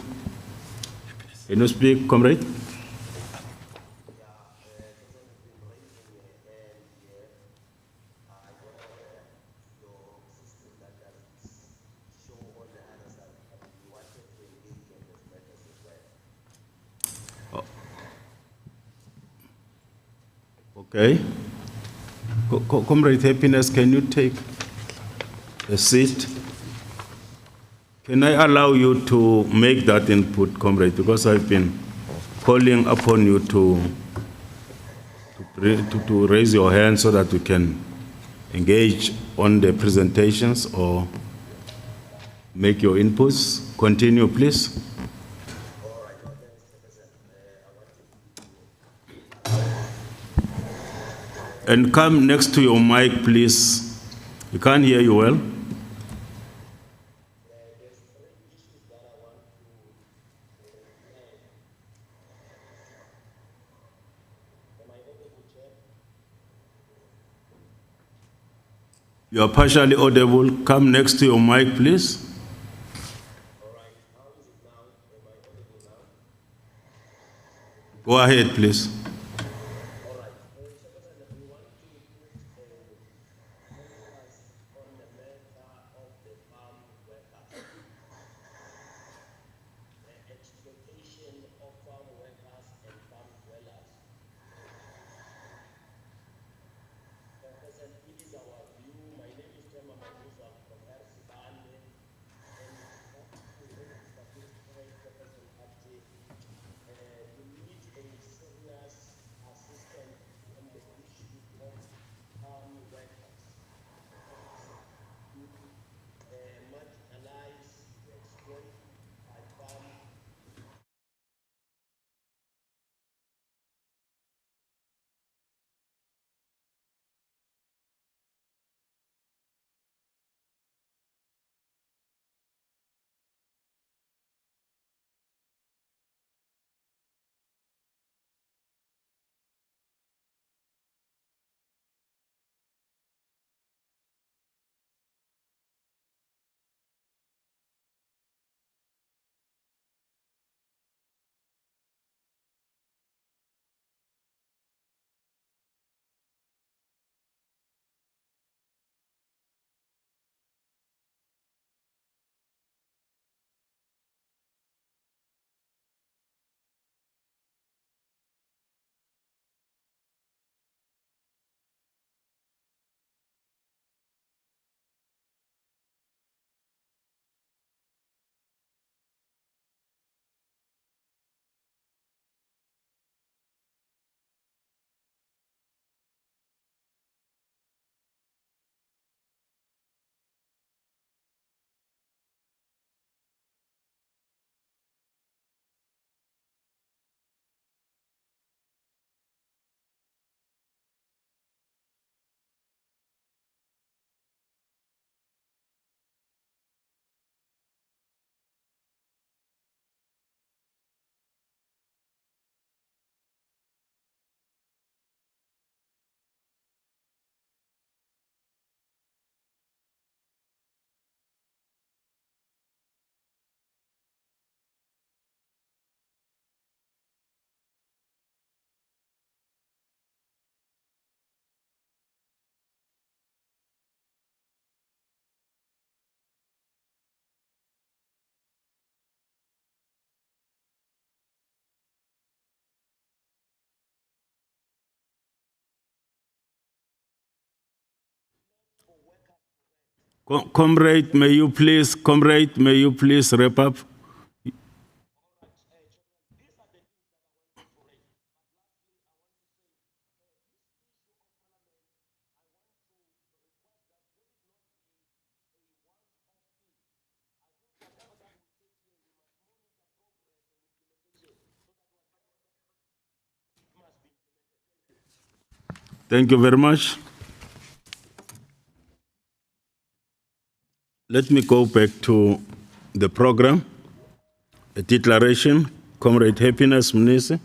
speak, comrade? Okay. Comrade Happiness, can you take a seat? Can I allow you to make that input, comrade, because I've been calling upon you to raise your hand so that we can engage on the presentations or make your inputs. Continue, please. And come next to your mic, please. We can't hear you well. You are partially audible. Come next to your mic, please. Go ahead, please. Comrade, may you please wrap up? Thank you very much. Let me go back to the program. A declaration, Comrade Happiness Mnisi.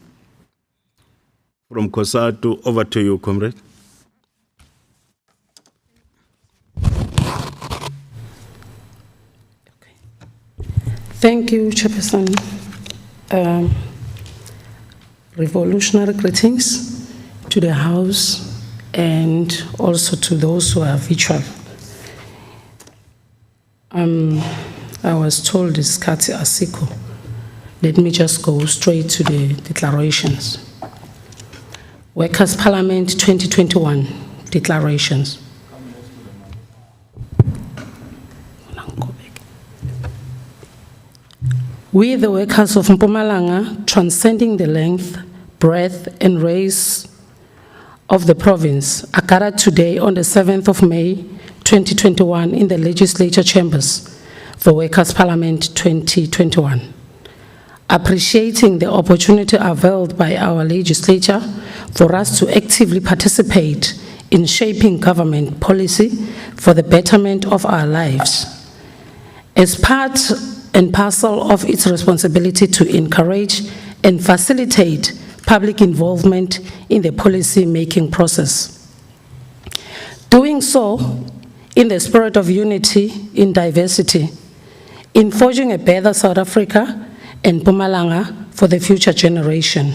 From COSATU, over to you, Comrade. Thank you, Chairperson. Revolutionary greetings to the House and also to those who are virtual. I was told this is Kati Asiko. Let me just go straight to the declarations. Workers' Parliament 2021 declarations. We, the workers of Mpumalanga, transcending the length, breadth, and race of the province, are gathered today on the 7th of May, 2021 in the legislature chambers for Workers' Parliament 2021. Appreciating the opportunity availed by our legislature for us to actively participate in shaping government policy for the betterment of our lives. As part and parcel of its responsibility to encourage and facilitate public involvement in the policy-making process. Doing so in the spirit of unity in diversity, in forging a better South Africa and Mpumalanga for the future generation.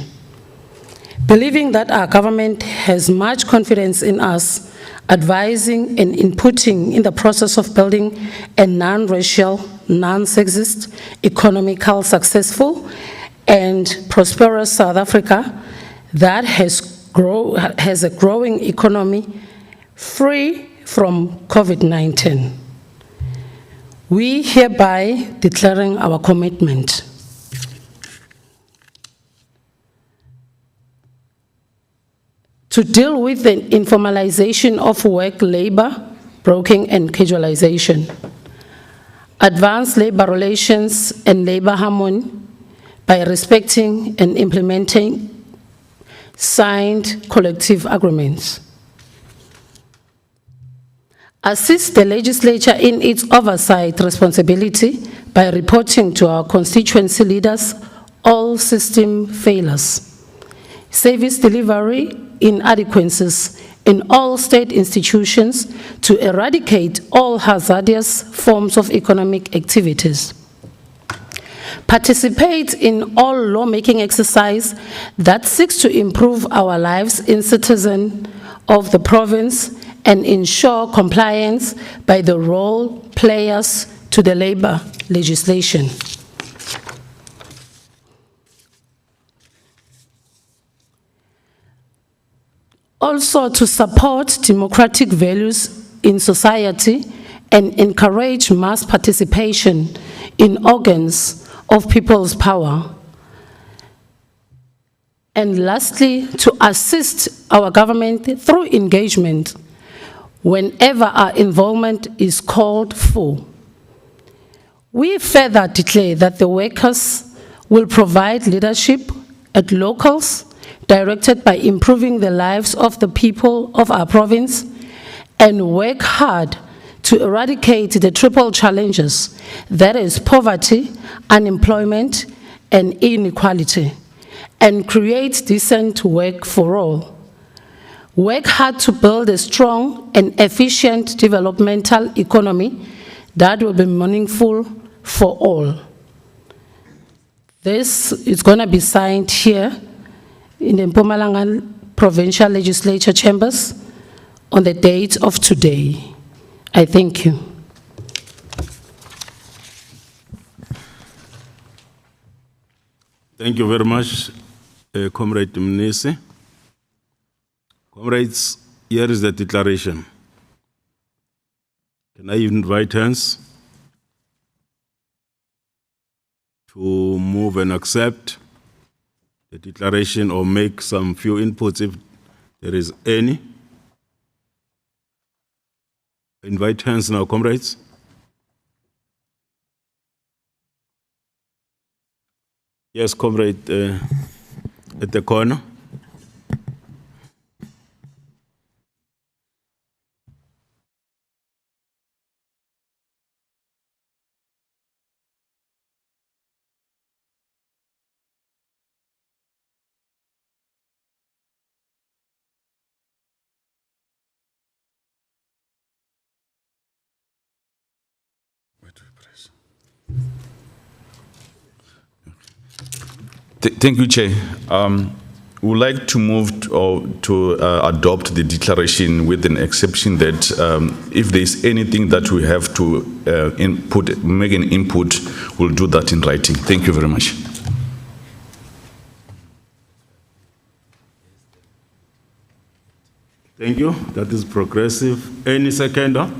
Believing that our government has much confidence in us, advising and inputting in the process of building a non-racial, non-sexist, economical, successful, and prosperous South Africa that has a growing economy free from COVID-19. We hereby declaring our commitment to deal with the informalization of work, labor, broking, and casualization, advance labor relations and labor harmony by respecting and implementing signed collective agreements. Assist the legislature in its oversight responsibility by reporting to our constituency leaders all system failures, service delivery inadequacies in all state institutions to eradicate all hazardous forms of economic activities. Participate in all lawmaking exercise that seeks to improve our lives in citizen of the province and ensure compliance by the role players to the labor legislation. Also to support democratic values in society and encourage mass participation in organs of people's power. And lastly, to assist our government through engagement whenever our involvement is called for. We further declare that the workers will provide leadership at locals directed by improving the lives of the people of our province and work hard to eradicate the triple challenges, that is poverty, unemployment, and inequality, and create decent work for all. Work hard to build a strong and efficient developmental economy that will be meaningful for all. This is going to be signed here in the Mpumalanga Provincial Legislature Chambers on the date of today. I thank you. Thank you very much, Comrade Mnisi. Comrades, here is the declaration. Can I invite hands to move and accept the declaration or make some few inputs if there is any? Invite hands now, comrades. Yes, comrade, at the corner. Thank you, Chair. We would like to move to adopt the declaration with an exception that if there is anything that we have to make an input, we'll do that in writing. Thank you very much. Thank you. That is progressive. Any seconder?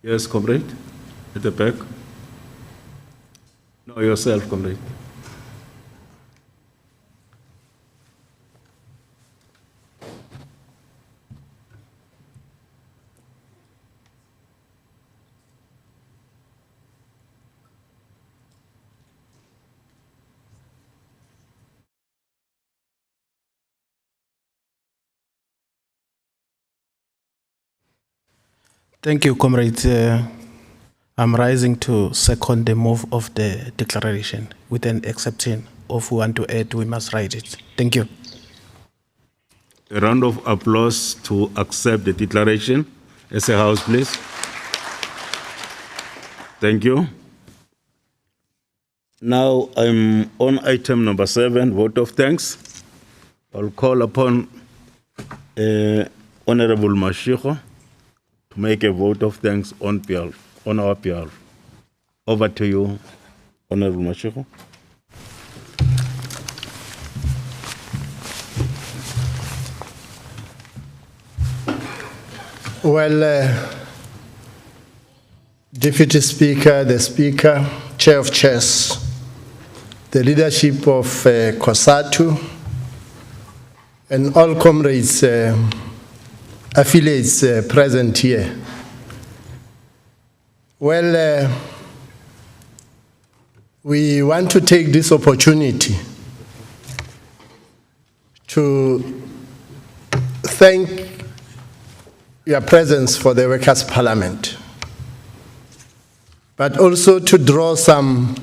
Yes, comrade, at the back. No, yourself, comrade. Thank you, comrades. I'm rising to second the move of the declaration with an exception of want to add, we must write it. Thank you. A round of applause to accept the declaration as a house, please. Thank you. Now I'm on item number 7, vote of thanks. I'll call upon Honorable Mashiko to make a vote of thanks on our behalf. Over to you, Honorable Mashiko. Well, Deputy Speaker, the Speaker, Chair of Chairs, the leadership of COSATU, and all comrades, affiliates present here. Well, we want to take this opportunity to thank your presence for the Workers' Parliament, but also to draw some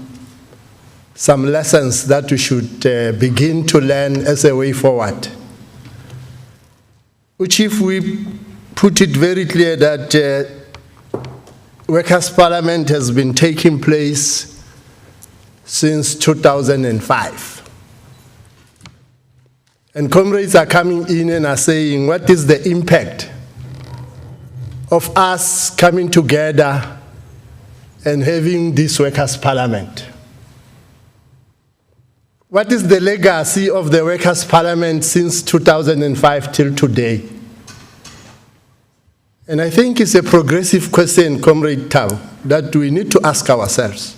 lessons that we should begin to learn as a way forward. Chief, we put it very clear that Workers' Parliament has been taking place since 2005. And comrades are coming in and are saying, what is the impact of us coming together and having this Workers' Parliament? What is the legacy of the Workers' Parliament since 2005 till today? And I think it's a progressive question, Comrade Tau, that we need to ask ourselves.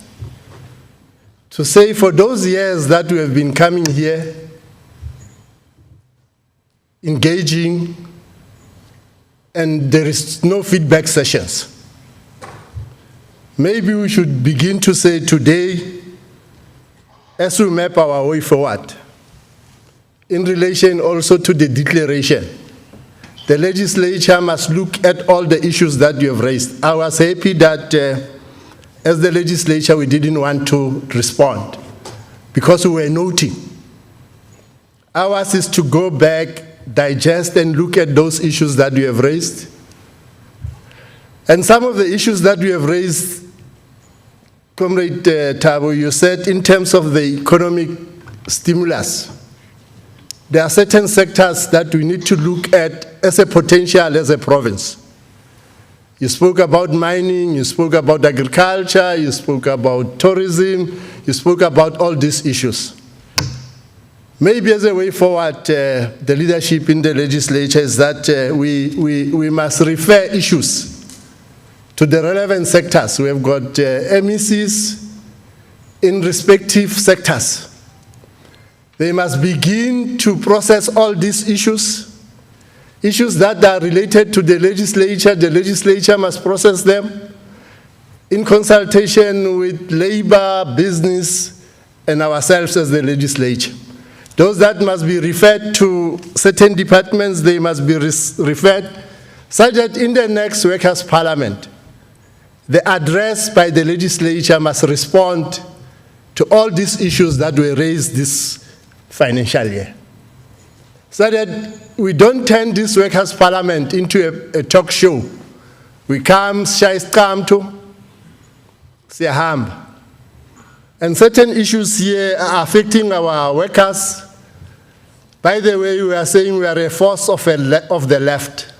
To say for those years that we have been coming here, engaging, and there is no feedback sessions. Maybe we should begin to say today, as we map our way forward, in relation also to the declaration, the legislature must look at all the issues that you have raised. I was happy that as the legislature, we didn't want to respond because we were noting. Ours is to go back, digest, and look at those issues that we have raised. And some of the issues that we have raised, Comrade Tabo, you said in terms of the economic stimulus, there are certain sectors that we need to look at as a potential as a province. You spoke about mining, you spoke about agriculture, you spoke about tourism, you spoke about all these issues. Maybe as a way forward, the leadership in the legislature is that we must refer issues to the relevant sectors. We have got MECs in respective sectors. They must begin to process all these issues that are related to the legislature must process them in consultation with labor, business, and ourselves as the legislature. Those that must be referred to certain departments, they must be referred, such that in the next Workers' Parliament, the address by the legislature must respond to all these issues that were raised this financial year. So that we don't turn this Workers' Parliament into a talk show. We come, to siyahamba. And certain issues here are affecting our workers. By the way, we are saying we are a force of the left.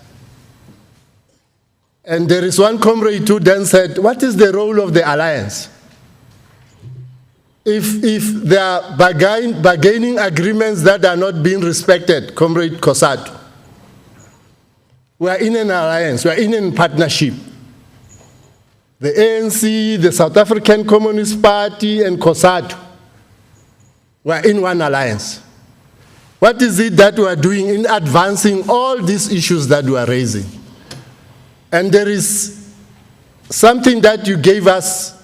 And there is one comrade who then said, what is the role of the alliance? If there are bargaining agreements that are not being respected, Comrade COSATU, we are in an alliance, we are in a partnership. The ANC, the South African Communist Party, and COSATU, we are in one alliance. What is it that we are doing in advancing all these issues that we are raising? And there is something that you gave us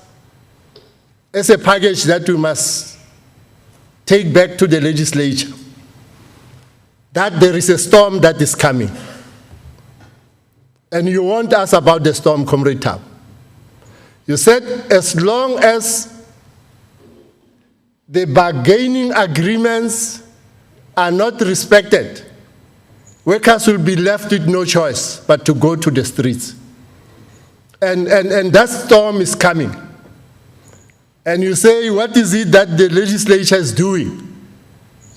as a package that we must take back to the legislature, that there is a storm that is coming. And you warned us about the storm, Comrade Tab. You said as long as the bargaining agreements are not respected, workers will be left with no choice but to go to the streets. And that storm is coming. And you say, what is it that the legislature is doing?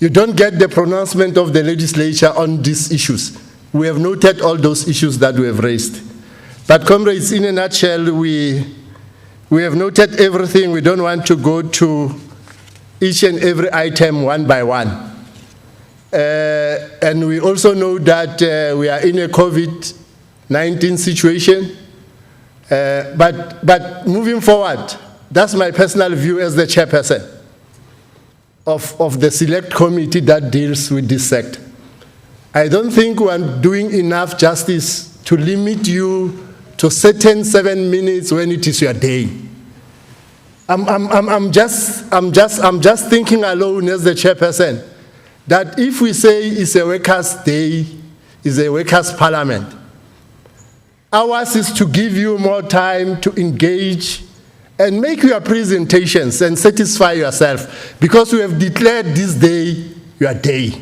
You don't get the pronouncement of the legislature on these issues. We have noted all those issues that we have raised. But comrades, in a nutshell, we have noted everything. We don't want to go to each and every item one by one. And we also know that we are in a COVID-19 situation. But moving forward, that's my personal view as the chairperson of the select committee that deals with this sector. I don't think we are doing enough justice to limit you to certain 7 minutes when it is your day. I'm just thinking alone as the chairperson that if we say it's a workers' day, it's a workers' parliament, ours is to give you more time to engage and make your presentations and satisfy yourself, because we have declared this day your day.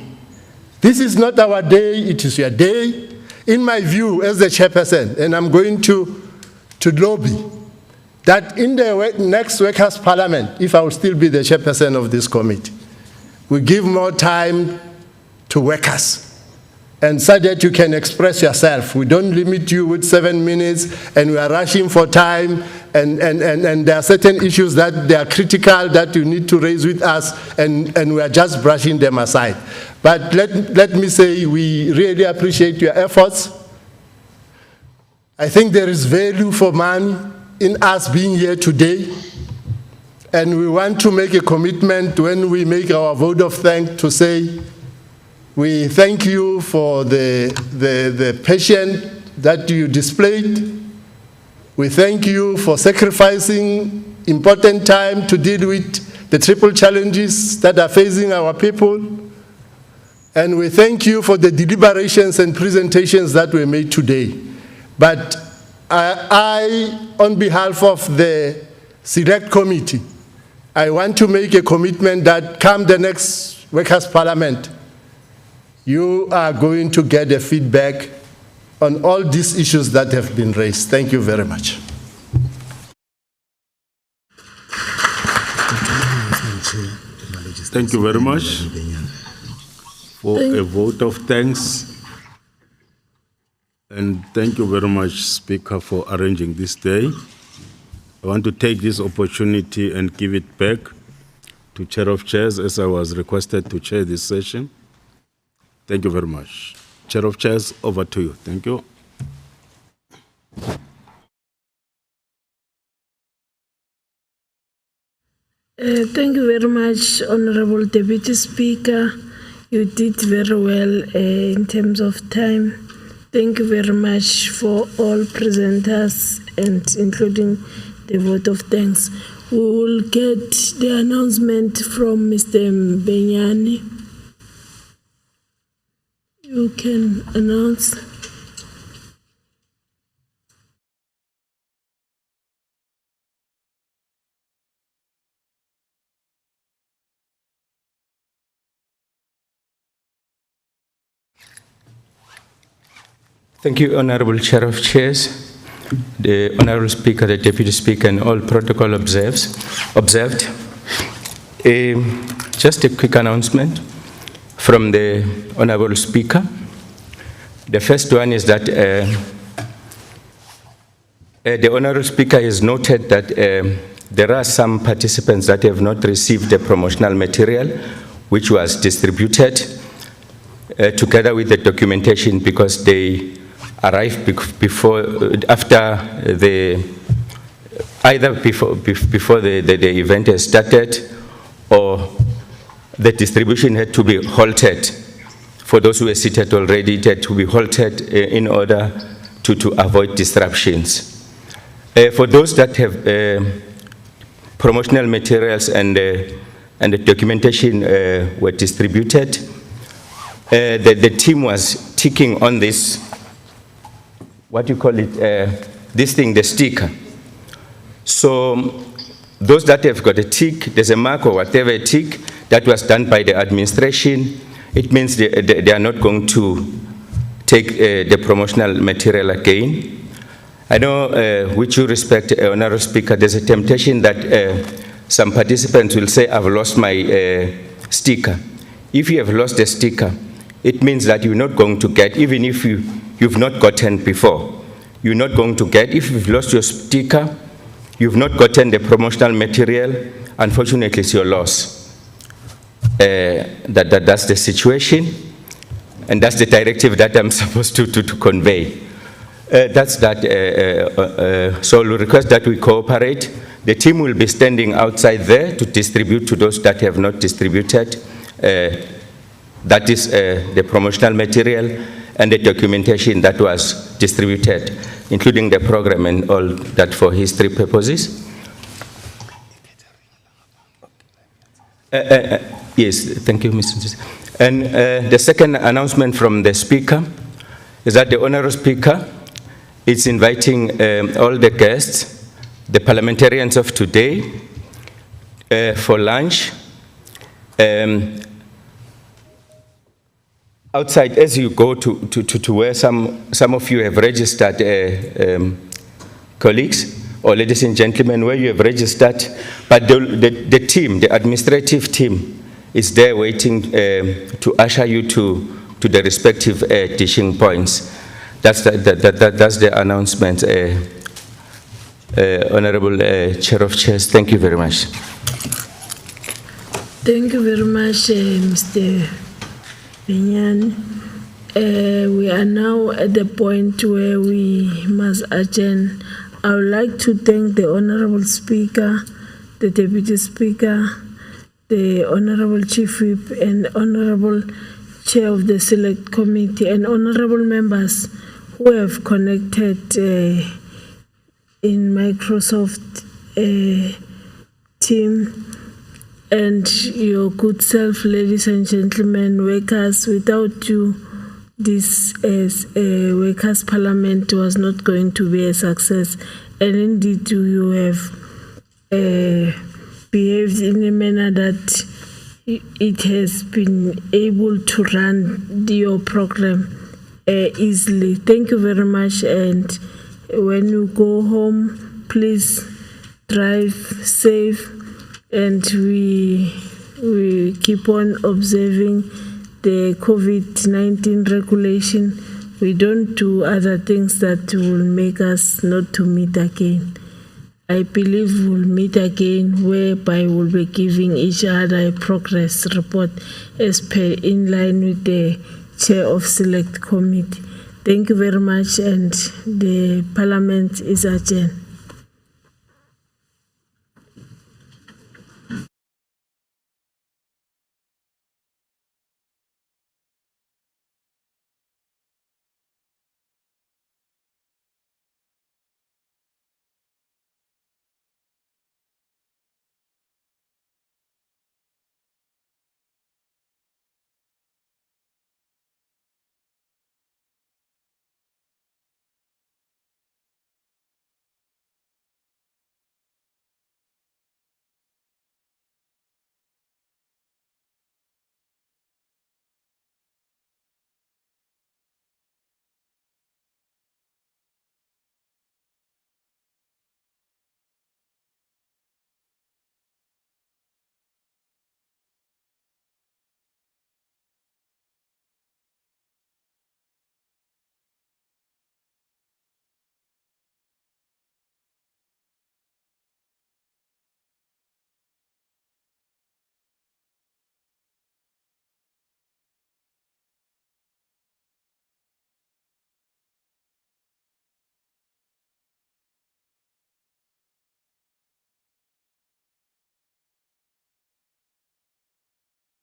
This is not our day, it is your day. In my view, as the chairperson, and I'm going to lobby, that in the next Workers' Parliament, if I will still be the chairperson of this committee, we give more time to workers, and so that you can express yourself. We don't limit you with 7 minutes, and we are rushing for time, and there are certain issues that they are critical that you need to raise with us, and we are just brushing them aside. But let me say, we really appreciate your efforts. I think there is value for money in us being here today, and we want to make a commitment when we make our vote of thanks to say, we thank you for the patience that you displayed. We thank you for sacrificing important time to deal with the triple challenges that are facing our people. And we thank you for the deliberations and presentations that were made today. But I, on behalf of the Select Committee, I want to make a commitment that come the next Workers' Parliament, you are going to get a feedback on all these issues that have been raised. Thank you very much. Thank you very much for a vote of thanks. And thank you very much, Speaker, for arranging this day. I want to take this opportunity and give it back to Chair of Chairs, as I was requested to chair this session. Thank you very much. Chair of Chairs, over to you. Thank you. Thank you very much, Honorable Deputy Speaker. You did very well in terms of time. Thank you very much for all presenters and including the vote of thanks. We will get the announcement from Mr. Benyani. You can announce. Thank you, Honorable Chair of Chairs, the Honorable Speaker, the Deputy Speaker, and all protocol observed. Just a quick announcement from the Honorable Speaker. The first one is that the Honorable Speaker has noted that there are some participants that have not received the promotional material which was distributed together with the documentation because they arrived either before the event has started, or the distribution had to be halted. For those who were seated already, it had to be halted in order to avoid disruptions. For those that have promotional materials and the documentation were distributed, the team was ticking on this, what you call it, this thing, the sticker. So those that have got a tick, there's a mark or whatever tick that was done by the administration, it means they are not going to take the promotional material again. I know, with due respect, Honorable Speaker, there's a temptation that some participants will say, I've lost my sticker. If you have lost the sticker, it means that you're not going to get, even if you've not gotten before, you're not going to get. If you've lost your sticker, you've not gotten the promotional material, unfortunately it's your loss. That's the situation, and that's the directive that I'm supposed to convey. That's that, so we'll request that we cooperate. The team will be standing outside there to distribute to those that have not distributed. That is the promotional material and the documentation that was distributed, including the program and all that for history purposes. Yes, thank you, Mr. Chief. And the second announcement from the Speaker is that the Honourable Speaker is inviting all the guests, the parliamentarians of today, for lunch. Outside, as you go to where some of you have registered, colleagues, or ladies and gentlemen, where you have registered, but the team, the administrative team, is there waiting to usher you to the respective teaching points. That's the announcement, Honorable Chair of Chairs. Thank you very much. Thank you very much, Mr. Benyani. We are now at the point where we must adjourn. I would like to thank the Honorable Speaker, the Deputy Speaker, the Honorable Chief Whip, and Honorable Chair of the Select Committee, and Honorable members who have connected in Microsoft team, and your good self, ladies and gentlemen, workers. Without you, this Workers' Parliament was not going to be a success. And indeed, you have behaved in a manner that it has been able to run your program easily. Thank you very much. And when you go home, please drive safe. And we keep on observing the COVID-19 regulation. We don't do other things that will make us not to meet again. I believe we'll meet again, whereby we'll be giving each other a progress report as per in line with the Chair of Select Committee. Thank you very much, and the Parliament is adjourned.